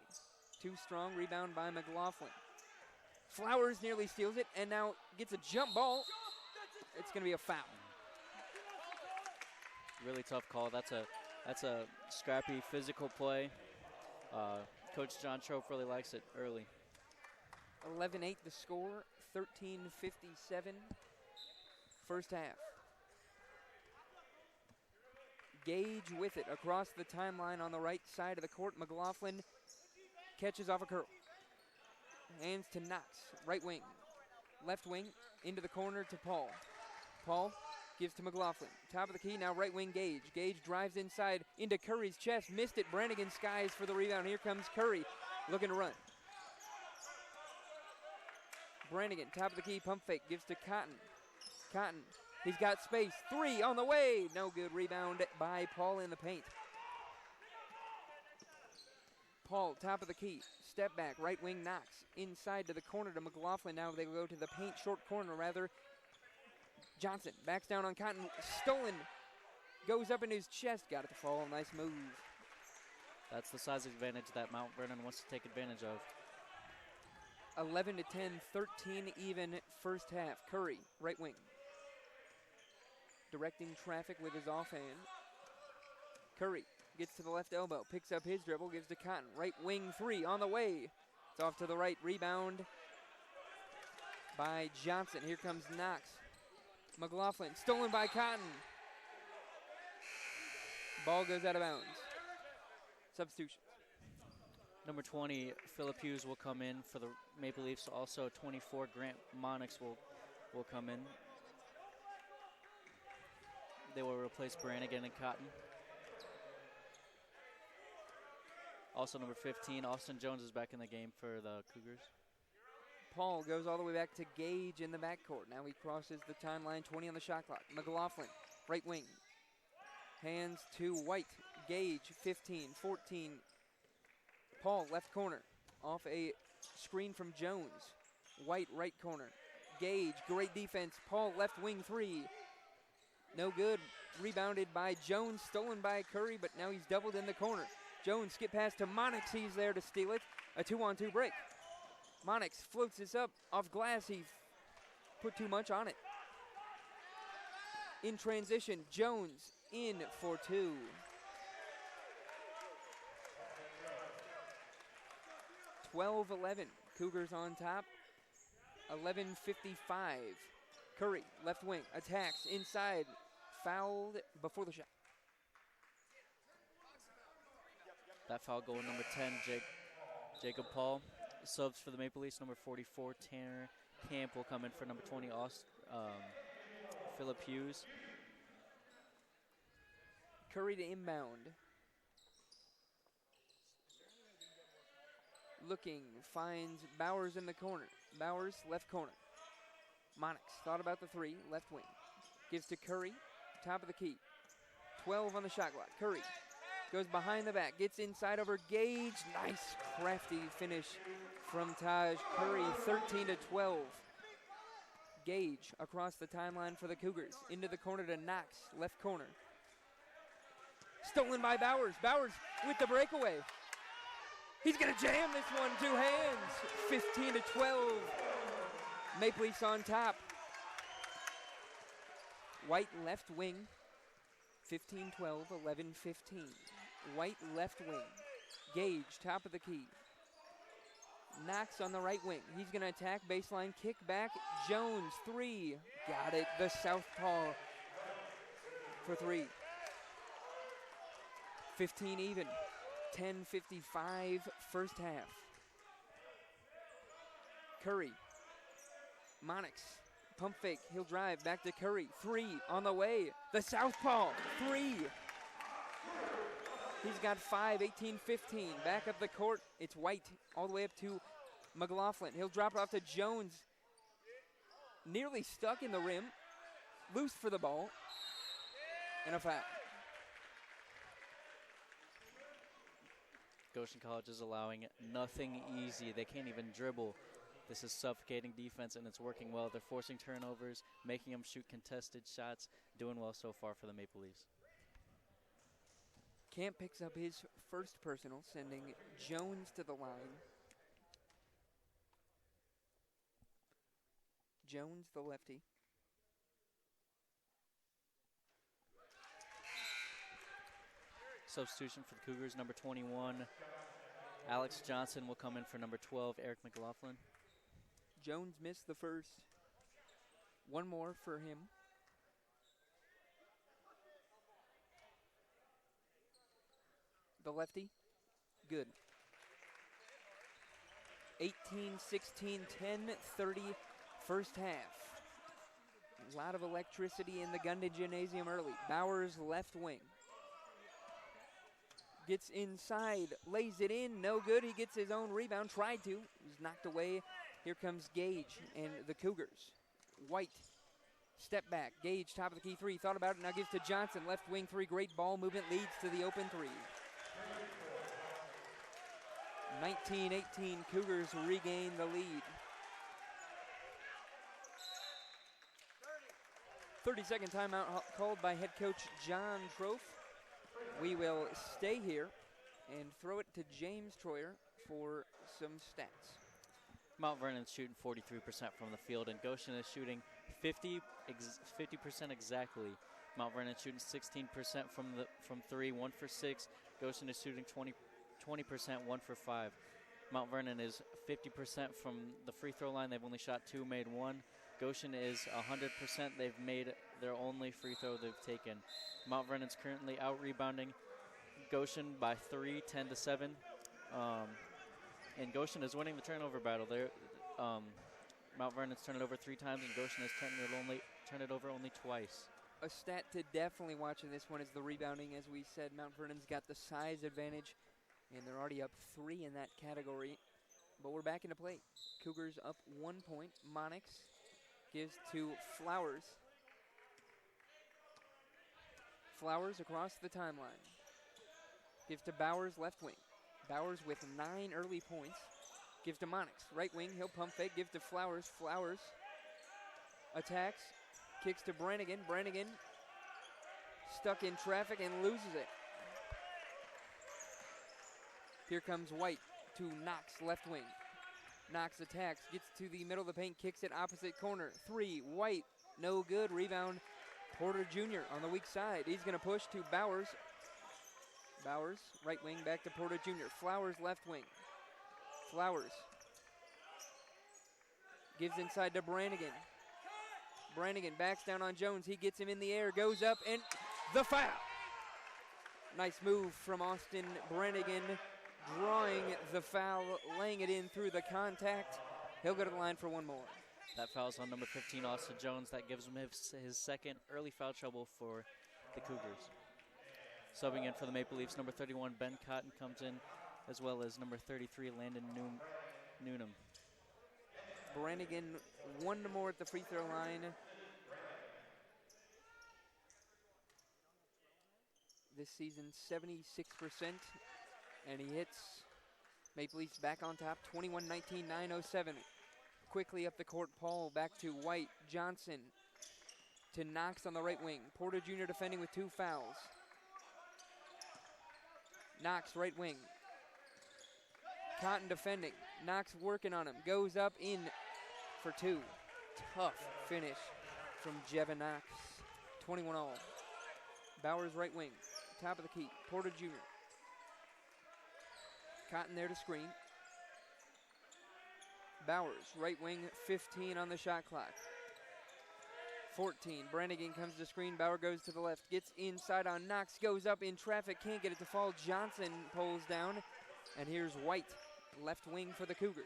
A: Too strong, rebound by McLaughlin. Flowers nearly steals it, and now gets a jump ball. It's going to be a foul.
B: Really tough call. That's a scrappy, physical play. Coach John Trope really likes it early.
A: 11-8 the score, 13-57 first half. Gage with it across the timeline on the right side of the court. McLaughlin catches off a curl. Hands to Knox, right wing. Left wing, into the corner to Paul. Paul gives to McLaughlin. Top of the key, now right wing Gage. Gage drives inside into Curry's chest. Missed it. Brannigan skies for the rebound. Here comes Curry looking to run. Brannigan, top of the key, pump fake. Gives to Cotton. Cotton, he's got space. 3 on the way. No good. Rebound by Paul in the paint. Paul, top of the key. Step back. Right wing Knox. Inside to the corner to McLaughlin. Now they go to the paint. Short corner, rather. Johnson backs down on Cotton. Stolen. Goes up into his chest. Got it to fall. Nice move.
B: That's the size advantage that Mount Vernon wants to take advantage of.
A: 11-10, 13 even first half. Curry, right wing. Directing traffic with his offhand. Curry gets to the left elbow. Picks up his dribble. Gives to Cotton. Right wing 3 on the way. It's off to the right. Rebound by Johnson. Here comes Knox. McLaughlin, stolen by Cotton. Ball goes out of bounds. Substitution.
B: Number 20, Phillip Hughes will come in for the Maple Leafs. Also 24, Grant Monix will come in. They will replace Brannigan and Cotton. Also number 15, Austin Jones is back in the game for the Cougars.
A: Paul goes all the way back to Gage in the backcourt. Now he crosses the timeline, 20 on the shot clock. McLaughlin, right wing. Hands to White. Gage, 15, 14. Paul, left corner. Off a screen from Jones. White, right corner. Gage, great defense. Paul, left wing 3. No good. Rebounded by Jones, stolen by Curry, but now he's doubled in the corner. Jones skip pass to Monix. He's there to steal it. A 2-on-2 break. Monix floats this up off glass. He put too much on it. In transition, Jones in for 2. (12-11). Cougars on top. 11:55. Curry, left wing, attacks inside. Fouled before the shot.
B: That foul goal, number 10, Jacob Paul. Subs for the Maple Leafs, number 44, Tanner Camp will come in for number 20, Phillip Hughes.
A: Curry to inbound. Looking, finds Bowers in the corner. Bowers, left corner. Monix thought about the 3, left wing. Gives to Curry, top of the key. 12 on the shot clock. Curry goes behind the back, gets inside over Gage. Nice crafty finish from Taj. Curry, 13-12. Gage across the timeline for the Cougars. Into the corner to Knox, left corner. Stolen by Bowers. Bowers with the breakaway. He's going to jam this one, 2 hands. 15-12. Maple Leafs on top. White left wing. 15-12, 11-15. White left wing. Gage, top of the key. Knox on the right wing. He's going to attack, baseline, kick back. Jones, 3. Got it, the southpaw for 3. 15 even. 10:55 first half. Curry. Monix. Pump fake. He'll drive back to Curry. 3 on the way. The southpaw. 3. He's got 5, 18-15. Back up the court. It's White all the way up to McLaughlin. He'll drop it off to Jones. Nearly stuck in the rim. Loose for the ball. And a foul.
B: Goshen College is allowing nothing easy. They can't even dribble. This is suffocating defense, and it's working well. They're forcing turnovers, making them shoot contested shots. Doing well so far for the Maple Leafs.
A: Camp picks up his first personal, sending Jones to the line. Jones, the lefty.
B: Substitution for the Cougars, number 21, Alex Johnson will come in for number 12, Eric McLaughlin.
A: Jones missed the first. One more for him. The lefty, good. 18-16, 10-30 first half. A lot of electricity in the Gundy Gymnasium early. Bowers left wing. Gets inside, lays it in, no good. He gets his own rebound, tried to. He's knocked away. Here comes Gage and the Cougars. White, step back. Gage, top of the key 3. Thought about it, now gives to Johnson. Left wing 3, great ball movement, leads to the open 3. 19-18, Cougars regain the lead. 30-second timeout called by head coach John Trofe. We will stay here and throw it to James Troyer for some stats.
B: Mount Vernon's shooting 43% from the field, and Goshen is shooting 50% exactly. Mount Vernon's shooting 16% from 3, 1 for 6. Goshen is shooting 20%, 1 for 5. Mount Vernon is 50% from the free throw line. They've only shot 2, made 1. Goshen is 100%. They've made their only free throw they've taken. Mount Vernon's currently out rebounding Goshen by 3, 10-7. And Goshen is winning the turnover battle. Mount Vernon's turned it over 3 times, and Goshen has turned it over only twice.
A: A stat to definitely watch in this one is the rebounding. As we said, Mount Vernon's got the size advantage, and they're already up 3 in that category. But we're back into play. Cougars up 1 point. Monix gives to Flowers. Flowers across the timeline. Gives to Bowers, left wing. Bowers with 9 early points. Gives to Monix, right wing. He'll pump fake, give to Flowers. Flowers attacks, kicks to Brannigan. Brannigan stuck in traffic and loses it. Here comes White to Knox, left wing. Knox attacks, gets to the middle of the paint, kicks it opposite corner. 3, White, no good. Rebound, Porter Jr. on the weak side. He's going to push to Bowers. Bowers, right wing, back to Porter Jr. Flowers, left wing. Flowers gives inside to Brannigan. Brannigan backs down on Jones. He gets him in the air, goes up, and the foul. Nice move from Austin Brannigan, drawing the foul, laying it in through the contact. He'll go to the line for one more.
B: That foul's on number 15, Austin Jones. That gives him his second early foul trouble for the Cougars. Subbing in for the Maple Leafs, number 31, Ben Cotton comes in, as well as number 33, Landon Noonan.
A: Brannigan, 1 more at the free throw line. This season, 76%, and he hits. Maple Leafs back on top, 21-19, 9:07. Quickly up the court, Paul back to White. Johnson to Knox on the right wing. Porter Jr. defending with 2 fouls. Knox, right wing. Cotton defending. Knox working on him. Goes up in for 2. Tough finish from Jevin Knox. 21 all. Bowers, right wing. Top of the key. Porter Jr. Cotton there to screen. Bowers, right wing, 15 on the shot clock. 14, Brannigan comes to screen, Bauer goes to the left, gets inside on Knox, goes up in traffic, can't get it to fall. Johnson pulls down, and here's White, left wing for the Cougars.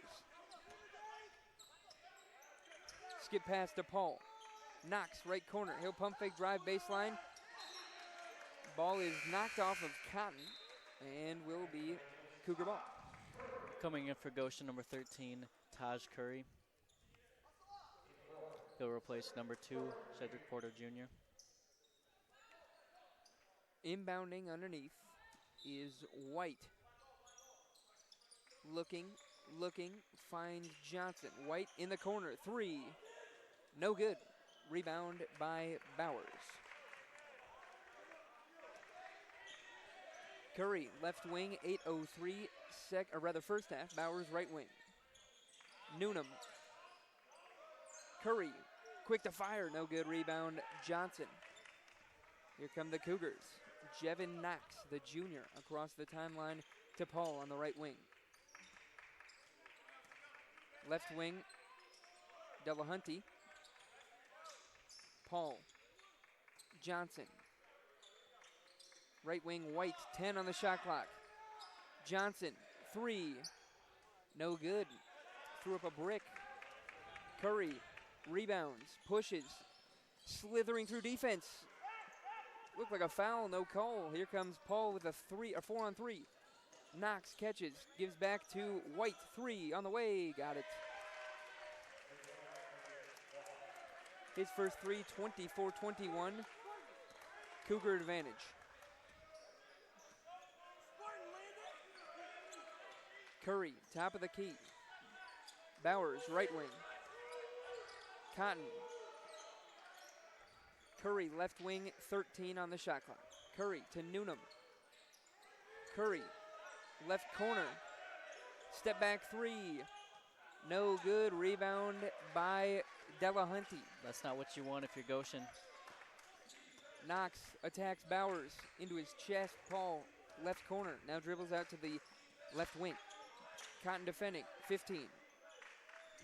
A: Skip pass to Paul. Knox, right corner, he'll pump fake drive baseline. Ball is knocked off of Cotton and will be Cougar ball.
B: Coming in for Goshen, number 13, Taj Curry. He'll replace number 2, Cedric Porter Jr.
A: Inbounding underneath is White. Looking, finds Johnson. White in the corner, 3. No good. Rebound by Bowers. Curry, left wing, 8:03, first half. Bowers, right wing. Newnham. Curry, quick to fire, no good. Rebound, Johnson. Here come the Cougars. Jevin Knox, the junior, across the timeline to Paul on the right wing. Left wing, Delahunty. Paul. Johnson. Right wing, White, 10 on the shot clock. Johnson, 3. No good. Threw up a brick. Curry rebounds, pushes, slithering through defense. Looked like a foul, no call. Here comes Paul with a 4-on-3. Knox catches, gives back to White, 3 on the way, got it. His first 3, 24-21. Cougar advantage. Curry, top of the key. Bowers, right wing. Cotton. Curry, left wing, 13 on the shot clock. Curry to Newnham. Curry, left corner. Step back 3. No good. Rebound by Delahunty.
B: That's not what you want if you're Goshen.
A: Knox attacks Bowers into his chest. Paul, left corner. Now dribbles out to the left wing. Cotton defending, 15.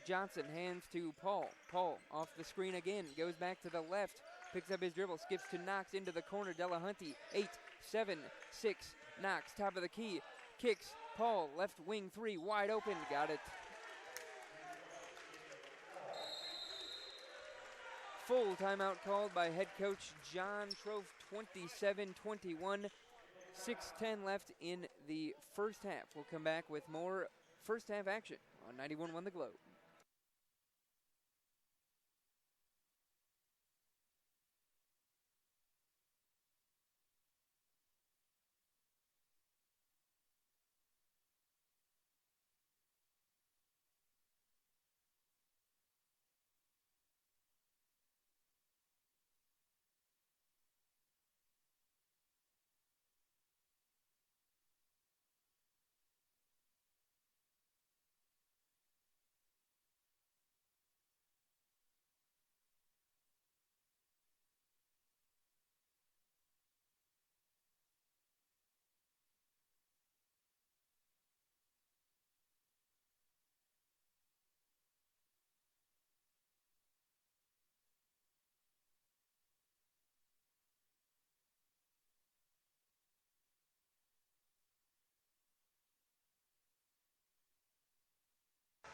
A: Johnson hands to Paul. Paul off the screen again, goes back to the left, picks up his dribble, skips to Knox into the corner. Delahunty, 8, 7, 6. Knox, top of the key, kicks. Paul, left wing 3, wide open, got it. Full timeout called by head coach John Trofe, 27-21. 6:10 left in the first half. We'll come back with more first half action on 91.1 The Globe.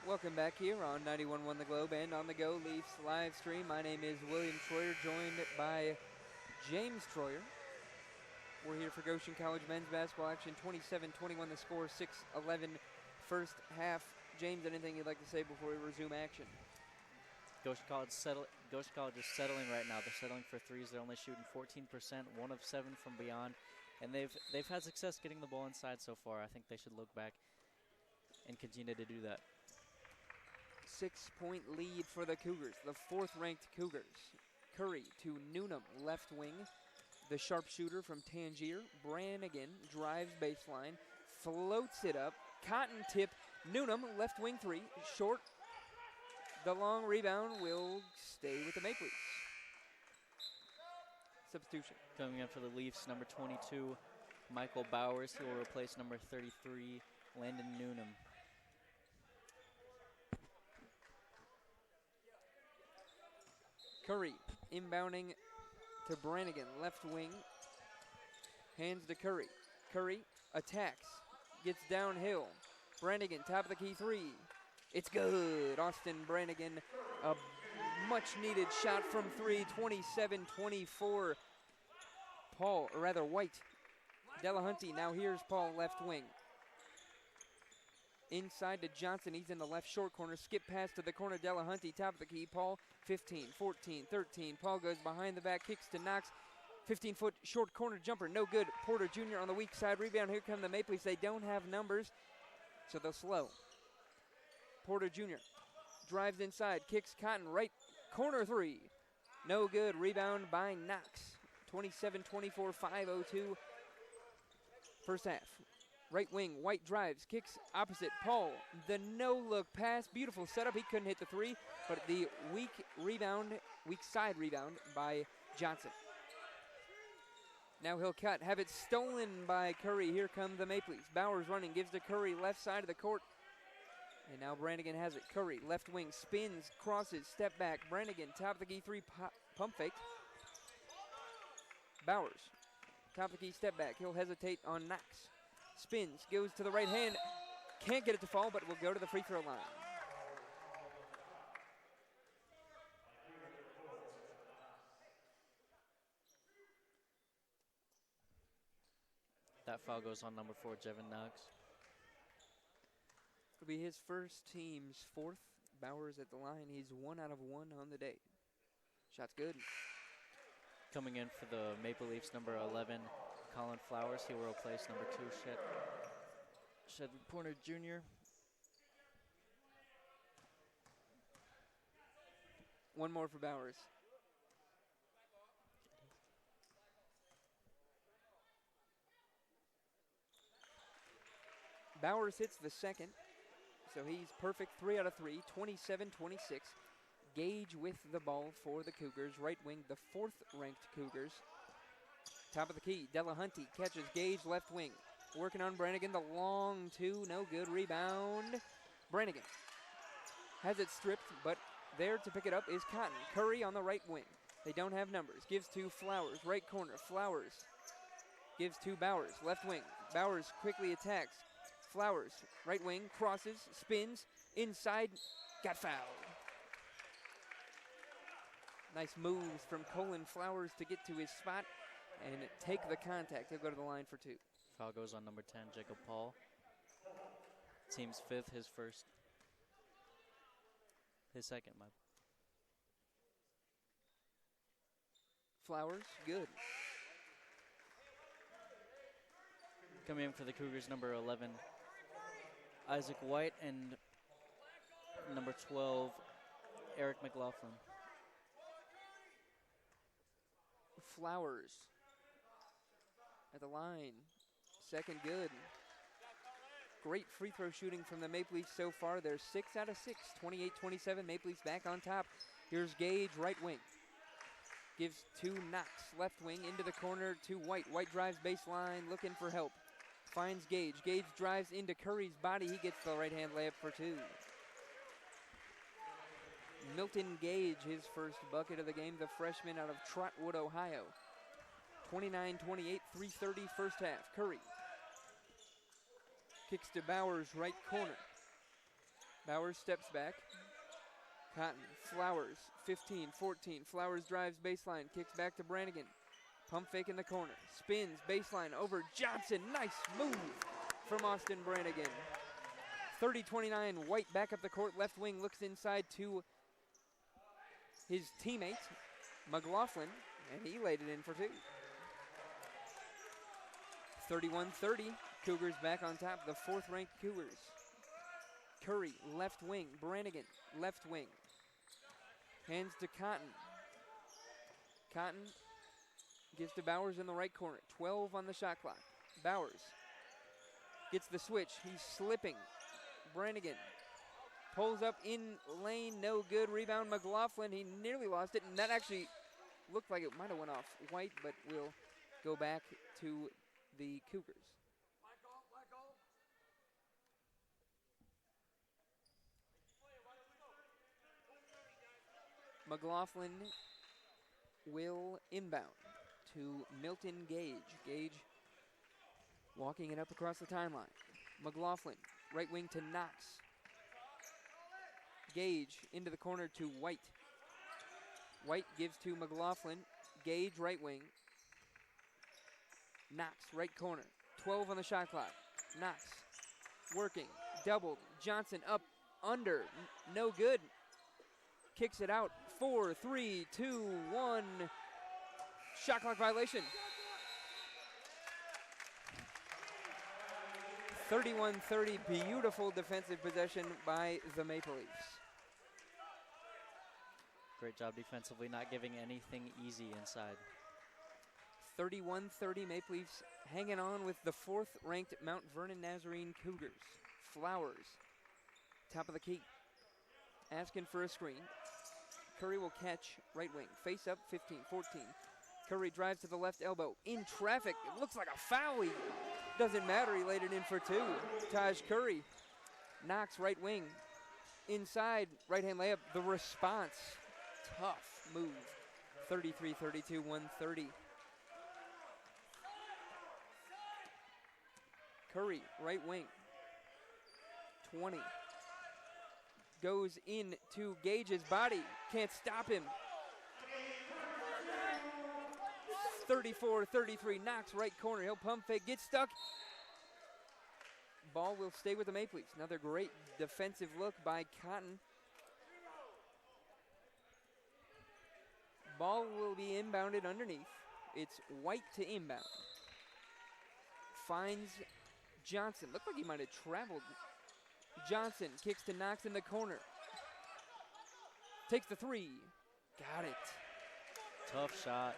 A: Welcome back here on 91.1 The Globe and on the Go Leafs live stream. My name is William Troyer, joined by James Troyer. We're here for Goshen College men's basketball action. 27-21 the score, 6-11 first half. James, anything you'd like to say before we resume action?
B: Goshen College is settling right now. They're settling for threes. They're only shooting 14%, 1 of 7 from beyond. And they've had success getting the ball inside so far. I think they should look back and continue to do that.
A: 6-point lead for the Cougars, the 4th-ranked Cougars. Curry to Newnham, left wing. The sharpshooter from Tangier. Brannigan drives baseline, floats it up. Cotton tip. Newnham, left wing 3, short. The long rebound will stay with the Maple Leafs. Substitution.
B: Coming in for the Leafs, number 22, Michael Bowers. He will replace number 33, Landon Newnham.
A: Curry inbounding to Brannigan, left wing. Hands to Curry. Curry attacks, gets downhill. Brannigan, top of the key three. It's good. Austin Brannigan, a much needed shot from three, 27-24. Paul, or rather White. Delahunty, now here's Paul, left wing. Inside to Johnson, he's in the left short corner. Skip pass to the corner, Delahunty, top of the key. Paul, 15, 14, 13. Paul goes behind the back, kicks to Knox. 15-foot short corner jumper, no good. Porter Jr. on the weak side, rebound. Here come the Maple Leafs. They don't have numbers, so they'll slow. Porter Jr. drives inside, kicks Cotton, right corner three. No good, rebound by Knox. 27-24, 5:02 first half. Right wing, White drives, kicks opposite. Paul, the no-look pass, beautiful setup. He couldn't hit the three, but the weak side rebound by Johnson. Now he'll cut, have it stolen by Curry. Here come the Maple Leafs. Bowers running, gives to Curry, left side of the court. And now Brannigan has it. Curry, left wing, spins, crosses, step back. Brannigan, top of the key three, pump fake. Bowers, top of the key, step back. He'll hesitate on Knox. Spins, goes to the right hand. Can't get it to fall, but will go to the free throw line.
B: That foul goes on number 4, Jevin Knox.
A: It'll be his first team's fourth. Bowers at the line. He's 1 out of 1 on the day. Shot's good.
B: Coming in for the Maple Leafs, number 11, Colin Flowers. He will replace number 2, Shedrick Porter Jr.
A: One more for Bowers. Bowers hits the second, so he's perfect. 3 out of 3, 27-26. Gage with the ball for the Cougars. Right wing, the 4th-ranked Cougars. Top of the key, Delahunty catches Gage, left wing. Working on Brannigan, the long two, no good. Rebound, Brannigan. Has it stripped, but there to pick it up is Cotton. Curry on the right wing. They don't have numbers. Gives to Flowers, right corner. Flowers gives to Bowers, left wing. Bowers quickly attacks. Flowers, right wing, crosses, spins, inside, got fouled. Nice moves from Colin Flowers to get to his spot and take the contact. He'll go to the line for 2.
B: Foul goes on number 10, Jacob Paul. Team's 5th, his first. His second, Mike.
A: Flowers, good.
B: Coming in for the Cougars, number 11, Isaac White, and number 12, Eric McLaughlin.
A: Flowers at the line. Second good. Great free throw shooting from the Maple Leafs so far. They're 6 out of 6, 28-27. Maple Leafs back on top. Here's Gage, right wing. Gives to Knox, left wing, into the corner to White. White drives baseline, looking for help. Finds Gage. Gage drives into Curry's body. He gets the right-hand layup for 2. Milton Gage, his first bucket of the game, the freshman out of Trotwood, Ohio. 29-28, 3:30 first half. Curry kicks to Bowers, right corner. Bowers steps back. Cotton, Flowers, 15, 14. Flowers drives baseline, kicks back to Brannigan. Pump fake in the corner. Spins, baseline over Johnson. Nice move from Austin Brannigan. 30-29, White back up the court. Left wing looks inside to his teammate, McLaughlin, and he laid it in for 2. 31-30, Cougars back on top, the 4th-ranked Cougars. Curry, left wing. Brannigan, left wing. Hands to Cotton. Cotton gives to Bowers in the right corner. 12 on the shot clock. Bowers gets the switch. He's slipping. Brannigan pulls up in lane, no good. Rebound, McLaughlin. He nearly lost it, and that actually looked like it might have went off White, but will go back to the Cougars. McLaughlin will inbound to Milton Gage. Gage walking it up across the timeline. McLaughlin, right wing to Knox. Gage into the corner to White. White gives to McLaughlin. Gage, right wing. Knox, right corner. 12 on the shot clock. Knox working, doubled. Johnson up, under, no good. Kicks it out. 4, 3, 2, 1. Shot clock violation. 31-30, beautiful defensive possession by the Maple Leafs.
B: Great job defensively, not giving anything easy inside.
A: 31-30, Maple Leafs hanging on with the 4th-ranked Mount Vernon Nazarene Cougars. Flowers, top of the key, asking for a screen. Curry will catch right wing, face up, 15, 14. Curry drives to the left elbow, in traffic. It looks like a foul. Doesn't matter, he laid it in for 2. Taj Curry, Knox, right wing, inside, right-hand layup. The response, tough move. 33-32, 130. Curry, right wing, 20. Goes into Gage's body, can't stop him. 34-33, Knox, right corner, he'll pump fake, get stuck. Ball will stay with the Maple Leafs. Another great defensive look by Cotton. Ball will be inbounded underneath. It's White to inbound. Finds Johnson. Looked like he might have traveled. Johnson kicks to Knox in the corner. Takes the 3. Got it.
B: Tough shot.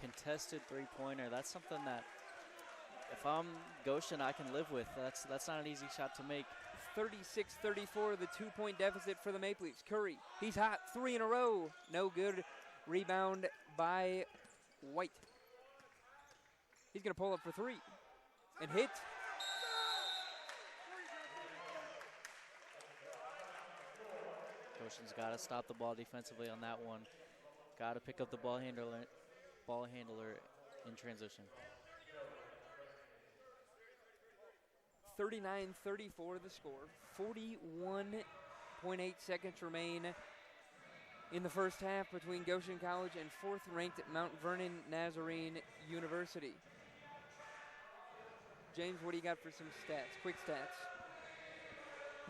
B: Contested three-pointer. That's something that if I'm Goshen, I can live with. That's not an easy shot to make.
A: 36-34, the 2-point deficit for the Maple Leafs. Curry, he's hot. 3 in a row. No good. Rebound by White. He's going to pull up for 3 and hit.
B: Goshen's got to stop the ball defensively on that one. Got to pick up the ball handler in transition.
A: 39-34 the score. 41.8 seconds remain in the first half between Goshen College and 4th-ranked Mount Vernon Nazarene University. James, what do you got for some stats? Quick stats.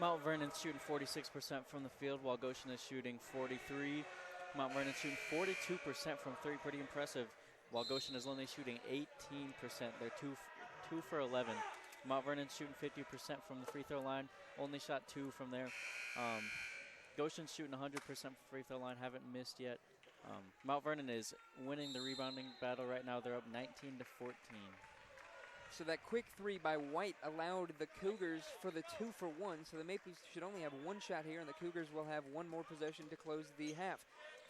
B: Mount Vernon's shooting 46% from the field while Goshen is shooting 43%. Mount Vernon's shooting 42% from 3, pretty impressive, while Goshen is only shooting 18%. They're 2 for 11. Mount Vernon's shooting 50% from the free throw line, only shot 2 from there. Goshen's shooting 100% from free throw line, haven't missed yet. Mount Vernon is winning the rebounding battle right now. They're up 19-14.
A: So that quick 3 by White allowed the Cougars for the 2 for 1. So the Maple Leafs should only have 1 shot here, and the Cougars will have 1 more possession to close the half.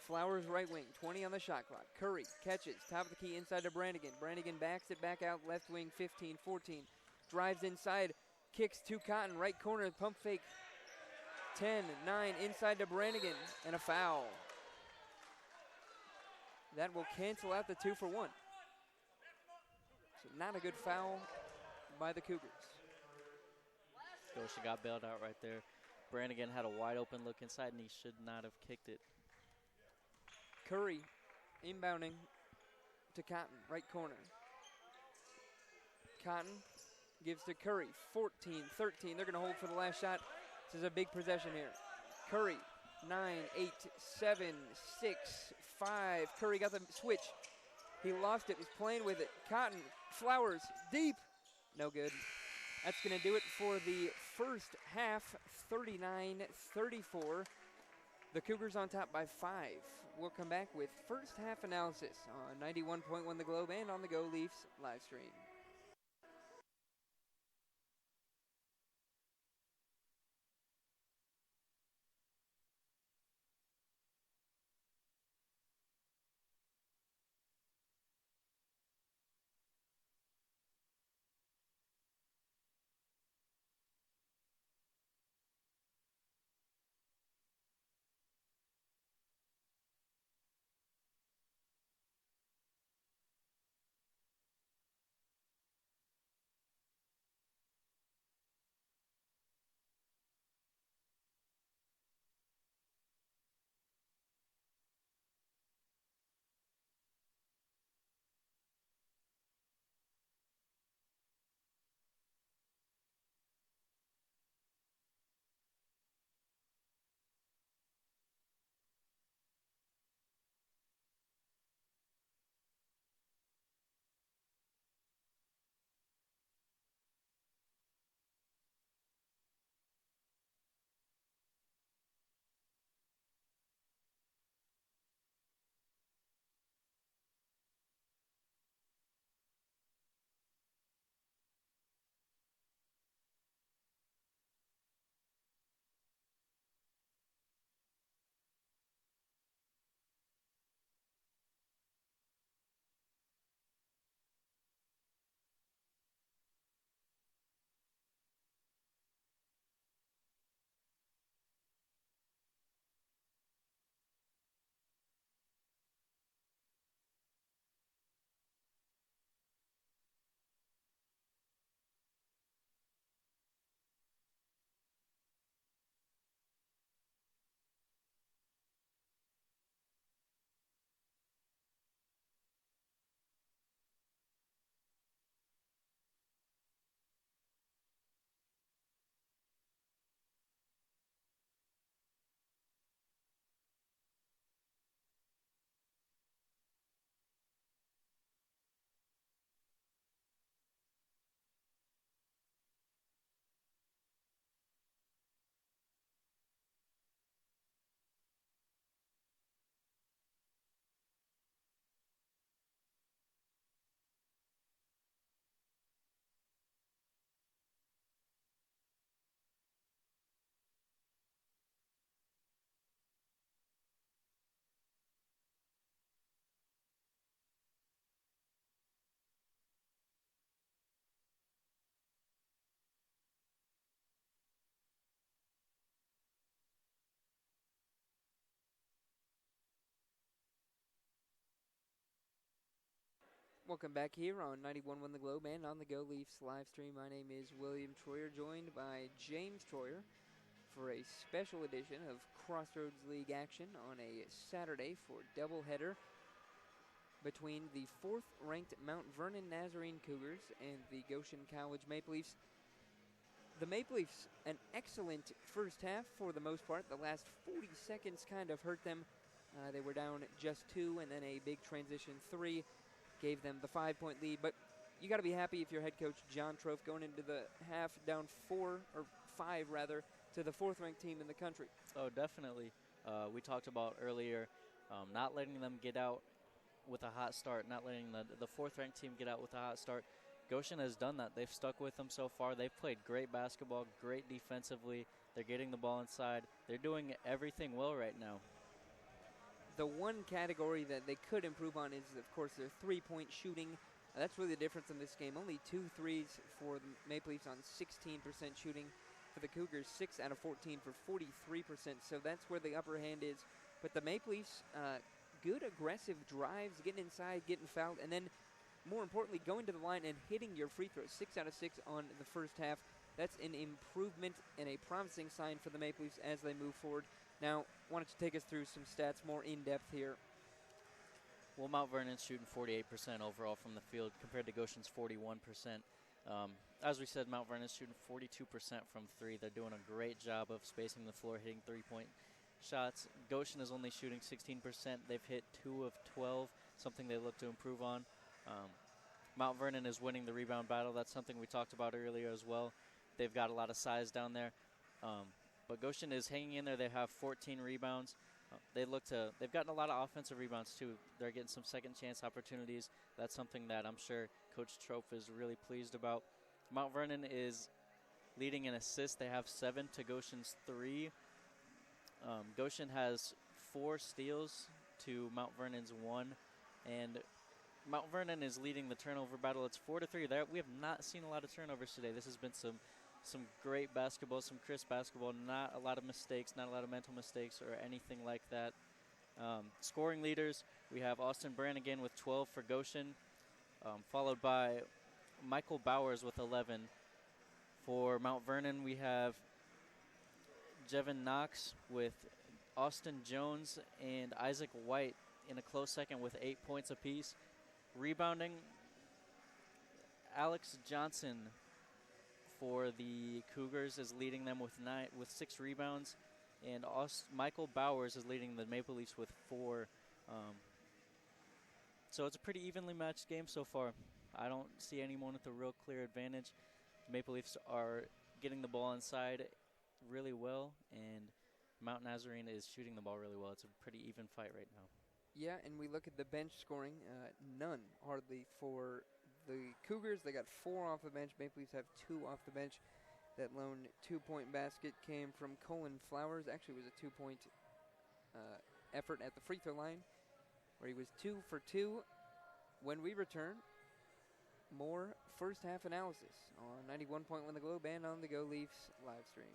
A: Flowers right wing, 20 on the shot clock. Curry catches, top of the key inside to Brannigan. Brannigan backs it back out, left wing, 15, 14. Drives inside, kicks to Cotton, right corner, pump fake. 10, 9, inside to Brannigan, and a foul. That will cancel out the 2 for 1. So not a good foul by the Cougars.
B: Goshen got bailed out right there. Brannigan had a wide open look inside, and he should not have kicked it.
A: Curry inbounding to Cotton, right corner. Cotton gives to Curry, 14, 13. They're going to hold for the last shot. This is a big possession here. Curry, 9, 8, 7, 6, 5. Curry got the switch. He lost it, was playing with it. Cotton, Flowers, deep. No good. That's going to do it for the first half, 39-34. The Cougars on top by 5. We'll come back with first half analysis on 91.1 The Globe and on the Go Leafs live stream. Welcome back here on 91.1 The Globe and on the Go Leafs live stream. My name is William Troyer, joined by James Troyer for a special edition of Crossroads League action on a Saturday for doubleheader between the 4th-ranked Mount Vernon Nazarene Cougars and the Goshen College Maple Leafs. The Maple Leafs, an excellent first half for the most part. The last 40 seconds kind of hurt them. They were down just 2, and then a big transition 3 gave them the 5-point lead. But you got to be happy if you're head coach John Trofe going into the half down 5 to the 4th-ranked team in the country.
B: Oh, definitely. We talked about earlier not letting them get out with a hot start, not letting the 4th-ranked team get out with a hot start. Goshen has done that. They've stuck with them so far. They've played great basketball, great defensively. They're getting the ball inside. They're doing everything well right now.
A: The one category that they could improve on is, of course, their three-point shooting. That's really the difference in this game. Only 2 threes for the Maple Leafs on 16% shooting. For the Cougars, 6 out of 14 for 43%. So that's where the upper hand is. But the Maple Leafs, good aggressive drives, getting inside, getting fouled, and then more importantly, going to the line and hitting your free throws. 6 out of 6 on the first half. That's an improvement and a promising sign for the Maple Leafs as they move forward. Now, why don't you take us through some stats more in depth here?
B: Well, Mount Vernon's shooting 48% overall from the field compared to Goshen's 41%. As we said, Mount Vernon's shooting 42% from 3. They're doing a great job of spacing the floor, hitting 3-point shots. Goshen is only shooting 16%. They've hit 2 of 12, something they look to improve on. Mount Vernon is winning the rebound battle. That's something we talked about earlier as well. They've got a lot of size down there. But Goshen is hanging in there. They have 14 rebounds. They've gotten a lot of offensive rebounds too. They're getting some second chance opportunities. That's something that I'm sure Coach Trofe is really pleased about. Mount Vernon is leading in assists. They have 7 to Goshen's 3. Goshen has 4 steals to Mount Vernon's 1. And Mount Vernon is leading the turnover battle. It's 4-3. We have not seen a lot of turnovers today. This has been some great basketball, some crisp basketball, not a lot of mistakes, not a lot of mental mistakes or anything like that. Scoring leaders, we have Austin Brannigan with 12 for Goshen, followed by Michael Bowers with 11. For Mount Vernon, we have Jevin Knox with Austin Jones and Isaac White in a close second with 8 points apiece. Rebounding, Alex Johnson for the Cougars is leading them with 6 rebounds, and Michael Bowers is leading the Maple Leafs with 4. So it's a pretty evenly matched game so far. I don't see anyone with a real clear advantage. The Maple Leafs are getting the ball inside really well, and Mount Nazarene is shooting the ball really well. It's a pretty even fight right now.
A: Yeah, and we look at the bench scoring, none hardly for the Cougars. They got 4 off the bench. Maple Leafs have 2 off the bench. That lone 2-point basket came from Colin Flowers. Actually, it was a 2-point effort at the free throw line where he was 2 for 2. When we return, more first half analysis on 91.1 The Globe and on the Go Leafs live stream.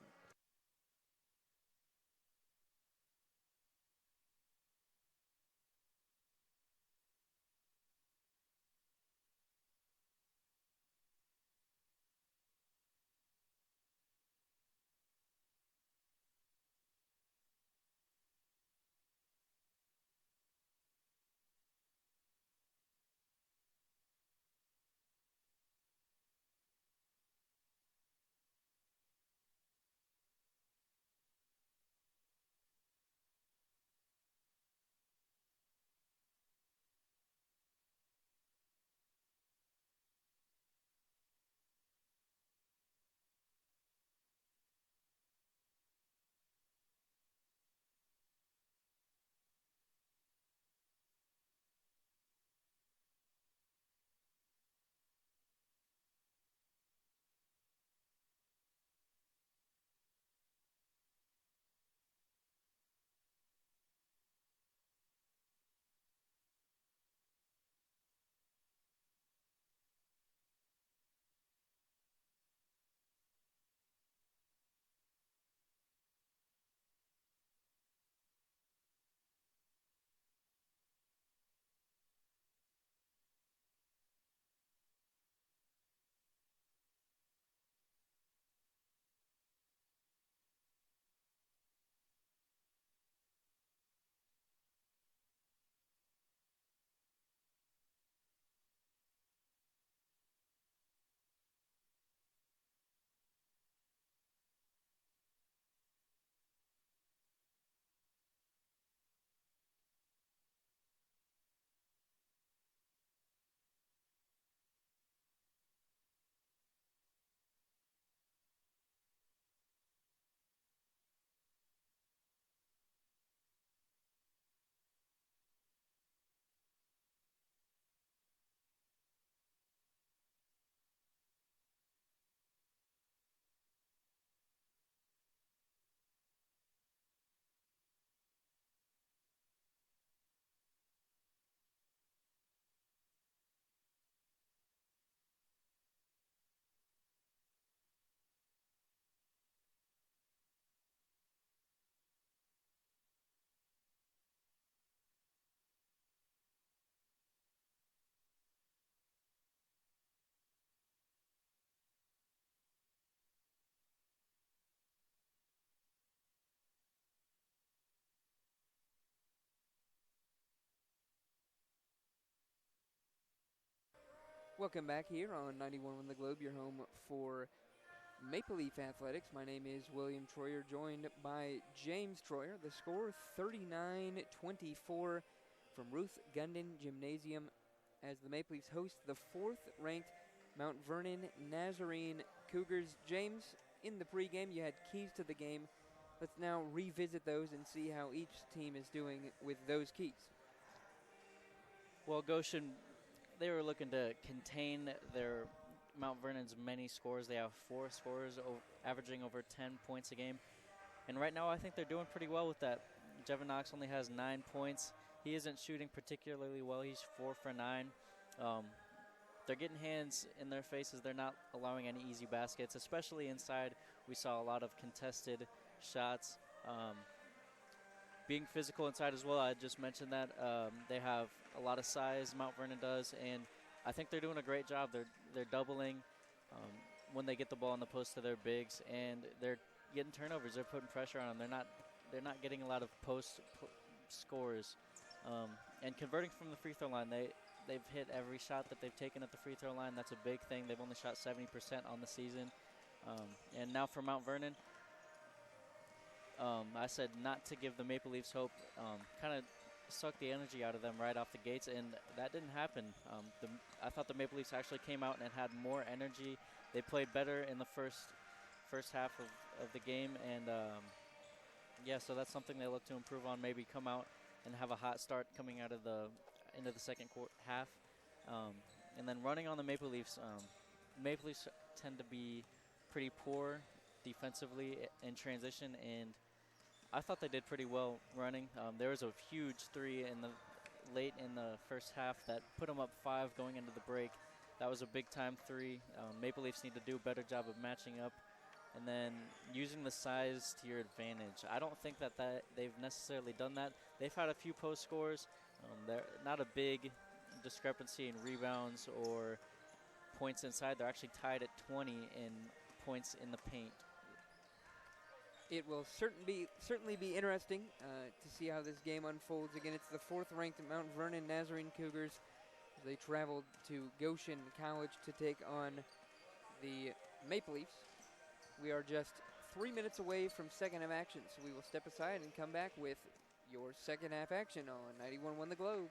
A: Welcome back here on 91 on the Globe, your home for Maple Leaf Athletics. My name is William Troyer, joined by James Troyer. The score 39-24 from Ruth Gundin Gymnasium as the Maple Leafs host the 4th-ranked Mount Vernon Nazarene Cougars. James, in the pregame, you had keys to the game. Let's now revisit those and see how each team is doing with those keys.
B: Well, Goshen, they were looking to contain their Mount Vernon's many scores. They have 4 scorers averaging over 10 points a game. And right now I think they're doing pretty well with that. Jevon Knox only has 9 points. He isn't shooting particularly well. He's 4 for 9. They're getting hands in their faces. They're not allowing any easy baskets, especially inside. We saw a lot of contested shots. Being physical inside as well, I just mentioned that. They have a lot of size, Mount Vernon does, and I think they're doing a great job. They're doubling when they get the ball in the post to their bigs, and they're getting turnovers. They're putting pressure on them. They're not getting a lot of post scores, and converting from the free throw line. They've hit every shot that they've taken at the free throw line. That's a big thing. They've only shot 70% on the season, and now for Mount Vernon. I said not to give the Maple Leafs hope, kind of suck the energy out of them right off the gates, and that didn't happen. I thought the Maple Leafs actually came out and had more energy. They played better in the first half of the game, and yeah, so that's something they look to improve on, maybe come out and have a hot start coming out of into the second half. And then running on the Maple Leafs, Maple Leafs tend to be pretty poor defensively in transition, and I thought they did pretty well running. There was a huge 3 late in the first half that put them up 5 going into the break. That was a big-time 3. Maple Leafs need to do a better job of matching up and then using the size to your advantage. I don't think that they've necessarily done that. They've had a few post scores. They're not a big discrepancy in rebounds or points inside. They're actually tied at 20 in points in the paint.
A: It will certainly be interesting to see how this game unfolds. Again, it's the 4th-ranked Mount Vernon Nazarene Cougars. They traveled to Goshen College to take on the Maple Leafs. We are just 3 minutes away from second half action, so we will step aside and come back with your second half action on 91.1 The Globe.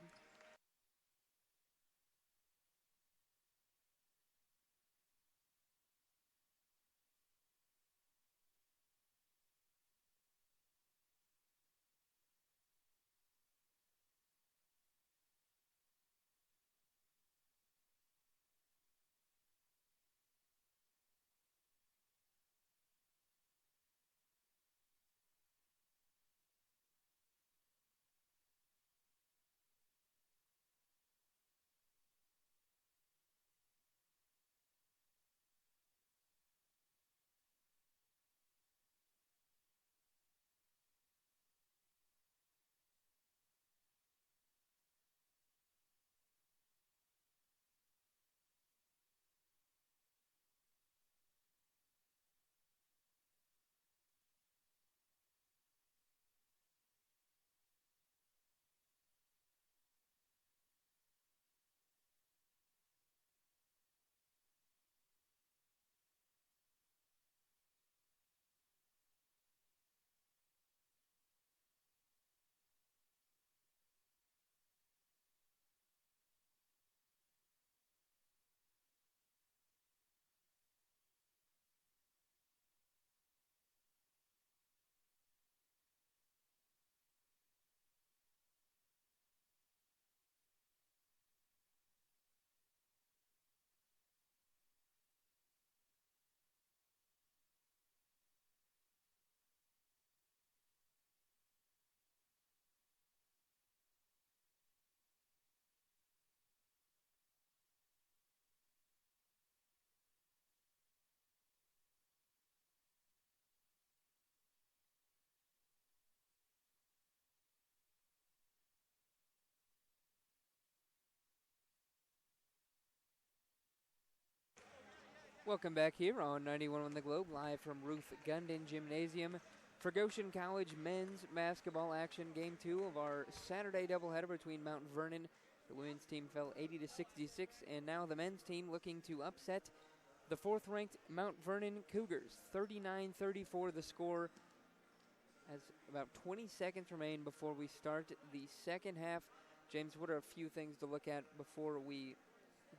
A: Welcome back here on 91 on the Globe, live from Ruth Gundin Gymnasium for Goshen College men's basketball action. Game 2 of our Saturday doubleheader between Mount Vernon, The women's team fell 80-66, and now the men's team looking to upset the 4th-ranked Mount Vernon Cougars. 39-34 the score, as about 20 seconds remain before we start the second half. James, what are a few things to look at before we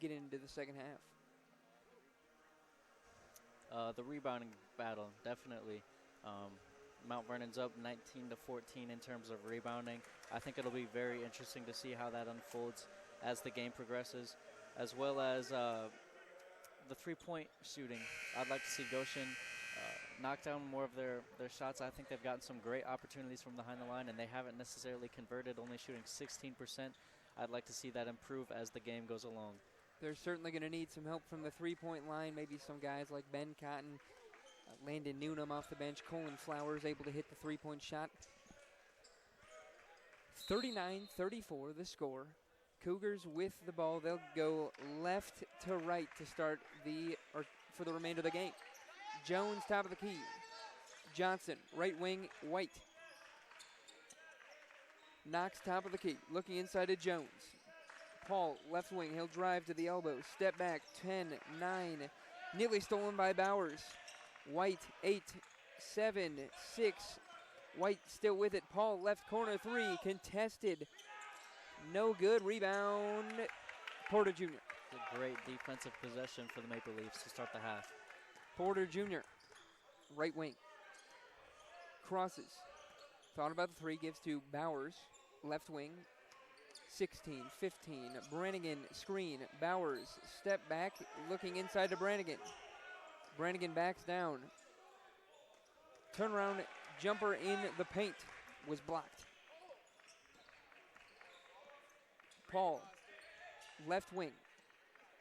A: get into the second half?
B: The rebounding battle, definitely. Mount Vernon's up 19-14 in terms of rebounding. I think it'll be very interesting to see how that unfolds as the game progresses, as well as the three-point shooting. I'd like to see Goshen knock down more of their shots. I think they've gotten some great opportunities from behind the line, and they haven't necessarily converted, only shooting 16%. I'd like to see that improve as the game goes along.
A: They're certainly going to need some help from the three-point line. Maybe some guys like Ben Cotton, Landon Newnham off the bench. Colin Flowers able to hit the three-point shot. 39-34 the score. Cougars with the ball. They'll go left to right to start for the remainder of the game. Jones, top of the key. Johnson, right wing, White. Knox, top of the key. Looking inside to Jones. Paul, left wing. He'll drive to the elbow. Step back, 10, 9. Nearly stolen by Bowers. White, 8, 7, 6. White still with it. Paul, left corner, 3. Contested. No good. Rebound, Porter Jr.
B: It's a great defensive possession for the Maple Leafs to start the half.
A: Porter Jr., right wing. Crosses. Thought about the 3. Gives to Bowers, left wing. 16, 15. Brannigan, screen. Bowers, step back. Looking inside to Brannigan. Brannigan backs down. Turnaround jumper in the paint was blocked. Paul, left wing.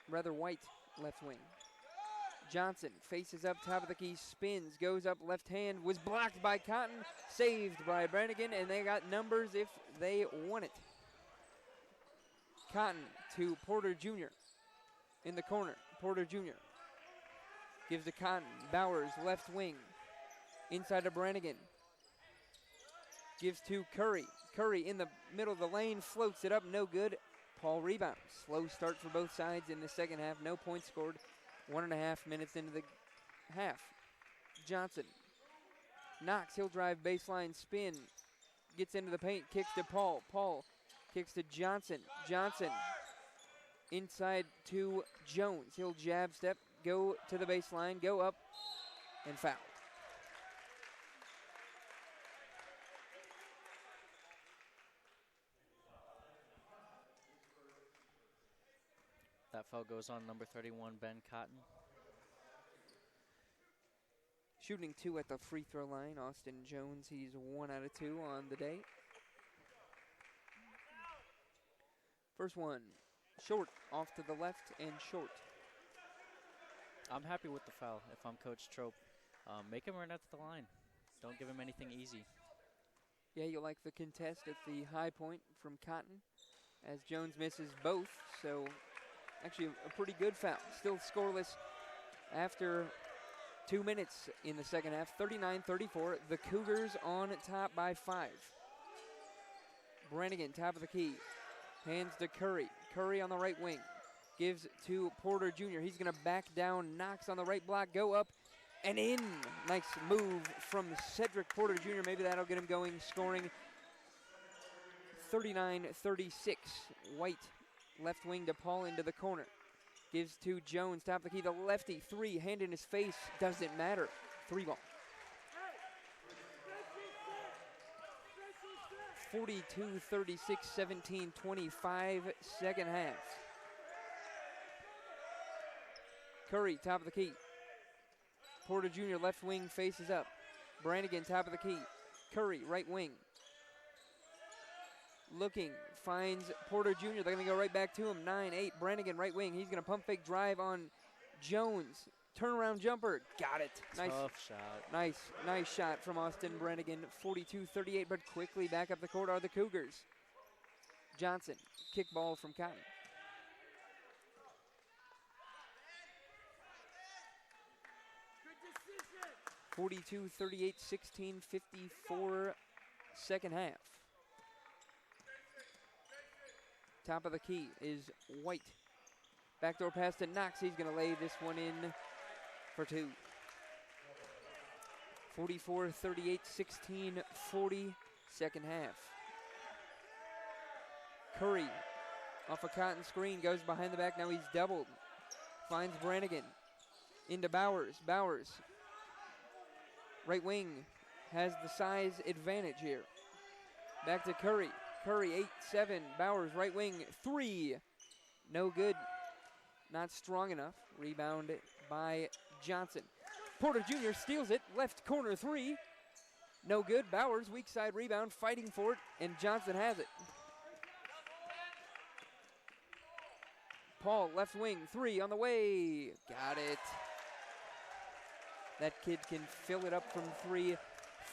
A: Rather White, left wing. Johnson faces up top of the key, spins, goes up left hand, was blocked by Cotton, saved by Brannigan, and they got numbers if they want it. Cotton to Porter Jr. in the corner. Porter Jr. gives to Cotton. Bowers, left wing. Inside to Brannigan. Gives to Curry. Curry in the middle of the lane, floats it up, no good. Paul rebounds. Slow start for both sides in the second half. No points scored. 1.5 minutes into the half. Johnson. Knox, he'll drive baseline, spin. Gets into the paint, kicks to Paul. Paul kicks to Johnson. Johnson inside to Jones. He'll jab step, go to the baseline, go up, and foul.
B: That foul goes on number 31, Ben Cotton.
A: Shooting 2 at the free throw line. Austin Jones, he's 1 out of 2 on the day. First one, short, off to the left and short.
B: I'm happy with the foul if I'm Coach Trope. Make him run out to the line. Don't give him anything easy.
A: Yeah, you like the contest at the high point from Cotton as Jones misses both, so actually a pretty good foul. Still scoreless after 2 minutes in the second half. 39-34, the Cougars on top by 5. Brannigan, top of the key. Hands to Curry. Curry on the right wing. Gives to Porter Jr. He's going to back down. Knox on the right block. Go up and in. Nice move from Cedric Porter Jr. Maybe that'll get him going, scoring 39-36. White, left wing to Paul into the corner. Gives to Jones. Top of the key. The lefty. 3. Hand in his face. Doesn't matter. 3 ball. 42-36, 17-25, second half. Curry, top of the key. Porter Jr., left wing, faces up. Brannigan, top of the key. Curry, right wing. Looking, finds Porter Jr. They're going to go right back to him. 9-8, Brannigan, right wing. He's going to pump fake drive on Jones. Turnaround jumper, got it. Nice
B: shot.
A: Nice shot from Austin Brannigan. 42-38, but quickly back up the court are the Cougars. Johnson, kick ball from Cotton. Good decision. 42-38, 16-54, second half. Top of the key is White. Backdoor pass to Knox. He's going to lay this one in for two. 44-38, 16-40, second half. Curry off a cotton screen, goes behind the back. Now he's doubled. Finds Brannigan. Into Bowers. Bowers. Right wing has the size advantage here. Back to Curry. Curry 8-7. Bowers right wing 3. No good. Not strong enough. Rebound by Johnson. Porter Jr. steals it. Left corner 3. No good. Bowers weak side rebound, fighting for it, and Johnson has it. Paul left wing 3 on the way. Got it. That kid can fill it up from 3.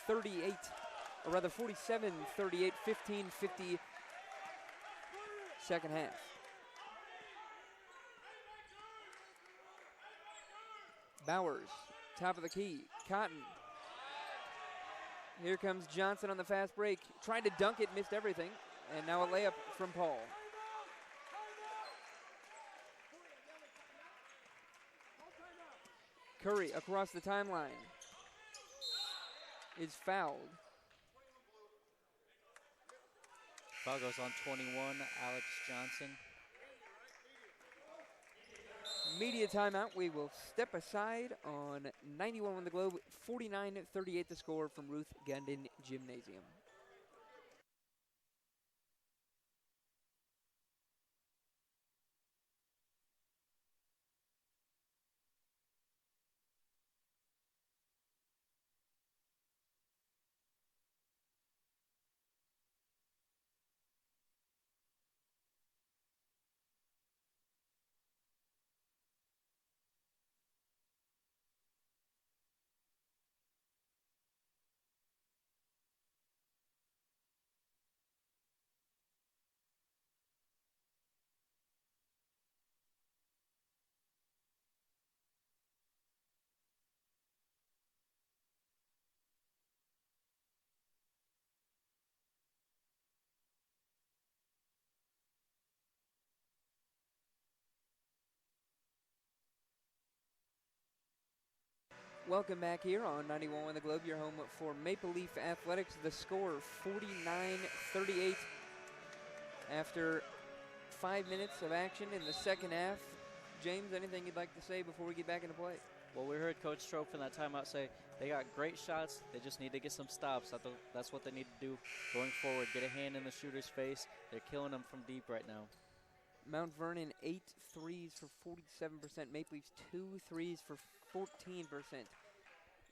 A: 38, or rather 47, 38, 15, 50, second half. Bowers, top of the key, Cotton. Here comes Johnson on the fast break. Tried to dunk it, missed everything, and now a layup from Paul. Curry across the timeline is fouled.
B: Foul goes on 21, Alex Johnson.
A: Media timeout. We will step aside on 91 on the Globe, 49-38 the score from Ruth Gundin Gymnasium. Welcome back here on 91 on the Globe, your home for Maple Leaf Athletics. The score 49-38 after 5 minutes of action in the second half. James, anything you'd like to say before we get back into play?
B: Well, we heard Coach Strope in that timeout say they got great shots. They just need to get some stops. That's what they need to do going forward. Get a hand in the shooter's face. They're killing them from deep right now.
A: Mount Vernon 8 threes for 47%. Maple Leafs 2 threes for 14%.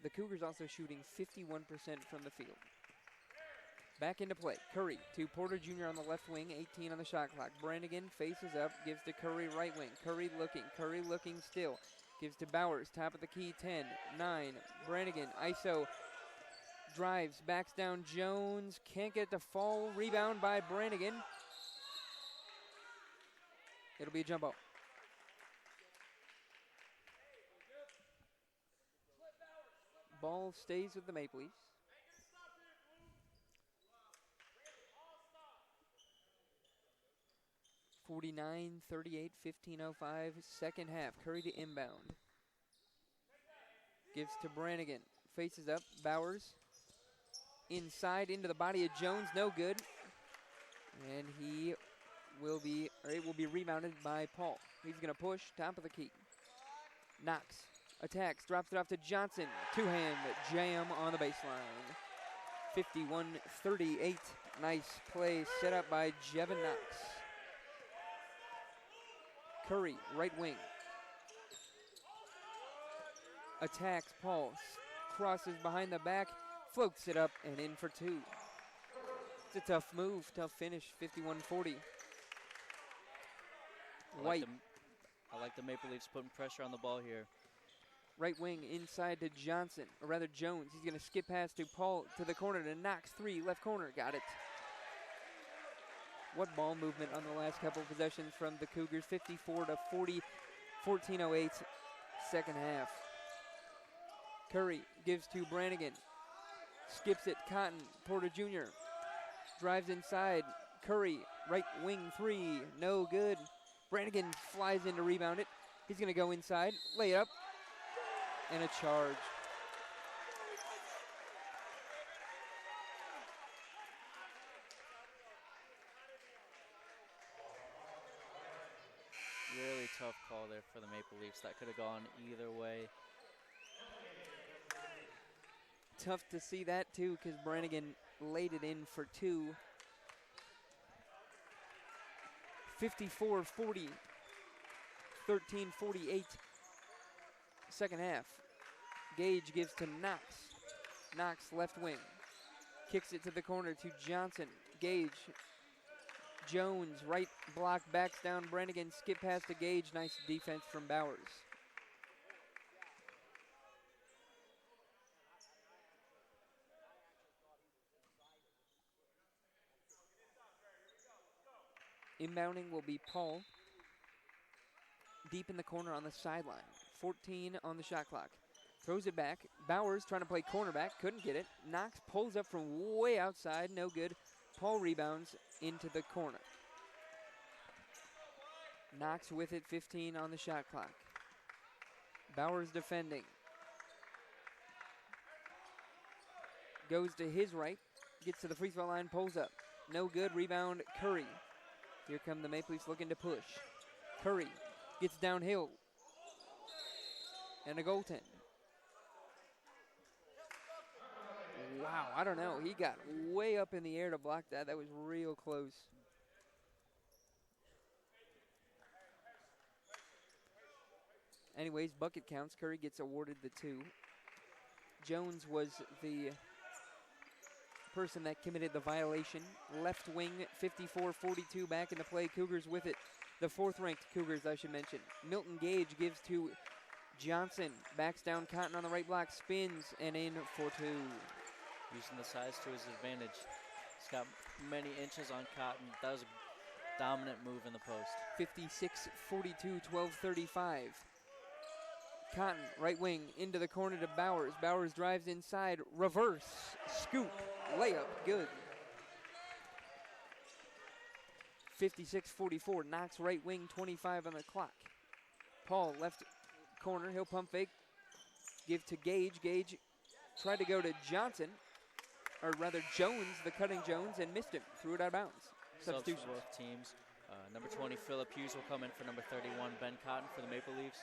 A: The Cougars also shooting 51% from the field. Back into play. Curry to Porter Jr. on the left wing, 18 on the shot clock. Brannigan faces up, gives to Curry right wing. Curry looking still. Gives to Bowers, top of the key, 10, 9. Brannigan, ISO, drives, backs down Jones. Can't get the fall. Rebound by Brannigan. It'll be a jump ball. Ball stays with the Maple Leafs. (49-38, 15:05, second half. Curry to inbound. Gives to Brannigan. Faces up. Bowers. Inside into the body of Jones. No good. And it will be rebounded by Paul. He's going to push. Top of the key. Knox. Attacks, drops it off to Johnson. Two-hand jam on the baseline. 51-38. Nice play set up by Jevin Knox. Curry, right wing. Attacks, Paul. Crosses behind the back. Floats it up and in for 2. It's a tough move, tough finish. 51-40. White.
B: I like the Maple Leafs putting pressure on the ball here.
A: Right wing inside to Johnson, or rather Jones. He's going to skip past to Paul to the corner to Knox. 3, left corner. Got it. What ball movement on the last couple of possessions from the Cougars. 54-40, 14:08, second half. Curry gives to Brannigan. Skips it, Cotton. Porter Jr. drives inside. Curry right wing three, no good. Brannigan flies in to rebound it. He's going to go inside, lay up, and a charge.
B: Really tough call there for the Maple Leafs. That could have gone either way.
A: Tough to see that too, because Brannigan laid it in for two. 54-40, 13-48, second half. Gage gives to Knox. Knox left wing. Kicks it to the corner to Johnson. Gage. Jones, right block, backs down. Brannigan, skip pass to Gage. Nice defense from Bowers. Inbounding will be Paul. Deep in the corner on the sideline. 14 on the shot clock. Throws it back. Bowers trying to play cornerback. Couldn't get it. Knox pulls up from way outside. No good. Paul rebounds into the corner. Knox with it. 15 on the shot clock. Bowers defending. Goes to his right. Gets to the free throw line. Pulls up. No good. Rebound Curry. Here come the Maple Leafs looking to push. Curry gets downhill. And a goaltend. Wow, I don't know. He got way up in the air to block that. That was real close. Anyways, bucket counts. Curry gets awarded the 2. Jones was the person that committed the violation. Left wing, 54-42 back in the play. Cougars with it. The 4th-ranked Cougars, I should mention. Milton Gage gives to Johnson. Backs down Cotton on the right block. Spins and in for 2.
B: Using the size to his advantage. He's got many inches on Cotton. That was a dominant move in the post.
A: 56-42, 12-35. Cotton, right wing, into the corner to Bowers. Bowers drives inside. Reverse. Scoop. Layup. Good. 56-44. Knox right wing, 25 on the clock. Paul left corner. He'll pump fake. Give to Gage. Gage tried to go to Johnson. Or rather Jones, the cutting Jones, and missed him. Threw it out of bounds. Substitution.
B: Both teams. Number 20, Phillip Hughes will come in for number 31, Ben Cotton for the Maple Leafs.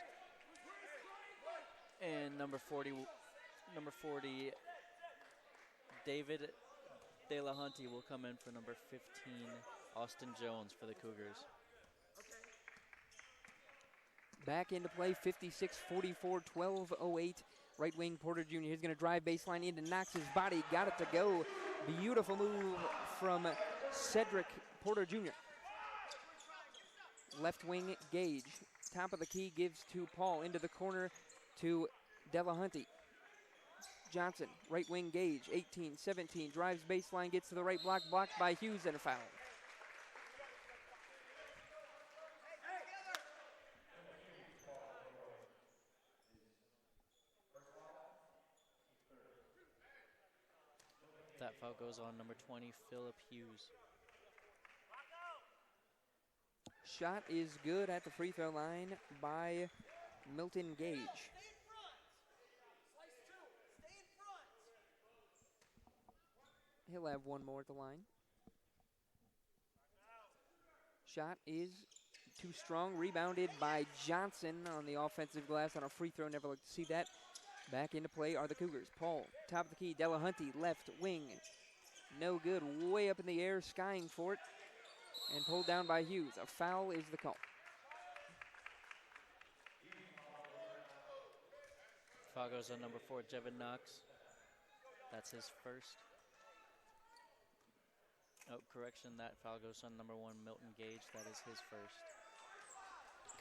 B: And number 40, David De La Hunte will come in for number 15, Austin Jones for the Cougars.
A: Back into play, 56-44, 12-08. Right wing, Porter Jr. He's going to drive baseline into Knox's body. Got it to go. Beautiful move from Cedric Porter Jr. Left wing, Gage. Top of the key gives to Paul. Into the corner to De La Hunte. Johnson, right wing, Gage. 18-17. Drives baseline, gets to the right block. Blocked by Hughes and a foul.
B: That foul goes on number 20, Phillip Hughes.
A: Shot is good at the free throw line by Milton Gage. He'll have one more at the line. Shot is too strong. Rebounded by Johnson on the offensive glass on a free throw. Never looked to see that. Back into play are the Cougars. Paul, top of the key. De La Hunte, left wing. No good. Way up in the air, skying for it. And pulled down by Hughes. A foul is the call.
B: Foul goes on number 4, Jevin Knox. That's his first. Oh, correction. That foul goes on number 1, Milton Gage. That is his first.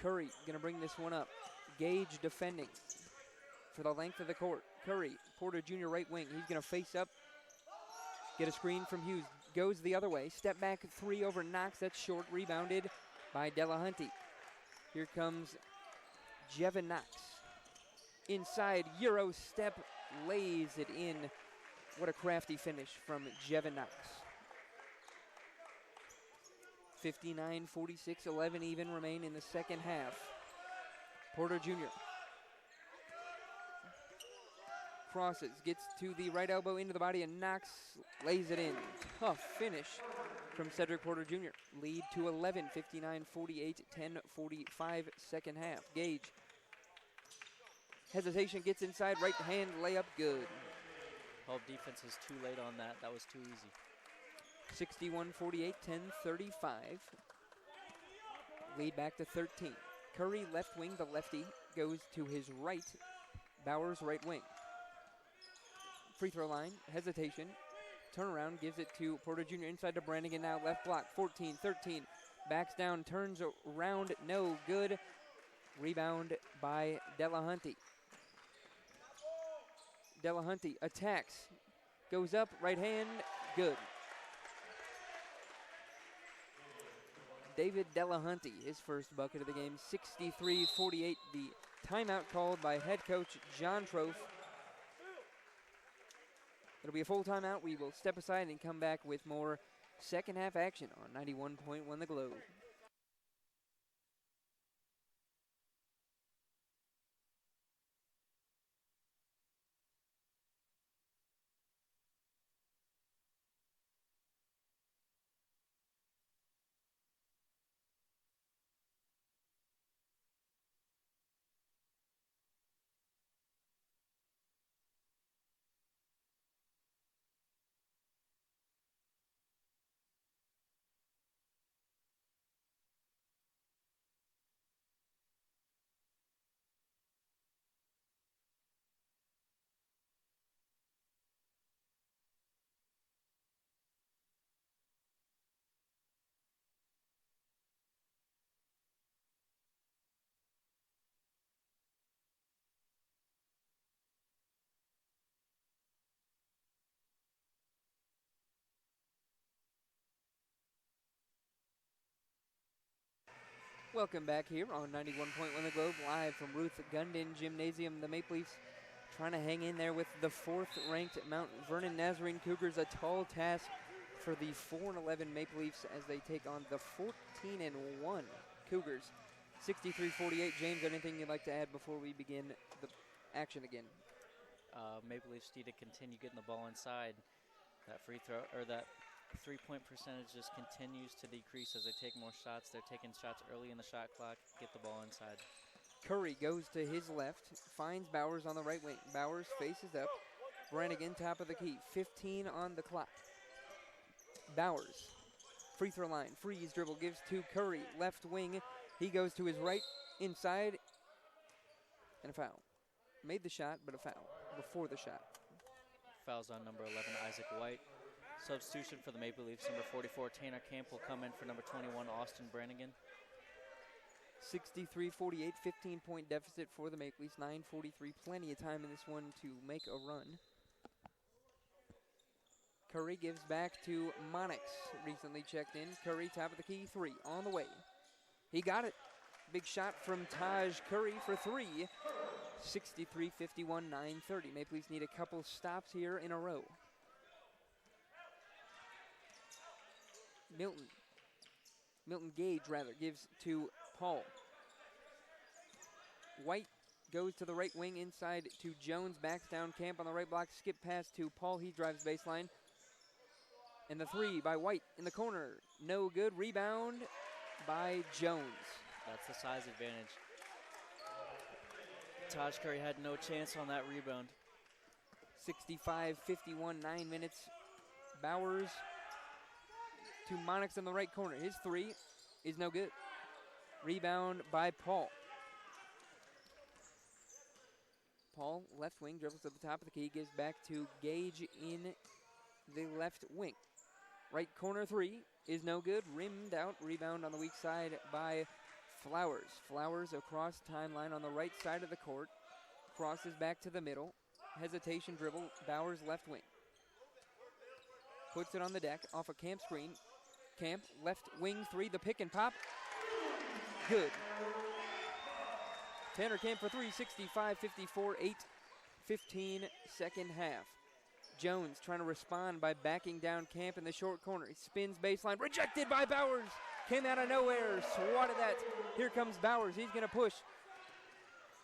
A: Curry going to bring this one up. Gage defending for the length of the court. Curry, Porter Jr. right wing. He's going to face up, get a screen from Hughes. Goes the other way. Step back 3 over Knox. That's short. Rebounded by De La Hunte. Here comes Jevin Knox. Inside, Euro step, lays it in. What a crafty finish from Jevin Knox. 59-46, 11 even remain in the second half. Porter Jr. crosses, gets to the right elbow into the body and knocks, lays it in. Tough finish from Cedric Porter Jr. Lead to 11, 59-48, 10-45 second half. Gage. Hesitation, gets inside, right hand layup, good.
B: Hope defense is too late on that. That was too easy.
A: 61-48, 10-35. Lead back to 13. Curry left wing, the lefty, goes to his right. Bowers right wing. Free throw line, hesitation. Turnaround, gives it to Porter Jr. inside to Brannigan, now left block, 14-13. Backs down, turns around, no good. Rebound by Delahunty. Delahunty attacks, goes up, right hand, good. David Delahunty, his first bucket of the game, 63-48. The timeout called by head coach John Trofe. It'll be a full timeout. We will step aside and come back with more second half action on 91.1 The Globe. Welcome back here on 91.1 The Globe, live from Ruth Gundin Gymnasium. The Maple Leafs trying to hang in there with the fourth-ranked Mount Vernon Nazarene Cougars. A tall task for the 4-11 Maple Leafs as they take on the 14-1 Cougars. 63-48. James, anything you'd like to add before we begin the action again?
B: Maple Leafs need to continue getting the ball inside. That free throw, or that three-point percentage just continues to decrease as they take more shots. They're taking shots early in the shot clock. Get the ball inside.
A: Curry goes to his left, finds Bowers on the right wing. Bowers faces up. Brannigan, top of the key. 15 on the clock. Bowers, free throw line, freeze dribble, gives to Curry, left wing. He goes to his right, inside, and a foul. Made the shot, but a foul before the shot.
B: Fouls on number 11, Isaac White. Substitution for the Maple Leafs, number 44, Tanner Camp will come in for number 21, Austin Brannigan.
A: 63-48, 15-point deficit for the Maple Leafs, 9:43. Plenty of time in this one to make a run. Curry gives back to Monix, recently checked in. Curry, top of the key, three, on the way. He got it. Big shot from Taj Curry for three. 63-51, 9:30. Maple Leafs need a couple stops here in a row. Milton Gage, gives to Paul. White goes to the right wing inside to Jones, backs down Camp on the right block, skip pass to Paul, he drives baseline. And the three by White in the corner, no good, rebound by Jones.
B: That's the size advantage. Taj Curry had no chance on that rebound.
A: 65-51, 9 minutes. Bowers to Monix in the right corner. His three is no good. Rebound by Paul. Paul, left wing, dribbles to the top of the key, gives back to Gage in the left wing. Right corner three is no good. Rimmed out. Rebound on the weak side by Flowers. Flowers across timeline on the right side of the court. Crosses back to the middle. Hesitation dribble. Bowers left wing. Puts it on the deck off a Camp screen. Camp, left wing three, the pick and pop. Good. Tanner Camp for three, 65-54, 8:15 second half. Jones trying to respond by backing down Camp in the short corner. He spins baseline, rejected by Bowers. came out of nowhere, swatted that. Here comes Bowers. He's going to push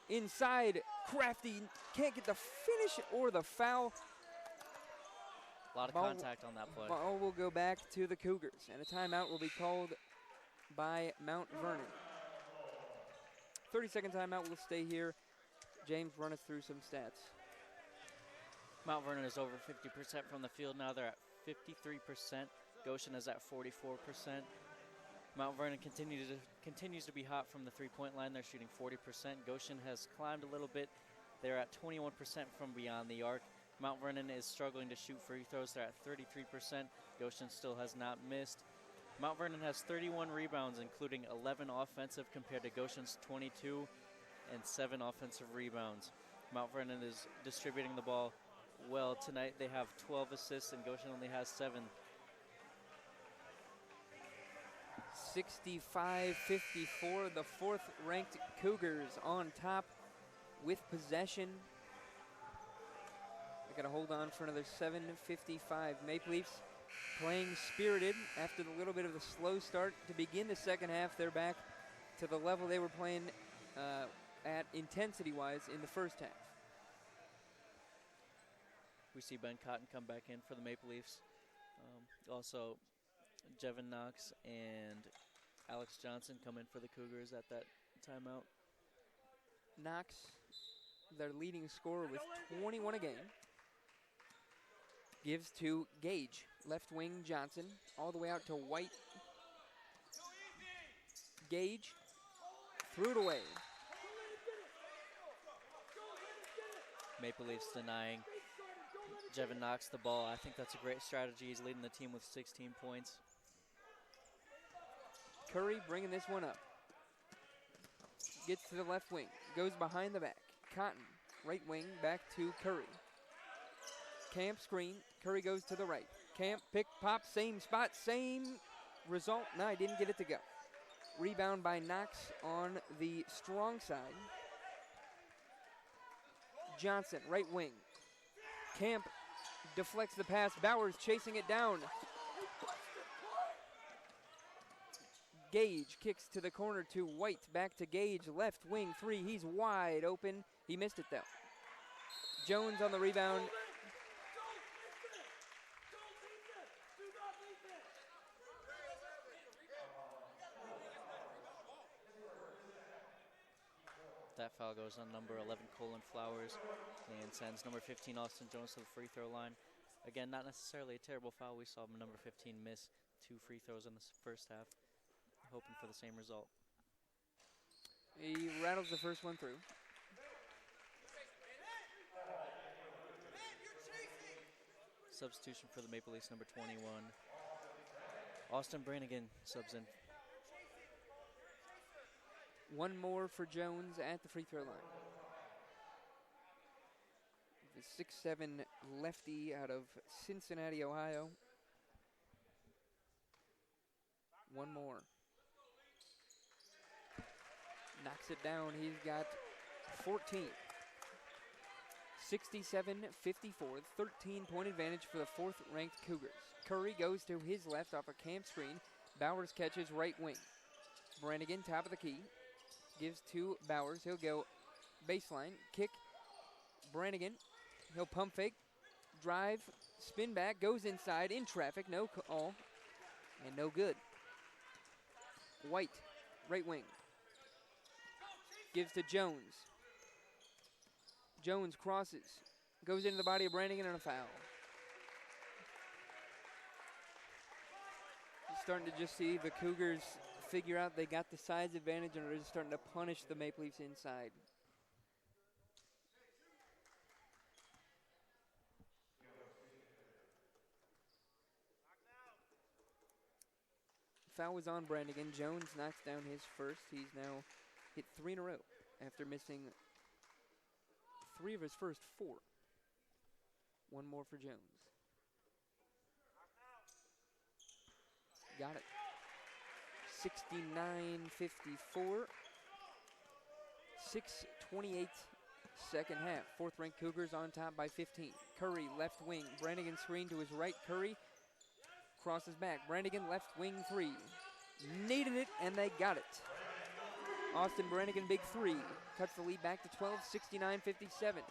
A: inside. Crafty can't get the finish or the foul.
B: A lot of contact on that play.
A: Ball will go back to the Cougars, and a timeout will be called by Mount Vernon. 30-second timeout will stay here. James, run us through some stats.
B: Mount Vernon is over 50% from the field now. They're at 53%. Goshen is at 44%. Mount Vernon continues to be hot from the three-point line. They're shooting 40%. Goshen has climbed a little bit. They're at 21% from beyond the arc. Mount Vernon is struggling to shoot free throws. They're at 33%. Goshen still has not missed. Mount Vernon has 31 rebounds, including 11 offensive compared to Goshen's 22 and 7 offensive rebounds. Mount Vernon is distributing the ball well tonight. They have 12 assists and Goshen only has 7.
A: 65-54, the fourth-ranked Cougars on top with possession. They got to hold on for another 7:55. Maple Leafs playing spirited after the little bit of the slow start to begin the second half. They're back to the level they were playing at intensity-wise in the first half.
B: We see Ben Cotton come back in for the Maple Leafs. Also, Jevin Knox and Alex Johnson come in for the Cougars at that timeout.
A: Knox, their leading scorer with 21 a game, gives to Gage. Left wing Johnson, all the way out to White. Gage threw it away.
B: Maple Leafs denying Jevin Knox the ball. I think that's a great strategy. He's leading the team with 16 points.
A: Curry bringing this one up. Gets to the left wing, goes behind the back. Cotton, right wing, back to Curry. Camp screen, Curry goes to the right. Camp, pick, pop, same spot, same result. No, he didn't get it to go. Rebound by Knox on the strong side. Johnson, right wing. Camp deflects the pass. Bowers chasing it down. Gage kicks to the corner to White. Back to Gage, left wing three. He's wide open. He missed it though. Jones on the rebound.
B: That foul goes on number 11, Colin Flowers, and sends number 15, Austin Jones, to the free throw line. Again, not necessarily a terrible foul. We saw number 15 miss 2 free throws in the first half, hoping for the same result.
A: He rattles the first one through.
B: Substitution for the Maple Leafs, number 21. Austin Brannigan subs in.
A: One more for Jones at the free throw line. The 6'7" lefty out of Cincinnati, Ohio. One more. Knocks it down. He's got 14. 67-54, 13-point advantage for the fourth-ranked Cougars. Curry goes to his left off a camp screen. Bowers catches right wing. Brannigan, top of the key. Gives to Bowers. He'll go baseline, kick. Brannigan, he'll pump fake, drive, spin back, goes inside, in traffic, no call, and no good. White, right wing. Gives to Jones. Jones crosses, goes into the body of Brannigan and a foul. Starting to just see the Cougars figure out they got the size advantage and are just starting to punish the Maple Leafs inside. Foul was on Brannigan. Jones knocks down his first. He's now hit 3 in a row after missing 3 of his first 4. One more for Jones. Got it. 69-54. 6:28 second half. Fourth-ranked Cougars on top by 15. Curry, left wing. Brannigan screen to his right. Curry crosses back. Brannigan, left wing 3. needed it, and they got it. Austin Brannigan, big three, cuts the lead back to 12, 69-57.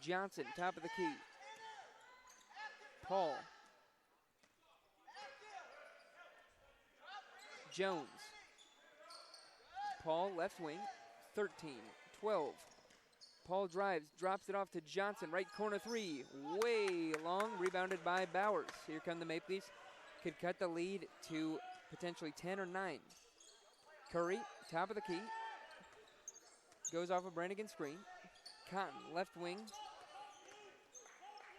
A: Johnson, top of the key. Paul. Jones. Paul, left wing, 13, 12. Paul drives, drops it off to Johnson, right corner three, way long, rebounded by Bowers. Here come the Maple Leafs, could cut the lead to potentially 10 or 9. Curry, top of the key, goes off a Brannigan screen. Cotton, left wing,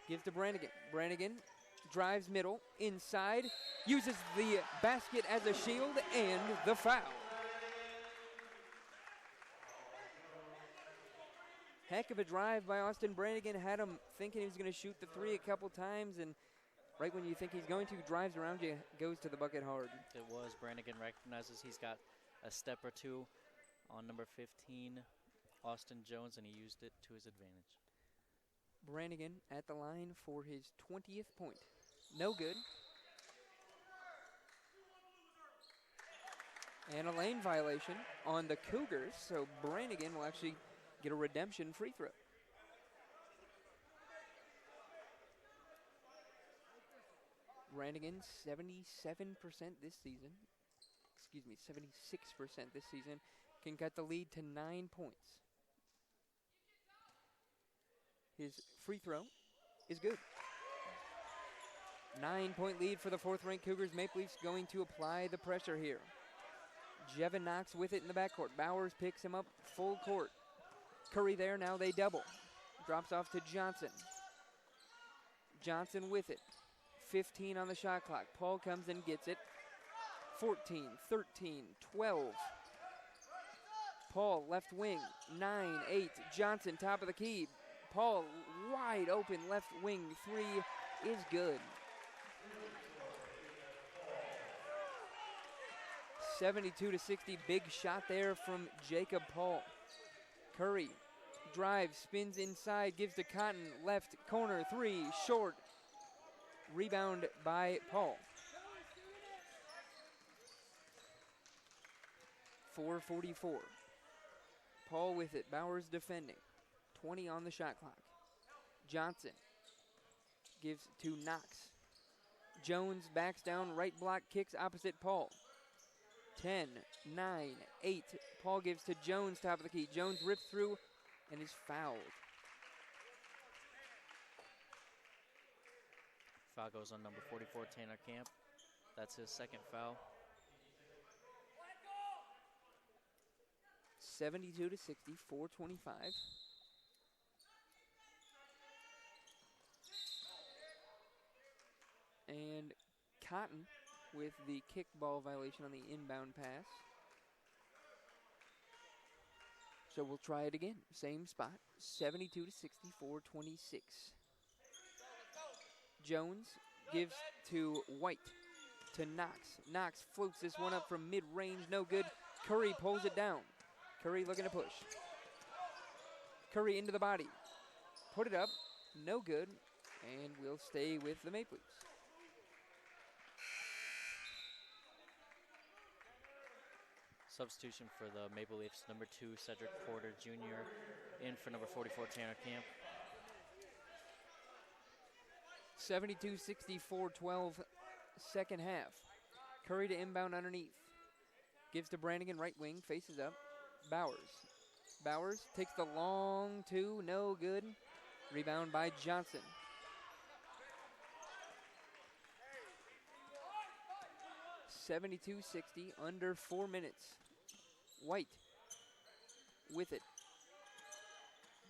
A: gives to Brannigan. Brannigan drives middle, inside, uses the basket as a shield, and the foul. Heck of a drive by Austin Brannigan. Had him thinking he was going to shoot the three a couple times, and right when you think he's going to, drives around you, goes to the bucket hard.
B: It was. Brannigan recognizes he's got a step or two on number 15, Austin Jones, and he used it to his advantage.
A: Brannigan at the line for his 20th point. No good. And a lane violation on the Cougars, so Brannigan will actually get a redemption free throw. Brannigan, 77% this season. Excuse me, 76% this season. Can cut the lead to 9 points. His free throw is good. 9-point lead for the fourth-ranked Cougars. Maple Leafs going to apply the pressure here. Jevin Knox with it in the backcourt. Bowers picks him up full court. Curry there, now they double. Drops off to Johnson. Johnson with it. 15 on the shot clock. Paul comes and gets it. 14, 13, 12. Paul left wing, 9, 8. Johnson top of the key. Paul wide open left wing three is good. 72-60, big shot there from Jacob Paul. Curry drives, spins inside, gives to Cotton, left corner three, short. Rebound by Paul. 4:44. Paul with it, Bowers defending. 20 on the shot clock. Johnson gives to Knox. Jones backs down, right block, kicks opposite Paul. 10, 9, 8. Paul gives to Jones, top of the key. Jones rips through and is fouled.
B: Foul goes on number 44, Tanner Camp. That's his second foul.
A: 72-60, 4:25. And Cotton with the kickball violation on the inbound pass. So we'll try it again. Same spot. 72-60, 4:26. Jones gives to White, to Knox. Knox floats this one up from mid-range, no good. Curry pulls it down. Curry looking to push. Curry into the body. Put it up, no good, and we'll stay with the Maple Leafs.
B: Substitution for the Maple Leafs, number 2, Cedric Porter Jr. in for number 44, Tanner Camp.
A: 72-60, 4:12, second half. Curry to inbound underneath. Gives to Brannigan, right wing, faces up. Bowers. Bowers takes the long two, no good. Rebound by Johnson. (72-60), under 4 minutes. White with it.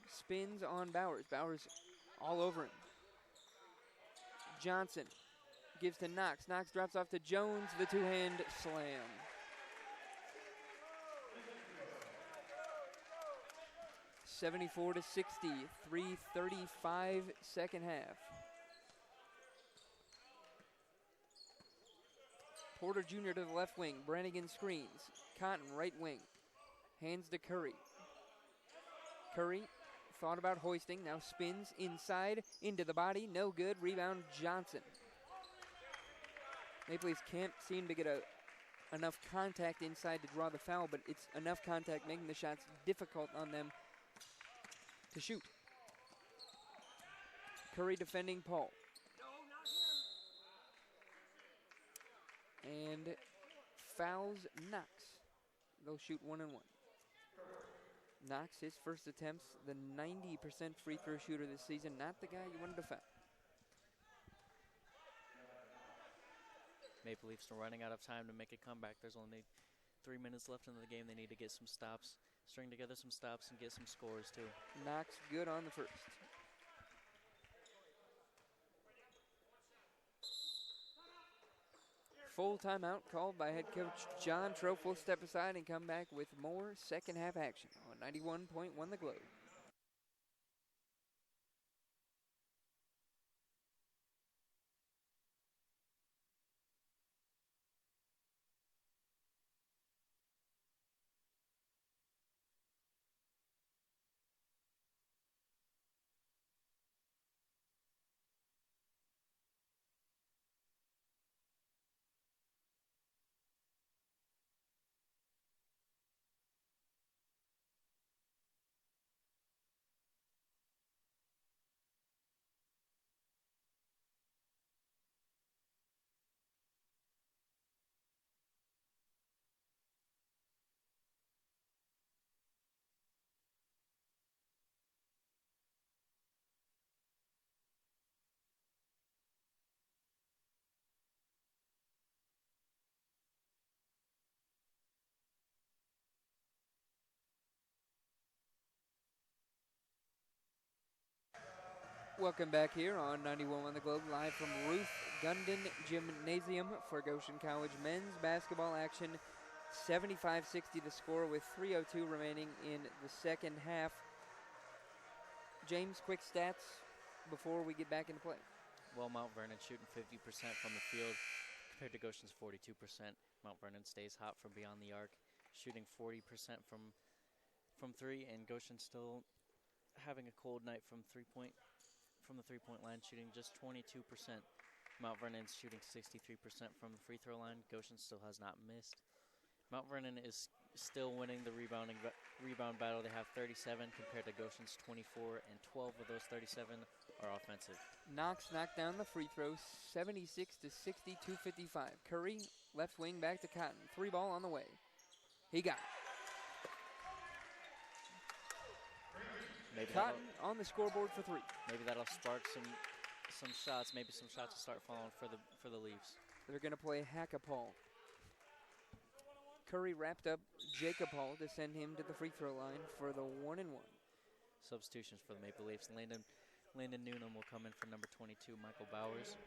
A: Spins on Bowers. Bowers all over him. Johnson gives to Knox. Knox drops off to Jones, the two-hand slam. (74-60), 3:35 second half. Porter Jr. to the left wing. Brannigan screens. Cotton, right wing. Hands to Curry. Curry thought about hoisting. Now spins inside into the body. No good. Rebound Johnson. Maple Leafs can't seem to get enough contact inside to draw the foul, but it's enough contact making the shots difficult on them to shoot. Curry defending Paul. And fouls Knox. They'll shoot 1-1. Knox, his first attempts, the 90% free throw shooter this season, not the guy you wanted to foul.
B: Maple Leafs are running out of time to make a comeback. There's only 3 minutes left in the game. They need to get some stops, string together some stops, and get some scores too.
A: Knox good on the first. Full timeout called by head coach John Trofe. Will step aside and come back with more second half action on 91.1 The Globe. Welcome back here on 91 on The Globe, live from Ruth Gunden Gymnasium for Goshen College men's basketball action. 75-60 the score with 3:02 remaining in the second half. James, quick stats before we get back into play.
B: Well, Mount Vernon shooting 50% from the field compared to Goshen's 42%. Mount Vernon stays hot from beyond the arc, shooting 40% from three, and Goshen still having a cold night from the three-point line, shooting just 22%. Mount Vernon's shooting 63% from the free throw line. Goshen still has not missed. Mount Vernon is still winning the rebound battle. They have 37 compared to Goshen's 24, and 12 of those 37 are offensive.
A: Knox knocked down the free throw, 76-60, 2:55. Curry, left wing, back to Cotton. Three ball on the way. He got it.
B: Maybe
A: Cotton on the scoreboard for three.
B: Maybe that'll spark some shots. Maybe some shots will start falling for the Leafs.
A: They're going to play Hackapall. Curry wrapped up Jacob Hall to send him to the free throw line for the 1-1.
B: Substitutions for the Maple Leafs. Landon Noonan will come in for number 22, Michael Bowers.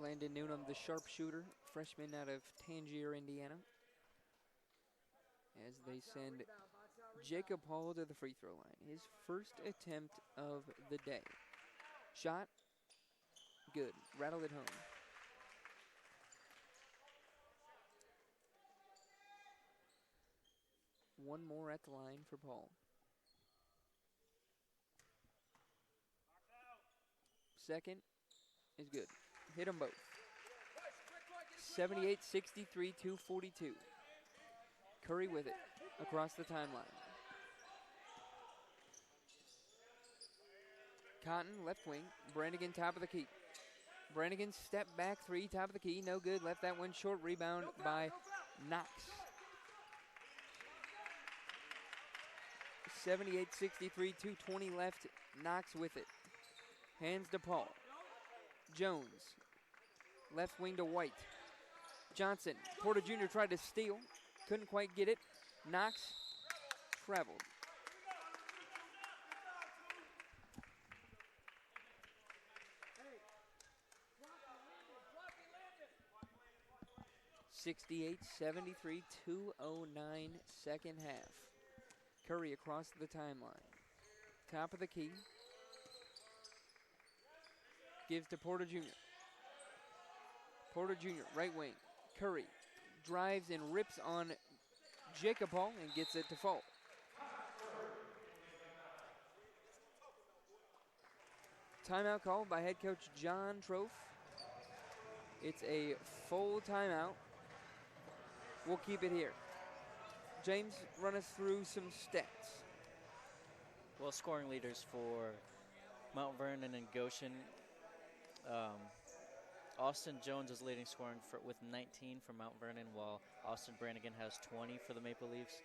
A: Landon Noonan, the sharpshooter, freshman out of Tangier, Indiana. As they send Jacob Hall to the free throw line. His first attempt of the day. Shot, good. Rattled it home. One more at the line for Paul. Second is good. Hit them both. 78-63, 2:42. Curry with it across the timeline. Cotton, left wing. Brannigan, top of the key. Brannigan, step back three, top of the key. No good. Left that one short. Rebound by Knox. 78-63, 2:20 left. Knox with it. Hands to Paul. Jones. Left wing to White. Johnson. Porter Jr. tried to steal. Couldn't quite get it. Knox traveled. (68-73, 2:09 second half). Curry across the timeline. Top of the key. Gives to Porter Jr. Porter Jr., right wing. Curry drives and rips on Jacob Hall and gets it to fall. Timeout called by head coach John Trofe. It's a full timeout. We'll keep it here. James, run us through some stats.
B: Well, scoring leaders for Mount Vernon and Goshen. Austin Jones is leading scoring with 19 for Mount Vernon, while Austin Brannigan has 20 for the Maple Leafs.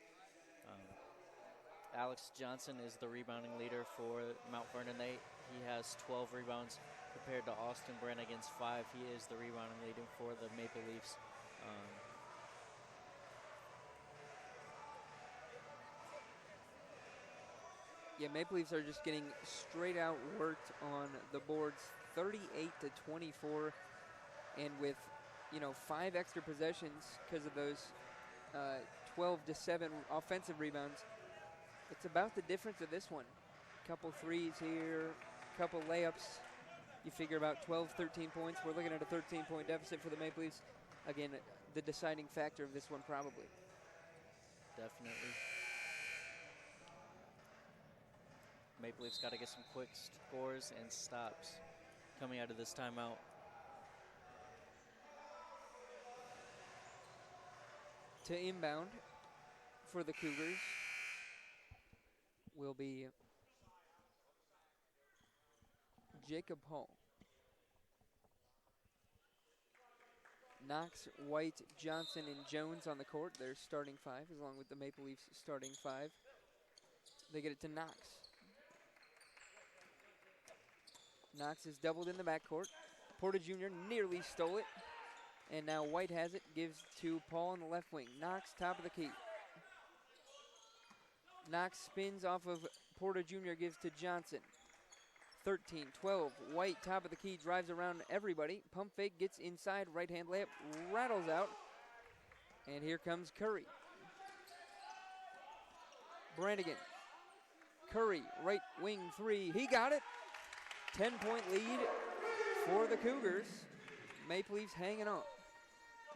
B: Alex Johnson is the rebounding leader for Mount Vernon. He has 12 rebounds compared to Austin Brannigan's 5. He is the rebounding leader for the Maple Leafs.
A: Yeah, Maple Leafs are just getting straight out worked on the boards, 38 to 24, and with 5 extra possessions because of those 12 to 7 offensive rebounds. It's about the difference of this one. Couple threes here, couple layups. You figure about 12, 13 points. We're looking at a 13-point deficit for the Maple Leafs. Again, the deciding factor of this one probably.
B: Definitely. Maple Leafs got to get some quick scores and stops coming out of this timeout.
A: To inbound for the Cougars will be Jacob Hall. Knox, White, Johnson, and Jones on the court. They're starting 5, along with the Maple Leafs starting 5. They get it to Knox. Knox is doubled in the backcourt. Porter Jr. nearly stole it. And now White has it, gives to Paul on the left wing. Knox, top of the key. Knox spins off of Porter Jr., gives to Johnson. 13, 12, White, top of the key, drives around everybody. Pump fake, gets inside, right-hand layup, rattles out. And here comes Curry. Brannigan. Curry, right wing 3, he got it. 10-point lead for the Cougars. Maple Leafs hanging on.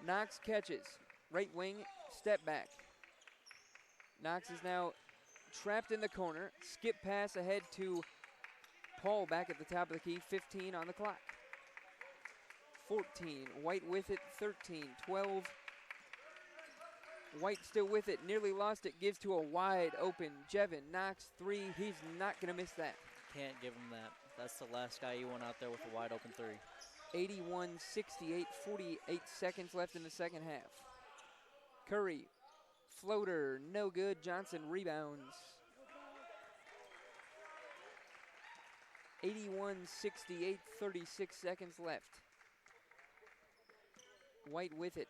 A: Knox catches. Right wing, step back. Knox is now trapped in the corner. Skip pass ahead to Paul back at the top of the key. 15 on the clock. 14, White with it. 13, 12. White still with it, nearly lost it. Gives to a wide open Jevin. Knox 3, he's not going to miss that.
B: Can't give him that. That's the last guy you want out there with a wide open 3.
A: 81-68, 48 seconds left in the second half. Curry, floater, no good. Johnson rebounds. 81-68, 36 seconds left. White with it.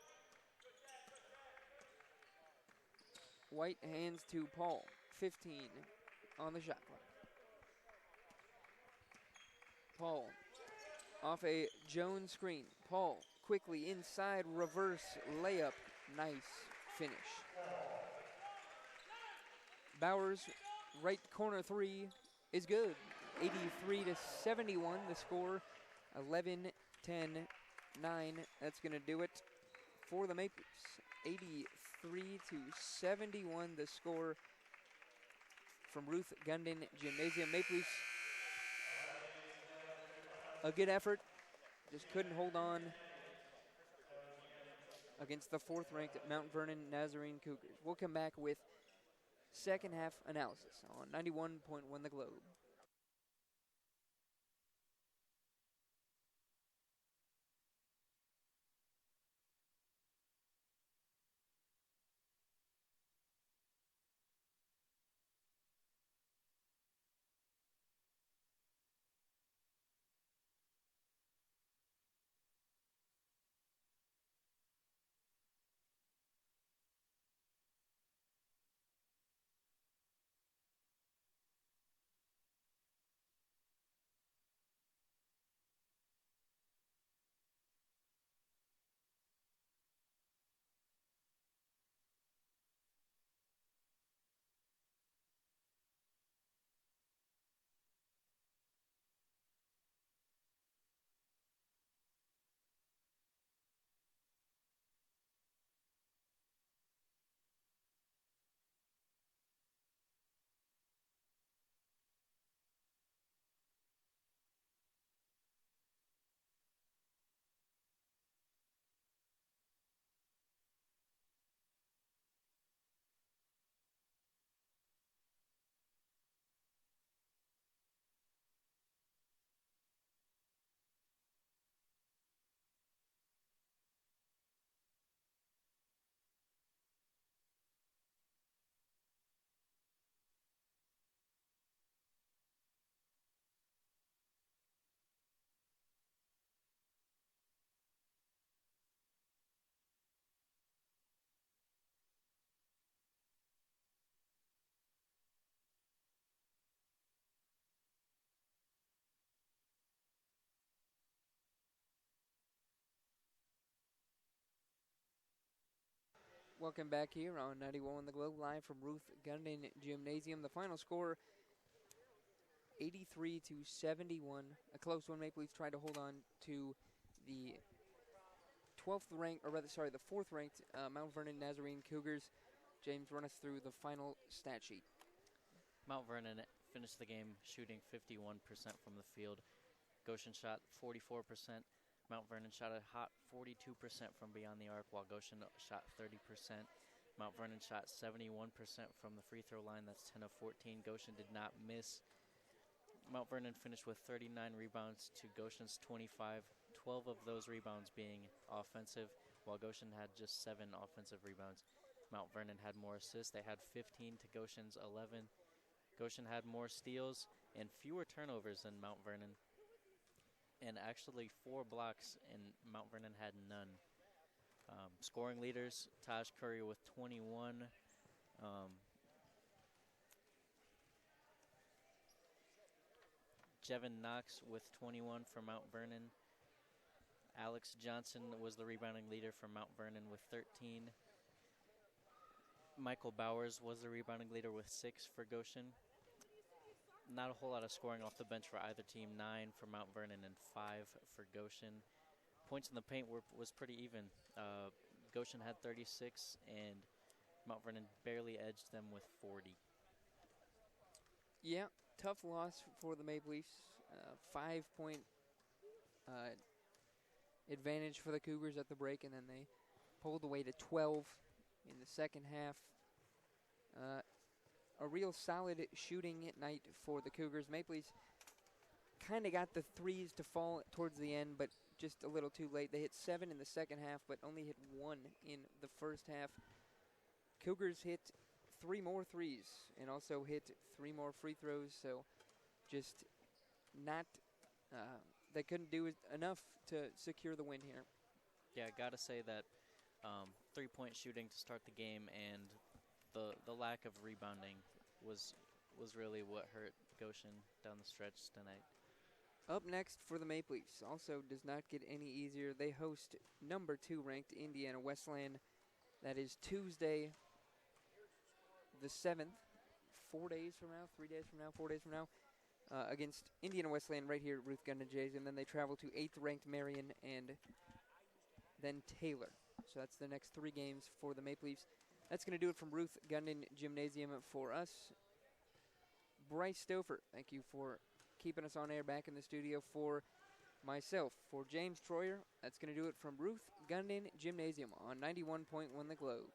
A: White hands to Paul. 15 on the shot clock. Paul off a Jones screen. Paul quickly inside, reverse layup. Nice finish. Bowers, right corner 3 is good. 83-71 the score. 11, 10, 9. That's going to do it for the Maple Leafs. 83-71 the score from Ruth Gundin Gymnasium. Maple Leafs, a good effort, just couldn't hold on against the 4th-ranked Mount Vernon Nazarene Cougars. We'll come back with second half analysis on 91.1 The Globe. Welcome back here on 91 The Globe, live from Ruth Gundian Gymnasium. The final score, 83-71. A close one. Maple Leafs tried to hold on to the 12th ranked, or rather, sorry, the 4th ranked Mount Vernon Nazarene Cougars. James, run us through the final stat sheet.
B: Mount Vernon finished the game shooting 51% from the field. Goshen shot 44%. Mount Vernon shot a hot 42% from beyond the arc, while Goshen shot 30%. Mount Vernon shot 71% from the free throw line. That's 10 of 14. Goshen did not miss. Mount Vernon finished with 39 rebounds to Goshen's 25, 12 of those rebounds being offensive, while Goshen had just 7 offensive rebounds. Mount Vernon had more assists. They had 15 to Goshen's 11. Goshen had more steals and fewer turnovers than Mount Vernon, and actually 4 blocks, and Mount Vernon had none. Scoring leaders, Taj Curry with 21. Jevin Knox with 21 for Mount Vernon. Alex Johnson was the rebounding leader for Mount Vernon with 13. Michael Bowers was the rebounding leader with 6 for Goshen. Not a whole lot of scoring off the bench for either team. 9 for Mount Vernon and 5 for Goshen. Points in the paint was pretty even. Goshen had 36, and Mount Vernon barely edged them with 40.
A: Yeah, tough loss for the Maple Leafs. 5-point advantage for the Cougars at the break, and then they pulled away to 12 in the second half. A real solid shooting night for the Cougars. Maple Leafs kind of got the threes to fall towards the end, but just a little too late. They hit 7 in the second half, but only hit 1 in the first half. Cougars hit 3 more threes and also hit 3 more free throws, so just not, they couldn't do enough to secure the win here.
B: Yeah, gotta say that 3-point shooting to start the game and the lack of rebounding was really what hurt Goshen down the stretch tonight.
A: Up next for the Maple Leafs also does not get any easier. They host number 2 ranked Indiana Wesleyan. That is Tuesday the 7th, 4 days from now, 3 days from now, 4 days from now, against Indiana Wesleyan right here at Ruth Gundian Gymnasium. And then they travel to 8th ranked Marion and then Taylor. So that's the next 3 games for the Maple Leafs. That's going to do it from Ruth Gundian Gymnasium for us. Bryce Stouffer, thank you for keeping us on air back in the studio. For myself, for James Troyer, that's going to do it from Ruth Gundian Gymnasium on 91.1 The Globe.